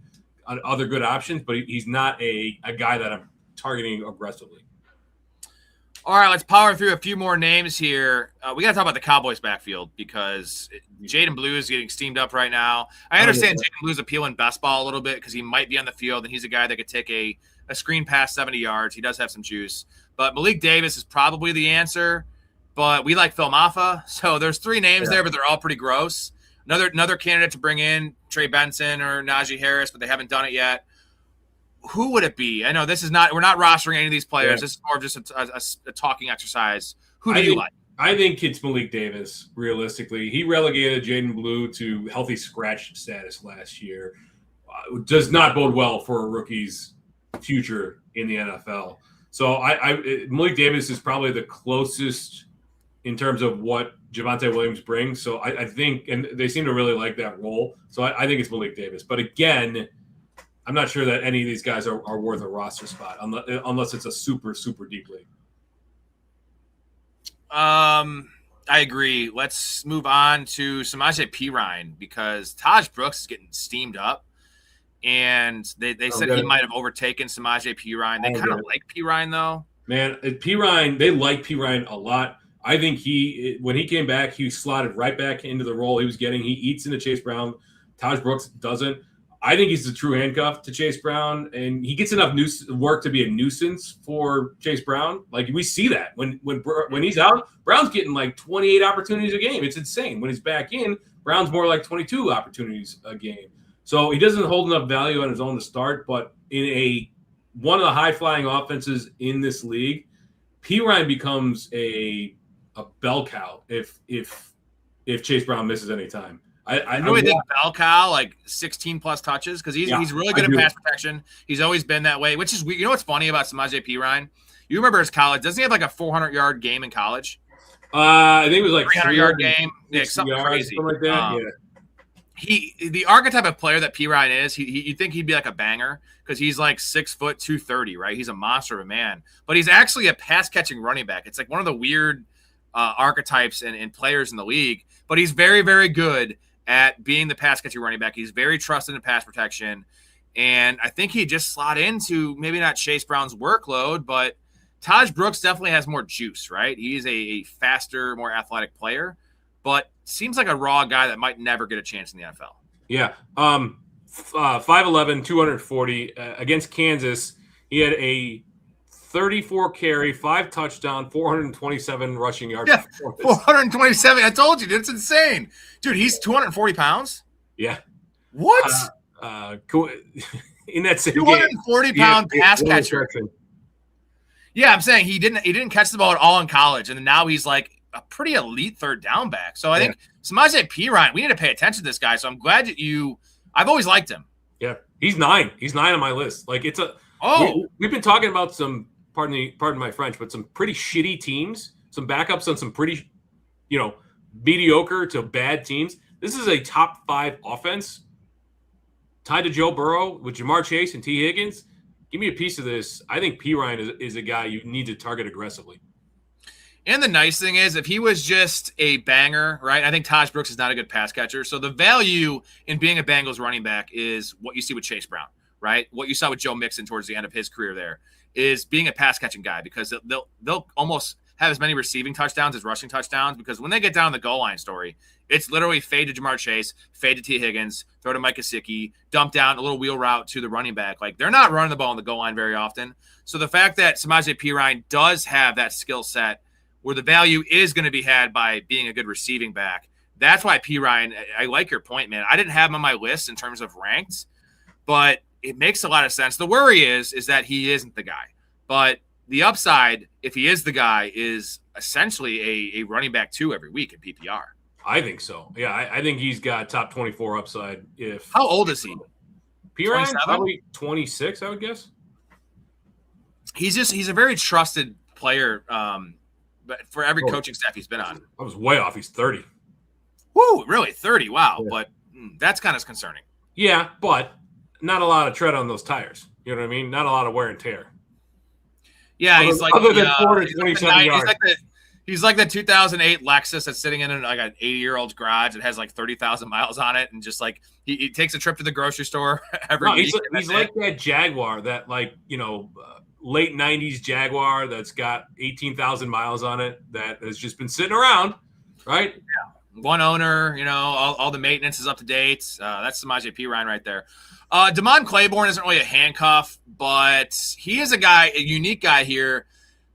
on other good options, but he's not a guy that I'm targeting aggressively. All right, let's power through a few more names here. We got to talk about the Cowboys backfield because Jaden Blue is getting steamed up right now. I understand Jaden Blue's appealing best ball a little bit because he might be on the field, and he's a guy that could take a screen pass 70 yards. He does have some juice. But Malik Davis is probably the answer, but we like Phil Maffa. So there's three names there, but they're all pretty gross. Another candidate to bring in, Trey Benson or Najee Harris, but they haven't done it yet. Who would it be? I know we're not rostering any of these players. This is more of just a talking exercise. Who do you like? I think it's Malik Davis, realistically. He relegated Jaden Blue to healthy scratch status last year. Does not bode well for a rookie's future in the NFL. So Malik Davis is probably the closest in terms of what Javonte Williams brings. So I think, and they seem to really like that role. So I think it's Malik Davis. But again, I'm not sure that any of these guys are worth a roster spot unless it's a super, super deep league. I agree. Let's move on to Samaje Perine because Taj Brooks is getting steamed up. And they said he might have overtaken Samaje Perine. They kind of like Perine, though. Man, Perine, they like Perine a lot. I think when he came back, he slotted right back into the role he was getting. He eats into Chase Brown. Taj Brooks doesn't. I think he's the true handcuff to Chase Brown, and he gets enough work to be a nuisance for Chase Brown. Like we see that when he's out, Brown's getting like 28 opportunities a game. It's insane. When he's back in, Brown's more like 22 opportunities a game. So he doesn't hold enough value on his own to start, but in one of the high-flying offenses in this league, P. Ryan becomes a bell cow if Chase Brown misses any time. I really think bell cow, like 16 plus touches, because he's really good at pass protection. He's always been that way, which is weird. You know what's funny about Samaje Perine? You remember his college? Doesn't he have like a 400-yard game in college? I think it was like 300-yard game, something crazy. Something like that. The archetype of player that Perine is, you'd think he'd be like a banger because he's like 6 foot 230, right? He's a monster of a man, but he's actually a pass catching running back. It's like one of the weird archetypes and players in the league, but he's very, very good at being the pass catching running back. He's very trusted in pass protection. And I think he just slot into maybe not Chase Brown's workload, but Taj Brooks definitely has more juice, right? He's a faster, more athletic player, but seems like a raw guy that might never get a chance in the NFL. Yeah. 5'11", 240 against Kansas. He had a 34 carry, 5 touchdown, 427 rushing yards. Yeah, 427. I told you, it's insane. Dude, he's 240 pounds? Yeah. What? In that same 240-pound pass catcher. Yeah, I'm saying he didn't catch the ball at all in college, and now he's like a pretty elite third down back. So I think Samaje Perine, we need to pay attention to this guy. So I'm glad that I've always liked him. Yeah, he's 9. He's 9 on my list. Like we've been talking about some, pardon my French, but some pretty shitty teams, some backups on some pretty, mediocre to bad teams. This is a top 5 offense tied to Joe Burrow with Jamar Chase and T. Higgins. Give me a piece of this. I think Perine is a guy you need to target aggressively. And the nice thing is, if he was just a banger, right? I think Taj Brooks is not a good pass catcher. So the value in being a Bengals running back is what you see with Chase Brown, right? What you saw with Joe Mixon towards the end of his career there is being a pass catching guy, because they'll almost have as many receiving touchdowns as rushing touchdowns, because when they get down the goal line, Story, it's literally fade to Jamar Chase, fade to T. Higgins, throw to Mike Gesicki, dump down a little wheel route to the running back. Like, they're not running the ball on the goal line very often. So the fact that Samaje Perine does have that skill set where the value is going to be had by being a good receiving back, that's why Perine, I like your point, man. I didn't have him on my list in terms of ranked, but it makes a lot of sense. The worry is that he isn't the guy. But the upside, if he is the guy, is essentially a running back 2 every week in PPR. I think so. Yeah, I think he's got top 24 upside. How old is he? Perine, probably 26, I would guess. He's a very trusted player, but for every coaching staff he's been on. I was way off. He's 30. Woo, really? 30. Wow. Yeah. But that's kind of concerning. Yeah, but not a lot of tread on those tires. You know what I mean? Not a lot of wear and tear. Yeah, he's like other than 427 yards. He's like the 2008 Lexus that's sitting in like an 80-year-old's garage that has like 30,000 miles on it, and just like he takes a trip to the grocery store every week. He's like that Jaguar, that late 90s Jaguar that's got 18,000 miles on it that has just been sitting around, right? Yeah. One owner, all the maintenance is up to date. That's Samaje Perine right there. Damon Claiborne isn't really a handcuff, but he is a unique guy here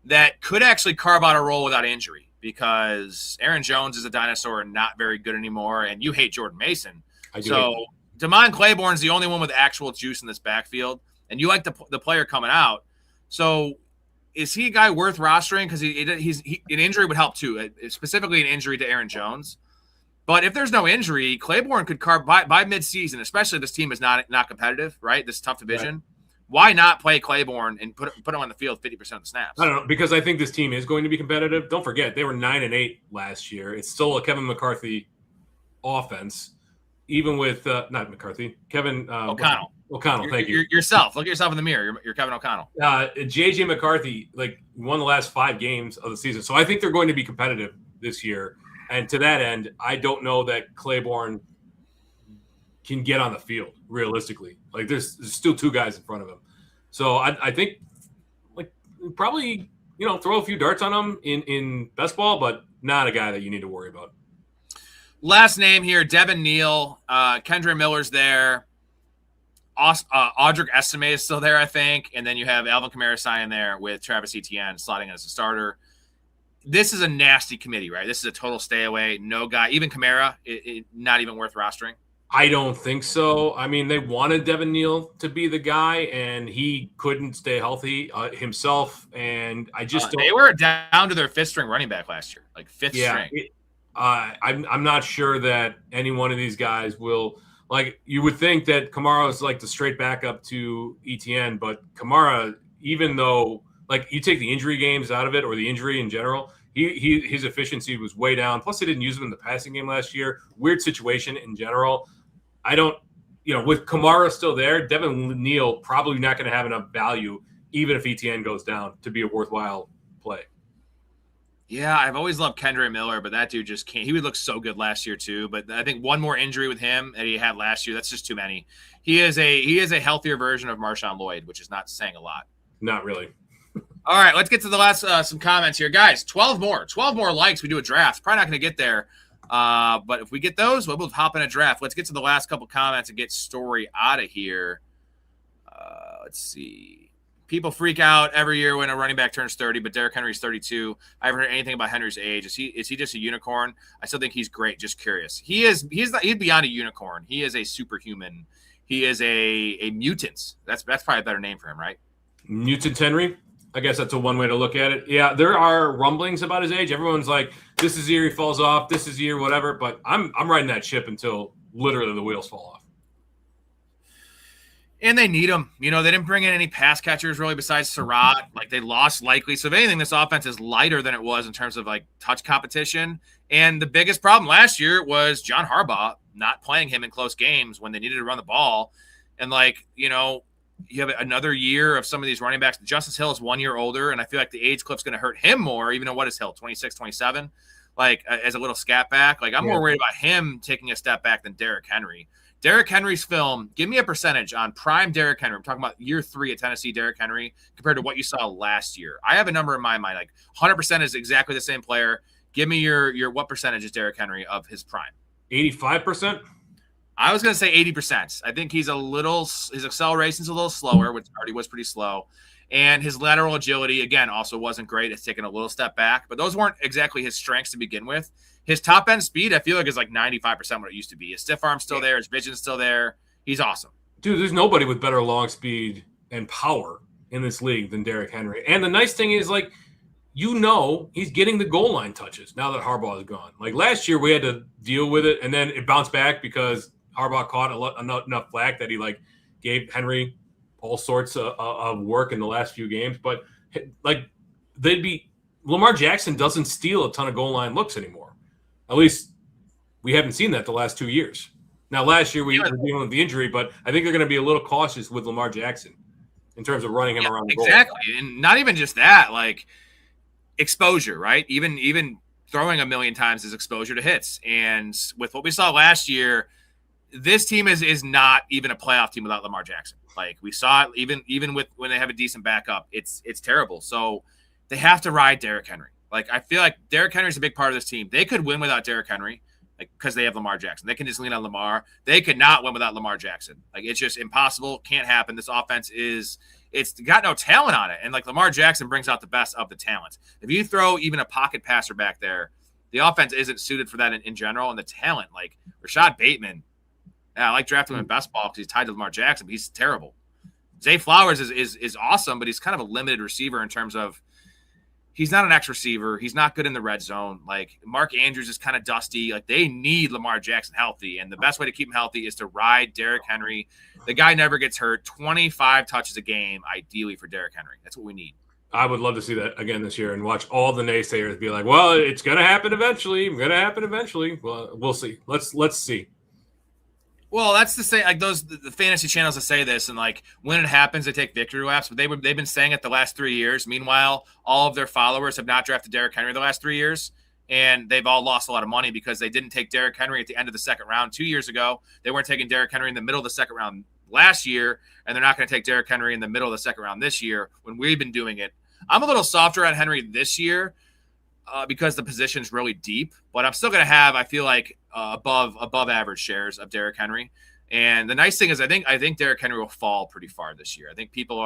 that could actually carve out a role without injury, because Aaron Jones is a dinosaur and not very good anymore, and you hate Jordan Mason. So Damon Claiborne's the only one with actual juice in this backfield, and you like the player coming out. So is he a guy worth rostering? Because an injury would help too, specifically an injury to Aaron Jones. But if there's no injury, Claiborne could carve by midseason, especially if this team is not competitive, right? This tough division. Right. Why not play Claiborne and put him on the field 50% of the snaps? I don't know, because I think this team is going to be competitive. Don't forget, they were 9-8 last year. It's still a Kevin McCarthy offense, even with not McCarthy, Kevin O'Connell. O'Connell, thank you. Yourself. Look at yourself in the mirror. You're Kevin O'Connell. JJ McCarthy won the last 5 games of the season, so I think they're going to be competitive this year. And to that end, I don't know that Claiborne can get on the field realistically. There's still 2 guys in front of him. So I think probably, throw a few darts on him in best ball, but not a guy that you need to worry about. Last name here, Devin Neal. Kendre Miller's there. Audric Estime is still there, I think. And then you have Alvin Kamara signing there with Travis Etienne slotting in as a starter. This is a nasty committee, right? This is a total stay away. No guy, even Kamara, not even worth rostering. I don't think so. I mean, they wanted Devin Neal to be the guy, and he couldn't stay healthy himself. And I just don't. They were down to their fifth string running back last year, like fifth string. I'm not sure that any one of these guys will. Like, you would think that Kamara is like the straight backup to ETN, but Kamara, even though like you take the injury games out of it or the injury in general, his efficiency was way down. Plus, they didn't use him in the passing game last year. Weird situation in general. I don't, with Kamara still there, Devin Neal probably not going to have enough value, even if ETN goes down, to be a worthwhile play. Yeah, I've always loved Kendra Miller, but that dude just can't. He would look so good last year too. But I think one more injury with him that he had last year, that's just too many. He is a healthier version of Marshawn Lloyd, which is not saying a lot. Not really. All right, let's get to the last some comments here, guys. 12 more likes. We do a draft. Probably not going to get there. But if we get those, we'll hop in a draft. Let's get to the last couple comments and get Storey out of here. Let's see. People freak out every year when a running back turns 30, but Derrick Henry's 32. I haven't heard anything about Henry's age. Is he just a unicorn? I still think he's great. Just curious. He's beyond a unicorn. He is a superhuman. He is a mutant. That's probably a better name for him, right? Mutant Henry. I guess that's a one way to look at it. Yeah, there are rumblings about his age. Everyone's like, this is the year he falls off. This is the year, whatever. But I'm riding that ship until literally the wheels fall off. And they need him. They didn't bring in any pass catchers really besides Surratt. Like, they lost Likely. So if anything, this offense is lighter than it was in terms of like touch competition. And the biggest problem last year was John Harbaugh not playing him in close games when they needed to run the ball. And you have another year of some of these running backs. Justice Hill is 1 year older, and I feel like the age clip's going to hurt him more, even though what is Hill, 26, 27? Like, as a little scat back. Like, I'm more worried about him taking a step back than Derrick Henry. Derrick Henry's film, give me a percentage on prime Derrick Henry. I'm talking about year 3 at Tennessee Derrick Henry compared to what you saw last year. I have a number in my mind. Like, 100% is exactly the same player. Give me your what percentage is Derrick Henry of his prime? 85%? I was going to say 80%. I think his acceleration's a little slower, which already was pretty slow. And his lateral agility, again, also wasn't great. It's taken a little step back. But those weren't exactly his strengths to begin with. His top-end speed, I feel like, is like 95% what it used to be. His stiff arm's still there. His vision's still there. He's awesome. Dude, there's nobody with better long speed and power in this league than Derrick Henry. And the nice thing is, like, he's getting the goal line touches now that Harbaugh is gone. Like, last year we had to deal with it, and then it bounced back because Harbaugh caught enough flack that he gave Henry all sorts of work in the last few games. But Lamar Jackson doesn't steal a ton of goal line looks anymore. At least we haven't seen that the last 2 years. Now, last year we were dealing with the injury, but I think they're going to be a little cautious with Lamar Jackson in terms of running him around the goal. Exactly, and not even just that, like exposure, right? Even throwing a million times is exposure to hits. And with what we saw last year, this team is not even a playoff team without Lamar Jackson. Like, we saw it even with when they have a decent backup, it's terrible. So they have to ride Derrick Henry. Like, I feel like Derrick Henry is a big part of this team. They could win without Derrick Henry, because they have Lamar Jackson. They can just lean on Lamar. They could not win without Lamar Jackson. Like, it's just impossible. Can't happen. This offense it's got no talent on it. And like, Lamar Jackson brings out the best of the talent. If you throw even a pocket passer back there, the offense isn't suited for that in general. And the talent, like Rashad Bateman, I like drafting him in best ball because he's tied to Lamar Jackson, but he's terrible. Zay Flowers is awesome, but he's kind of a limited receiver in terms of he's not an X receiver. He's not good in the red zone. Like, Mark Andrews is kind of dusty. Like, they need Lamar Jackson healthy, and the best way to keep him healthy is to ride Derrick Henry. The guy never gets hurt. 25 touches a game, ideally, for Derrick Henry. That's what we need. I would love to see that again this year and watch all the naysayers be like, well, it's going to happen eventually. Well, we'll see. Let's see. Well, that's the same. Like, the fantasy channels that say this, and like when it happens, they take victory laps. But they've been saying it the last 3 years. Meanwhile, all of their followers have not drafted Derrick Henry the last 3 years, and they've all lost a lot of money because they didn't take Derrick Henry at the end of the second round 2 years ago. They weren't taking Derrick Henry in the middle of the second round last year, and they're not going to take Derrick Henry in the middle of the second round this year when we've been doing it. I'm a little softer on Henry this year because the position's really deep, but I'm still going to have, I feel like, above average shares of Derrick Henry. And the nice thing is I think Derrick Henry will fall pretty far this year. I think people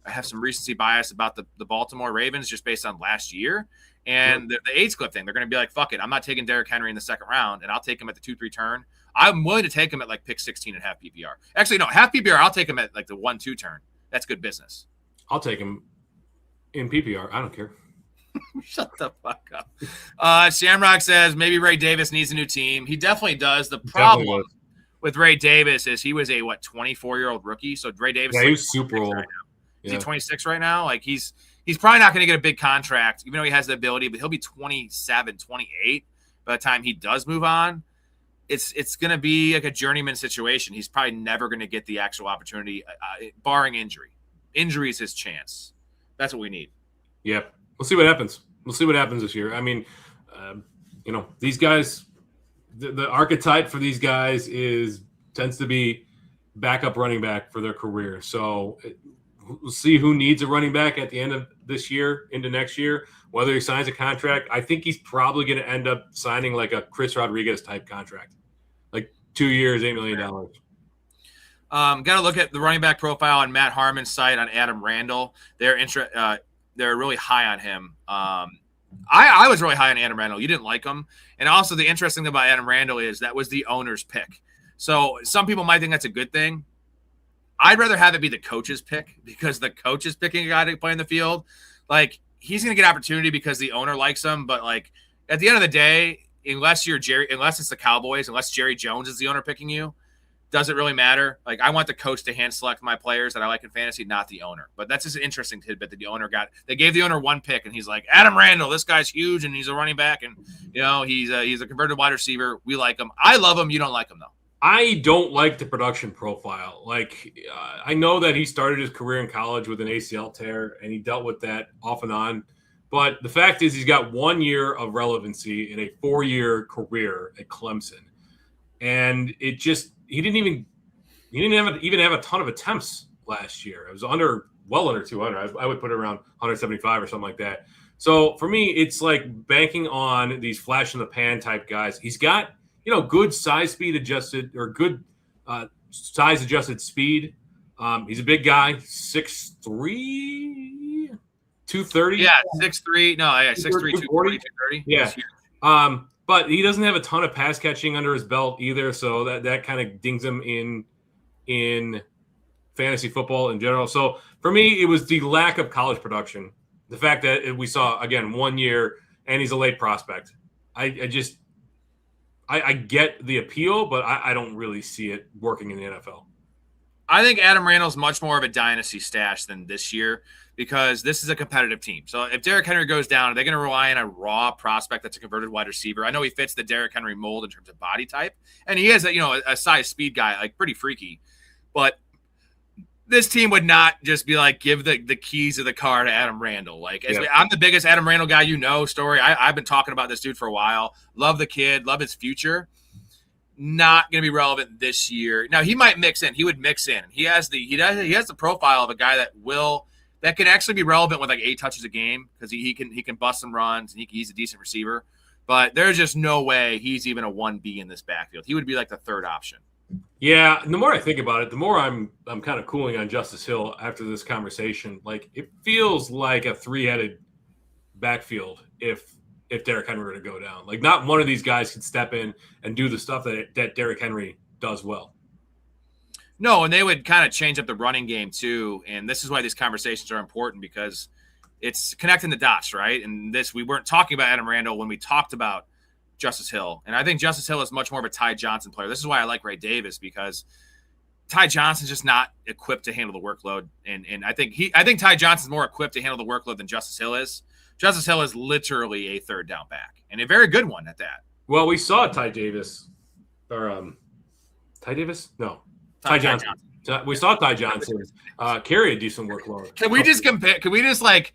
have some recency bias about the Baltimore Ravens just based on last year. And the age clip thing, they're going to be like, fuck it, I'm not taking Derrick Henry in the second round, and I'll take him at the 2-3 turn. I'm willing to take him at like pick 16 and half PPR. Actually, no, half PPR. I'll take him at like the 1-2 turn. That's good business. I'll take him in PPR. I don't care. Shut the fuck up. Shamrock says maybe Ray Davis needs a new team. He definitely does. The problem with Ray Davis is he was a 24-year-old rookie. So Ray Davis, he was super old. Right, is he 26 right now? Like he's probably not going to get a big contract, even though he has the ability. But he'll be 27, 28 by the time he does move on. It's going to be like a journeyman situation. He's probably never going to get the actual opportunity, barring injury. Injury is his chance. That's what we need. Yeah. We'll see what happens. We'll see what happens this year. I mean, these guys, the archetype for these guys tends to be backup running back for their career. So we'll see who needs a running back at the end of this year into next year, whether he signs a contract. I think he's probably going to end up signing like a Chris Rodriguez type contract, like 2 years, $8 million. Got to look at the running back profile on Matt Harmon's site on Adam Randall. They're really high on him. I was really high on Adam Randall. You didn't like him. And also the interesting thing about Adam Randall is that was the owner's pick. So some people might think that's a good thing. I'd rather have it be the coach's pick because the coach is picking a guy to play in the field. Like he's going to get opportunity because the owner likes him. But like at the end of the day, unless it's the Cowboys, unless Jerry Jones is the owner picking you, doesn't really matter. Like I want the coach to hand select my players that I like in fantasy, not the owner. But that's just an interesting tidbit that the owner got. They gave the owner one pick, and he's like, Adam Randall, this guy's huge, and he's a running back, and he's a converted wide receiver. We like him. I love him. You don't like him though. I don't like the production profile. Like I know that he started his career in college with an ACL tear, and he dealt with that off and on. But the fact is, he's got 1 year of relevancy in a 4-year career at Clemson, and it just. He didn't even have a ton of attempts last year. It was well under 200. I would put it around 175 or something like that. So for me, it's like banking on these flash in the pan type guys. He's got, good size adjusted speed. He's a big guy, 6'3", 230. Yeah, 6'3". No, yeah, 6'3", 240, 230. Yeah. But he doesn't have a ton of pass catching under his belt either, so that kind of dings him in fantasy football in general. So for me, it was the lack of college production, the fact that we saw again 1 year and he's a late prospect. I get the appeal, but I don't really see it working in the NFL. I think Adam Randall's much more of a dynasty stash than this year because this is a competitive team. So if Derrick Henry goes down, are they going to rely on a raw prospect that's a converted wide receiver? I know he fits the Derrick Henry mold in terms of body type, and he is a size speed guy, like pretty freaky. But this team would not just be like, give the keys of the car to Adam Randall. I'm the biggest Adam Randall guy, Storey. I've been talking about this dude for a while. Love the kid, love his future. Not going to be relevant this year. Now he might mix in. He would mix in. He has the profile of a guy that can actually be relevant with like 8 touches a game because he can bust some runs and he's a decent receiver. But there's just no way he's even a 1B in this backfield. He would be like the third option. Yeah, and the more I think about it, the more I'm kind of cooling on Justice Hill after this conversation. Like it feels like a 3-headed backfield if Derrick Henry were to go down. Like not one of these guys could step in and do the stuff that Derrick Henry does well. No, and they would kind of change up the running game too. And this is why these conversations are important because it's connecting the dots, right? And we weren't talking about Adam Randall when we talked about Justice Hill. And I think Justice Hill is much more of a Ty Johnson player. This is why I like Ray Davis because Ty Johnson's just not equipped to handle the workload. And I think Ty Johnson's more equipped to handle the workload than Justice Hill is. Justice Hill is literally a third down back and a very good one at that. Well, we saw Ty Davis or Ty Davis? No, Ty Johnson. We saw Ty Johnson carry a decent workload. Can we just compare? Can we just like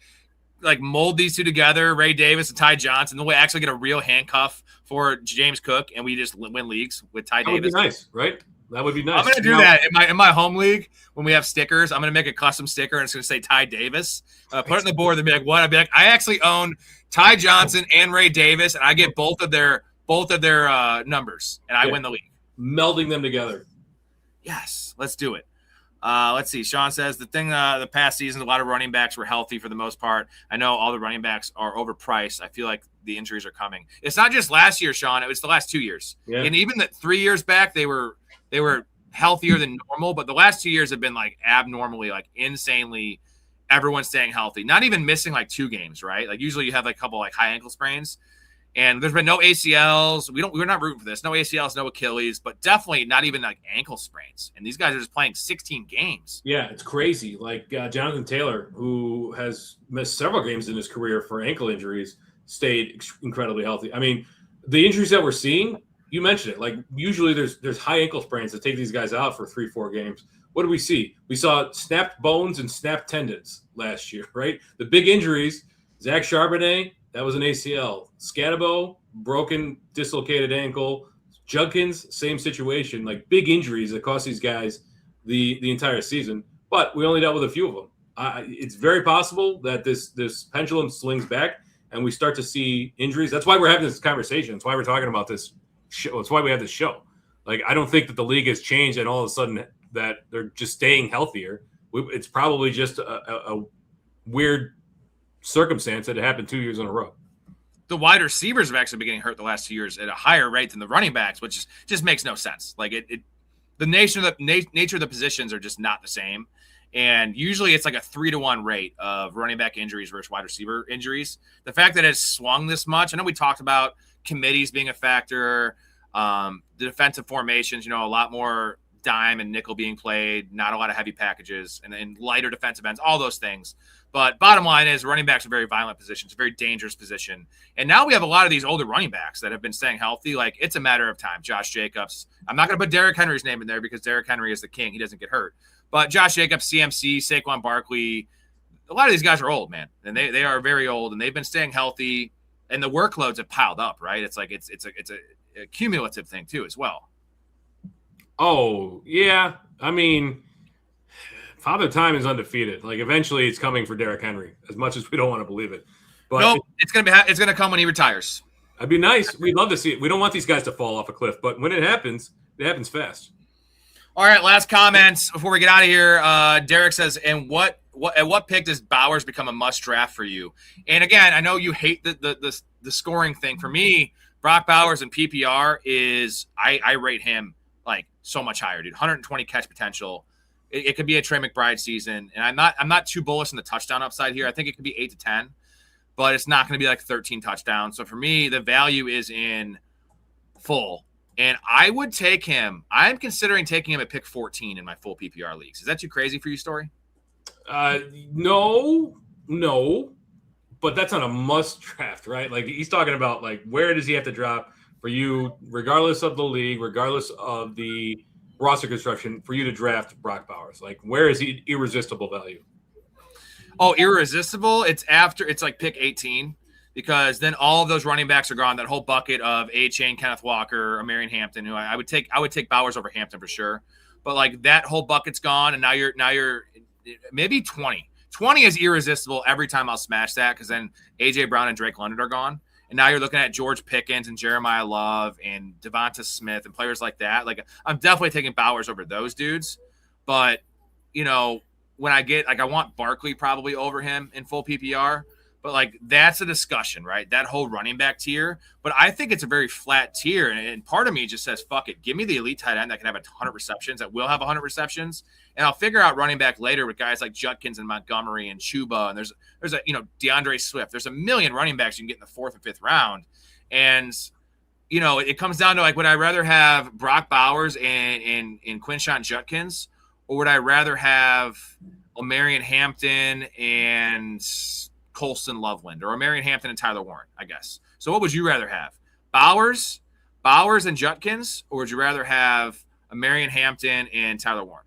mold these two together, Ray Davis and Ty Johnson? Then we actually get a real handcuff for James Cook, and we just win leagues with Ty Davis. That would be nice, right? That would be nice. I'm going to do that in my home league when we have stickers. I'm going to make a custom sticker, and it's going to say Ty Davis. Put it on the board and be like, what? I'd be like, I actually own Ty Johnson and Ray Davis, and I get both of their numbers, and I win the league. Melding them together. Yes, let's do it. Let's see. Sean says the thing the past season, a lot of running backs were healthy for the most part. I know all the running backs are overpriced. I feel like the injuries are coming. It's not just last year, Sean. It was the last 2 years. Yeah. And even the 3 years back, they were healthier than normal. But the last 2 years have been like abnormally, like insanely, everyone's staying healthy. Not even missing like 2 games, right? Like usually you have like a couple like high ankle sprains. And there's been no ACLs. We're not rooting for this. No ACLs, no Achilles, but definitely not even like ankle sprains. And these guys are just playing 16 games. Yeah, it's crazy. Like Jonathan Taylor, who has missed several games in his career for ankle injuries, stayed incredibly healthy. I mean, the injuries that we're seeing, you mentioned it. Like usually there's high ankle sprains that take these guys out for 3-4 games. What do we see? We saw snapped bones and snapped tendons last year, right? The big injuries, Zach Charbonnet, that was an ACL. Scatabo, broken, dislocated ankle. Judkins, same situation. Like big injuries that cost these guys the entire season. But we only dealt with a few of them. It's very possible that this pendulum slings back and we start to see injuries. That's why we're having this conversation. That's why we're talking about this show. That's why we have this show. Like I don't think that the league has changed and all of a sudden that they're just staying healthier. It's probably just a weird circumstance that it happened 2 years in a row. The wide receivers have actually been getting hurt the last 2 years at a higher rate than the running backs, which just makes no sense. Like the nature of the positions are just not the same. And usually it's like a 3-to-1 rate of running back injuries versus wide receiver injuries. The fact that it's swung this much, I know we talked about committees being a factor, the defensive formations, a lot more dime and nickel being played, not a lot of heavy packages, and lighter defensive ends, all those things. But bottom line is running backs are very violent positions, a very dangerous position. And now we have a lot of these older running backs that have been staying healthy. Like it's a matter of time. Josh Jacobs. I'm not going to put Derrick Henry's name in there because Derrick Henry is the king. He doesn't get hurt. But Josh Jacobs, CMC, Saquon Barkley, a lot of these guys are old, man. And they are very old and they've been staying healthy and the workloads have piled up, right? It's like it's a cumulative thing too as well. Oh, yeah. I mean, Father Time is undefeated. Like eventually it's coming for Derrick Henry, as much as we don't want to believe it. But no, it's gonna come when he retires. That'd be nice. We'd love to see it. We don't want these guys to fall off a cliff, but when it happens fast. All right, last comments before we get out of here. Derek says, and at what pick does Bowers become a must draft for you? And again, I know you hate the scoring thing. For me, Brock Bowers in PPR is I rate him like so much higher, dude. 120 catch potential. It could be a Trey McBride season, and I'm not too bullish on the touchdown upside here. I think it could be 8 to 10, but it's not going to be like 13 touchdowns. So for me, the value is in full, and I would take him. I'm considering taking him at pick 14 in my full PPR leagues. Is that too crazy for you, Storey? No, but that's not a must draft, right? Like he's talking about like where does he have to drop for you, regardless of the league, regardless of the roster construction, for you to draft Brock Bowers? Like where is he irresistible value? Oh, irresistible. It's like pick 18, because then all of those running backs are gone. That whole bucket of A-Chain, Kenneth Walker, or Marion Hampton, who I would take Bowers over Hampton for sure. But like that whole bucket's gone, and now you're maybe 20. 20 is irresistible every time I'll smash that, because then A.J. Brown and Drake London are gone. And now you're looking at George Pickens and Jeremiah Love and Devonta Smith and players like that. Like I'm definitely taking Bowers over those dudes. But, when I want Barkley probably over him in full PPR. But like that's a discussion, right? That whole running back tier. But I think it's a very flat tier. And part of me just says, fuck it. Give me the elite tight end that can have 100 receptions, that will have 100 receptions. And I'll figure out running back later with guys like Judkins and Montgomery and Chuba. And there's a DeAndre Swift. There's a million running backs you can get in the 4th and 5th round. And, it comes down to like, would I rather have Brock Bowers and Quinshon Judkins, or would I rather have Marion Hampton and Colston Loveland, or Marion Hampton and Tyler Warren, I guess. So what would you rather have? Bowers and Judkins, or would you rather have a Marion Hampton and Tyler Warren?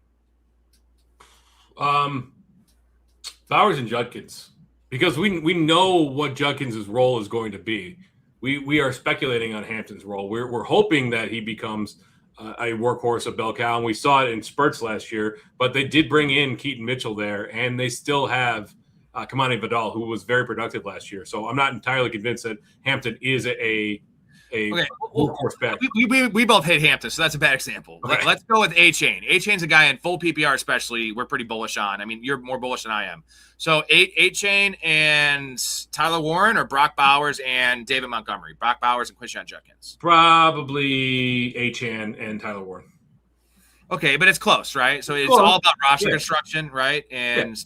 Bowers and Judkins, because we know what Judkins' role is going to be. We are speculating on Hampton's role. We're hoping that he becomes a workhorse of bell cow, and we saw it in spurts last year. But they did bring in Keaton Mitchell there, and they still have Kamani Vidal, who was very productive last year. So I'm not entirely convinced that Hampton is a a Okay, workhorse back. we both hate Hampton, so that's a bad example. Okay. Let's go with A-Chain. A-Chain's a guy in full PPR, especially. We're pretty bullish on. I mean, you're more bullish than I am. So A-Chain and Tyler Warren, or Brock Bowers and David Montgomery. Brock Bowers and Quinshon Judkins. Probably A-Chan and Tyler Warren. Okay, but it's close, right? So it's Close. all about roster Yeah. construction, right? And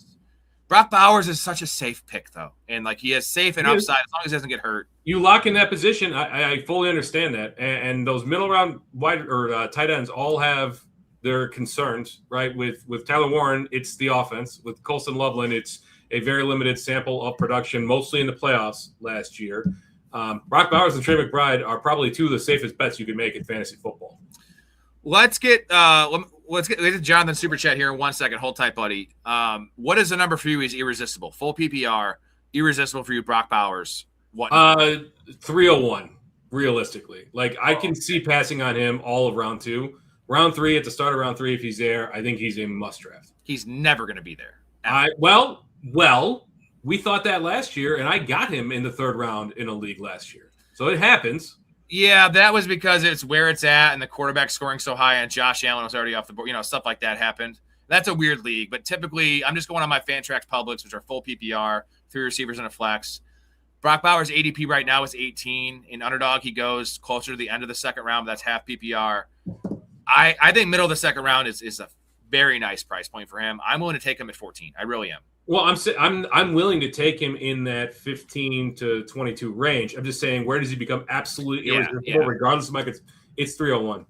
Brock Bowers is such a safe pick, though. And, like, he has safe and He is. upside as long as he doesn't get hurt. You lock in that position. I fully understand that, and those middle round wide or tight ends all have their concerns, right? With Tyler Warren, it's the offense. With Colson Loveland, it's a very limited sample of production, mostly in the playoffs last year. Brock Bowers and Trey McBride are probably two of the safest bets you can make in fantasy football. Let's get Jonathan Super Chat here in 1 second. Hold tight, buddy. What is the number for you? He's irresistible. Full PPR, irresistible for you, Brock Bowers. What? 301, realistically. Like, I can see passing on him all of round 2. Round 3, at the start of round 3, if he's there, I think he's a must draft. He's never going to be there. Well, we thought that last year, and I got him in the 3rd round in a league last year. So it happens. Yeah, that was because it's where it's at, and the quarterback scoring so high, and Josh Allen was already off the board. You know, stuff like that happened. That's a weird league, but typically I'm just going on my Fantrax Publics, which are full PPR, 3 receivers and a flex. Brock Bowers' ADP right now is 18. In Underdog, he goes closer to the end of the 2nd round, but that's half PPR. I think middle of the 2nd round is a very nice price point for him. I'm willing to take him at 14. I really am. Well, I'm willing to take him in that 15 to 22 range. I'm just saying, where does he become absolutely irresistible, regardless of Mike? It's 301.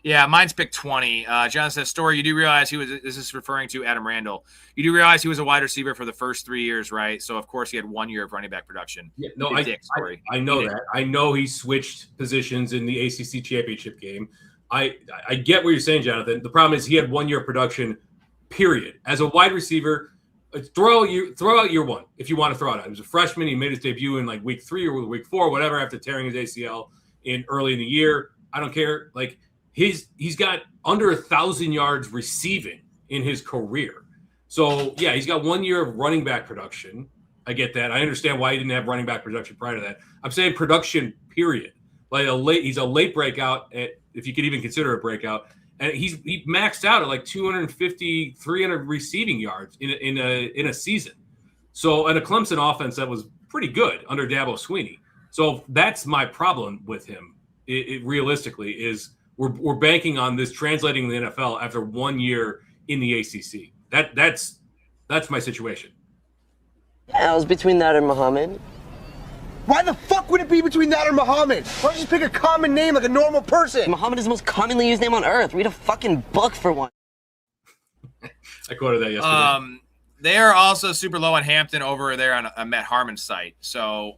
Yeah, mine's pick 20. John says, Storey, you do realize this is referring to Adam Randall. You do realize he was a wide receiver for the first 3 years, right? So, of course, he had 1 year of running back production. Yeah, no, I know that. I know he switched positions in the ACC championship game. I get what you're saying, Jonathan. The problem is he had 1 year of production, period. As a wide receiver, throw out year 1 if you want to throw it out. He was a freshman. He made his debut in like week 3 or week 4, whatever, after tearing his ACL in early in the year. I don't care. Like, he's got under 1,000 yards receiving in his career. So yeah, he's got 1 year of running back production. I get that. I understand why he didn't have running back production prior to that. I'm saying production, period. Like he's a late breakout, if you could even consider a breakout. And he maxed out at like 250, 300 receiving yards in a season. So at a Clemson offense that was pretty good under Dabo Swinney. So that's my problem with him. It realistically is we're banking on this translating in the NFL after 1 year in the ACC. That's my situation. I was between that and Muhammad. Why the fuck would it be between that or Muhammad? Why don't you just pick a common name like a normal person? Muhammad is the most commonly used name on earth. Read a fucking book for one. I quoted that yesterday. They are also super low on Hampton over there on Matt Harmon's site. So,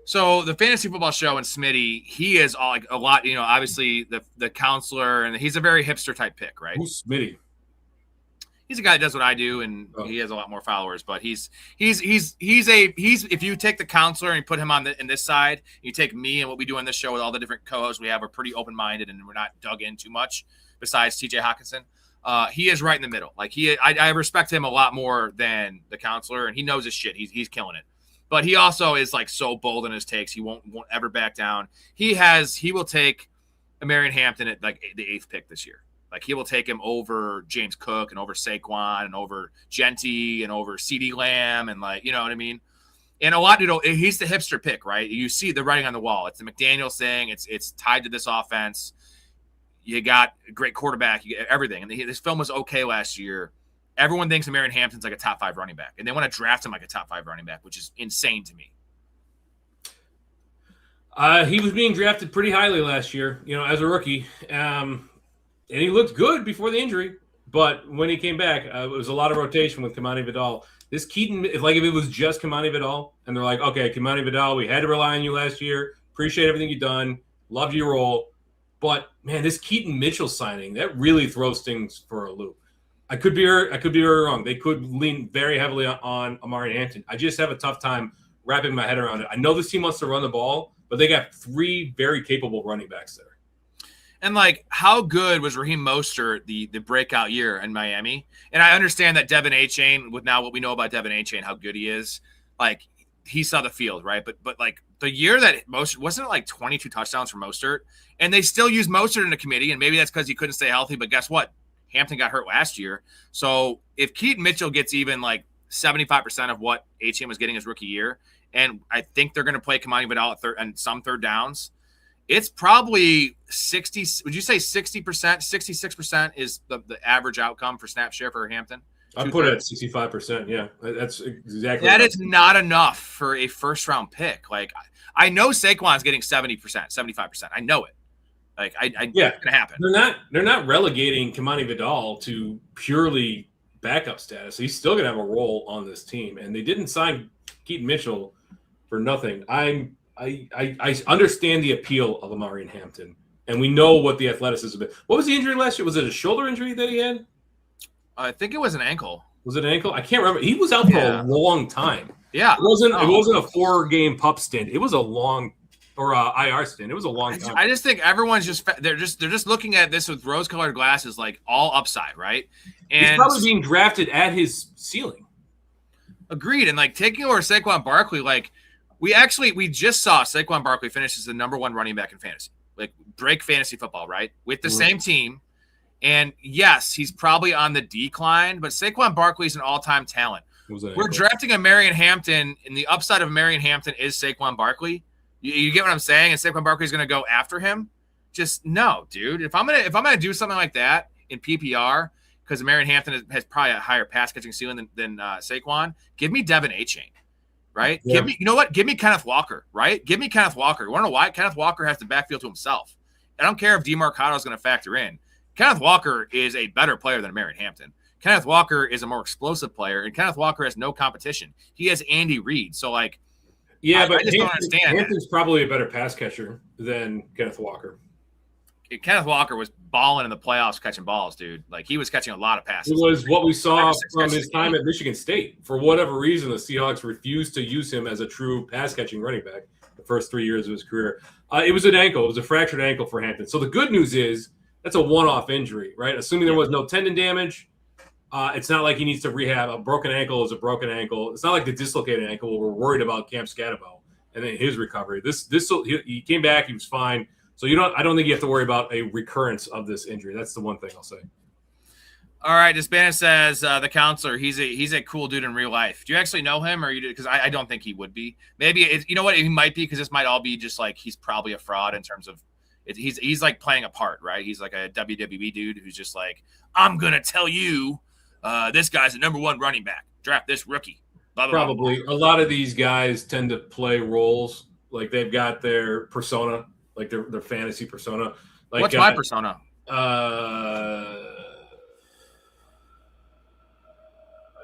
So the Fantasy Football Show and Smitty, he is all like a lot, obviously the counselor, and he's a very hipster type pick, right? Who's Smitty? He's a guy that does what I do, and he has a lot more followers. But he's if you take the counselor and you put him on in this side, you take me and what we do on this show with all the different co-hosts we have, we're pretty open minded and we're not dug in too much. Besides T.J. Hawkinson, he is right in the middle. Like I respect him a lot more than the counselor, and he knows his shit. He's killing it. But he also is like so bold in his takes. He won't ever back down. He will take Marion Hampton at like the 8th pick this year. Like he will take him over James Cook and over Saquon and over Genty and over CeeDee Lamb and like, you know what I mean? And a lot, he's the hipster pick, right? You see the writing on the wall. It's the McDaniels thing. It's tied to this offense. You got a great quarterback. You get everything. And this film was okay last year. Everyone thinks Marion Hampton's like a top 5 running back, and they want to draft him like a top 5 running back, which is insane to me. He was being drafted pretty highly last year, as a rookie. And he looked good before the injury, but when he came back, it was a lot of rotation with Kamani Vidal. This Keaton, if it was just Kamani Vidal, and they're like, okay, Kamani Vidal, we had to rely on you last year. Appreciate everything you've done. Loved your role. But, man, this Keaton Mitchell signing, that really throws things for a loop. I could be very wrong. They could lean very heavily on Amari Hampton. I just have a tough time wrapping my head around it. I know this team wants to run the ball, but they got 3 very capable running backs there. And, like, how good was Raheem Mostert the breakout year in Miami? And I understand that Devin A-Chain, with now what we know about Devin A-Chain, how good he is. Like, he saw the field, right? But like the year that Mostert, wasn't it like 22 touchdowns for Mostert? And they still use Mostert in the committee, and maybe that's because he couldn't stay healthy. But guess what? Hampton got hurt last year. So if Keaton Mitchell gets even like 75% of what HM was getting his rookie year, and I think they're going to play Kamani Vidal at and some third downs, it's probably 60. Would you say 60%, 66% is the average outcome for snap share for Hampton? I put it at 65%. Yeah, that's exactly. That is not enough for a first round pick. Like I know Saquon's getting 70%, 75%. I know it. Like yeah, it's gonna happen. They're not relegating Kamani Vidal to purely backup status. He's still gonna have a role on this team, and they didn't sign Keaton Mitchell for nothing. I understand the appeal of Amari and Hampton, and we know what the athleticism is. What was the injury last year? Was it a shoulder injury that he had? I think it was an ankle. Was it an ankle? I can't remember. He was out for a long time. Yeah, it wasn't a 4-game pup stint. It was a long IR stint. It was a long time. I just think everyone's they're just looking at this with rose-colored glasses, like all upside, right? And he's probably being drafted at his ceiling. Agreed. And like taking over Saquon Barkley, like we just saw Saquon Barkley finish as the #1 running back in fantasy, like break fantasy football, right? With the same team. And yes, he's probably on the decline, but Saquon Barkley is an all-time talent. We're drafting a Marion Hampton, and the upside of Marion Hampton is Saquon Barkley. You get what I'm saying? And Saquon Barkley is going to go after him. Just no, dude. If I'm gonna do something like that in PPR, because Marion Hampton has probably a higher pass catching ceiling than Saquon, give me Devin Achane, right? Yeah. Give me Kenneth Walker, right? Give me Kenneth Walker. You want to know why? Kenneth Walker has the backfield to himself. I don't care if DeMarcado is going to factor in. Kenneth Walker is a better player than Marion Hampton. Kenneth Walker is a more explosive player, and Kenneth Walker has no competition. He has Andy Reid. So, like, yeah, but I just don't understand. Hampton's probably a better pass catcher than Kenneth Walker. Kenneth Walker was balling in the playoffs catching balls, dude. Like, he was catching a lot of passes. It was what we saw from his time at Michigan State. For whatever reason, the Seahawks refused to use him as a true pass-catching running back the first 3 years of his career. It was an ankle. It was a fractured ankle for Hampton. So the good news is that's a one-off injury, right? Assuming there was no tendon damage, it's not like he needs to rehab. A broken ankle is a broken ankle. It's not like the dislocated ankle where we're worried about Cam Scatterbo and then his recovery. He came back. He was fine. So I don't think you have to worry about a recurrence of this injury. That's the one thing I'll say. All right, Disbanded says the counselor. He's a cool dude in real life. Do you actually know him, or you? Because I don't think he would be. Maybe you know what he might be, because this might all be just like he's probably a fraud in terms of he's like playing a part, right? He's like a WWE dude who's just like, I'm gonna tell you, this guy's the #1 running back. Draft this rookie. Blah, blah, Probably blah, blah. a lot of these guys tend to play roles like they've got their persona. Like their fantasy persona. Like, what's my persona? I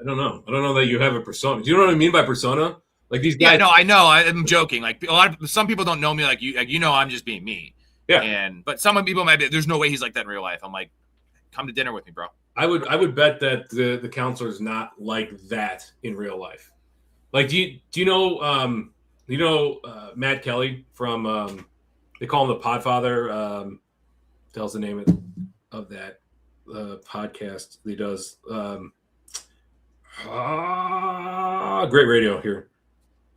don't know. I don't know that you have a persona. Do you know what I mean by persona? Like these guys. Yeah, no, I know. I'm joking. Like some people don't know me like you. Like, I'm just being me. Yeah. But some people might be. There's no way he's like that in real life. I'm like, come to dinner with me, bro. I would bet that the counselor is not like that in real life. Like, do you know Matt Kelly from they call him the Podfather. Tells the name of that podcast he does. Great radio here.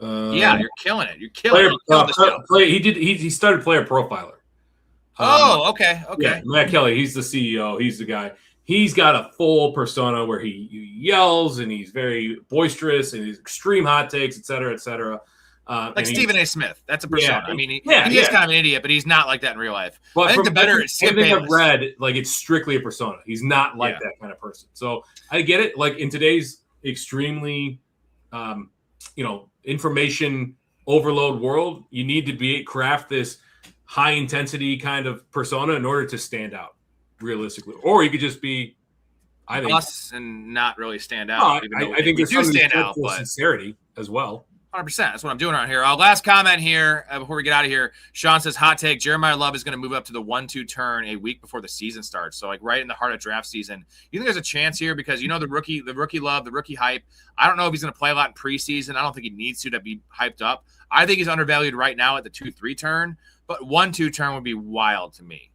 Yeah, you're killing it. You're killing it. He started Player Profiler. Okay. Yeah, Matt Kelly. He's the CEO. He's the guy. He's got a full persona where he yells and he's very boisterous and he's extreme hot takes, et cetera, et cetera. Like Stephen A. Smith. That's a persona. Yeah, I mean, he is kind of an idiot, but he's not like that in real life. But I think the better is Skip everything Bayless. I've read, like, it's strictly a persona. He's not like that kind of person. So I get it. Like, in today's extremely, information overload world, you need to craft this high intensity kind of persona in order to stand out realistically. Or you could just be, I think, us and not really stand out. I think we there's do stand out, but but sincerity as well. 100%. That's what I'm doing around here. Last comment here before we get out of here. Sean says, hot take, Jeremiah Love is going to move up to the 1-2 turn a week before the season starts. So, like, right in the heart of draft season. You think there's a chance here? Because, the rookie love, the rookie hype. I don't know if he's going to play a lot in preseason. I don't think he needs to be hyped up. I think he's undervalued right now at the 2-3 turn. But 1-2 turn would be wild to me.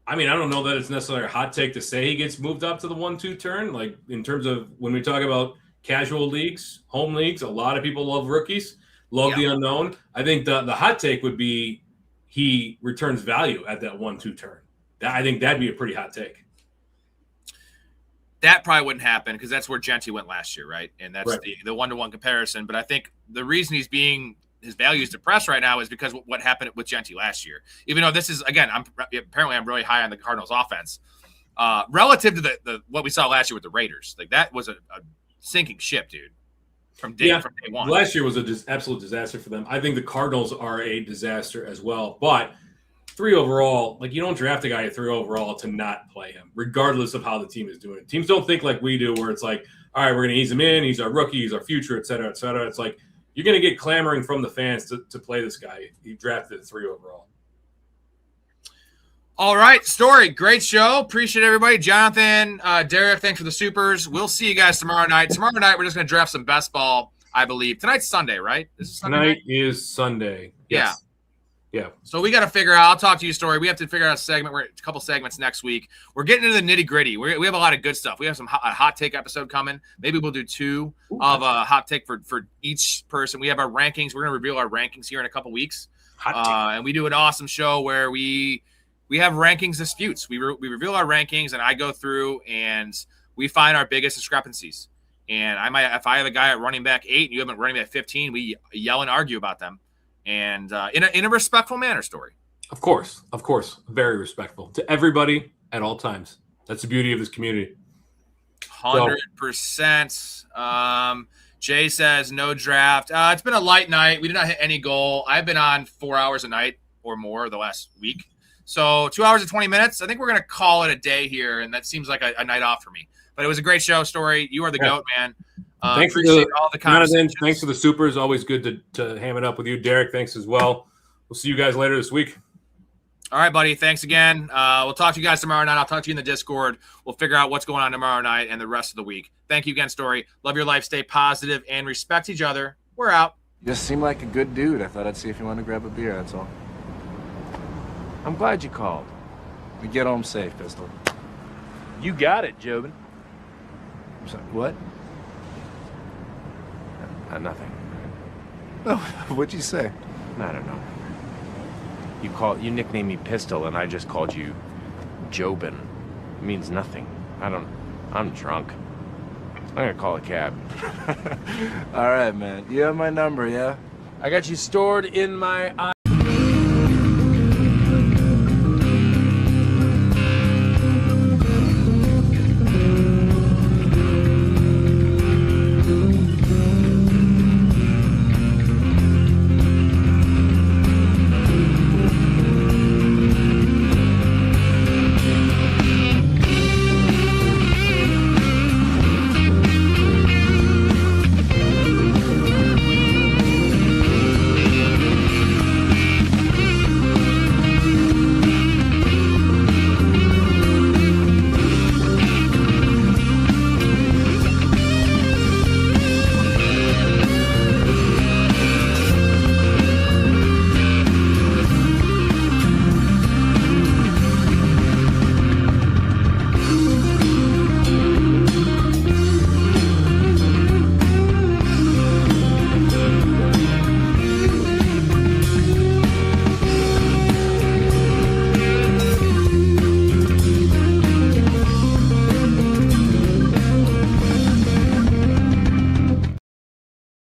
I mean, I don't know that it's necessarily a hot take to say he gets moved up to the 1-2 turn. Like, in terms of when we talk about casual leagues, home leagues, a lot of people love rookies, love the unknown. I think the hot take would be he returns value at that 1-2 turn. I think that'd be a pretty hot take. That probably wouldn't happen because that's where Genty went last year, right? And that's the 1-to-1 comparison. But I think the reason his value is depressed right now is because what happened with Genty last year. Even though this is, again, I'm really high on the Cardinals offense. Relative to the what we saw last year with the Raiders. Like, that was a sinking ship, dude, from day one. Last year was an absolute disaster for them. I think the Cardinals are a disaster as well. But 3 overall, like, you don't draft a guy at 3 overall to not play him, regardless of how the team is doing. Teams don't think like we do, where it's like, all right, we're going to ease him in. He's our rookie. He's our future, et cetera, et cetera. It's like, you're going to get clamoring from the fans to play this guy. He drafted at 3 overall. All right, Storey, great show. Appreciate everybody. Jonathan, Derek, thanks for the supers. We'll see you guys tomorrow night. Tomorrow night, we're just going to draft some best ball, I believe. Tonight's Sunday, right? Tonight is Sunday. Yes. Yeah. So we got to figure out. I'll talk to you, Storey. We have to figure out a segment. We're a couple segments next week. We're getting into the nitty gritty. We have a lot of good stuff. We have a hot take episode coming. Maybe we'll do 2 of a hot take for each person. We have our rankings. We're going to reveal our rankings here in a couple weeks. And we do an awesome show where we have rankings disputes. We reveal our rankings, and I go through and we find our biggest discrepancies. And if I have a guy at running back 8 and you have a running back 15, we yell and argue about them. And in a respectful manner, Storey. Of course. Very respectful to everybody at all times. That's the beauty of this community. 100%. Jay says no draft. It's been a light night. We did not hit any goal. I've been on 4 hours a night or more the last week. So 2 hours and 20 minutes. I think we're going to call it a day here, and that seems like a night off for me. But it was a great show, Storey. You are the GOAT, man. Thanks for all the conversations. Thanks for the supers. Always good to ham it up with you. Derek, thanks as well. We'll see you guys later this week. All right, buddy. Thanks again. We'll talk to you guys tomorrow night. I'll talk to you in the Discord. We'll figure out what's going on tomorrow night and the rest of the week. Thank you again, Storey. Love your life. Stay positive and respect each other. We're out. You just seem like a good dude. I thought I'd see if you want to grab a beer, that's all. I'm glad you called. We get home safe, Pistol. You got it, Jobin. I'm sorry, what? Nothing. Oh, what'd you say? I don't know. You nicknamed me Pistol, and I just called you Jobin. It means nothing. I'm drunk. I'm gonna call a cab. All right, man. You have my number, yeah? I got you stored in my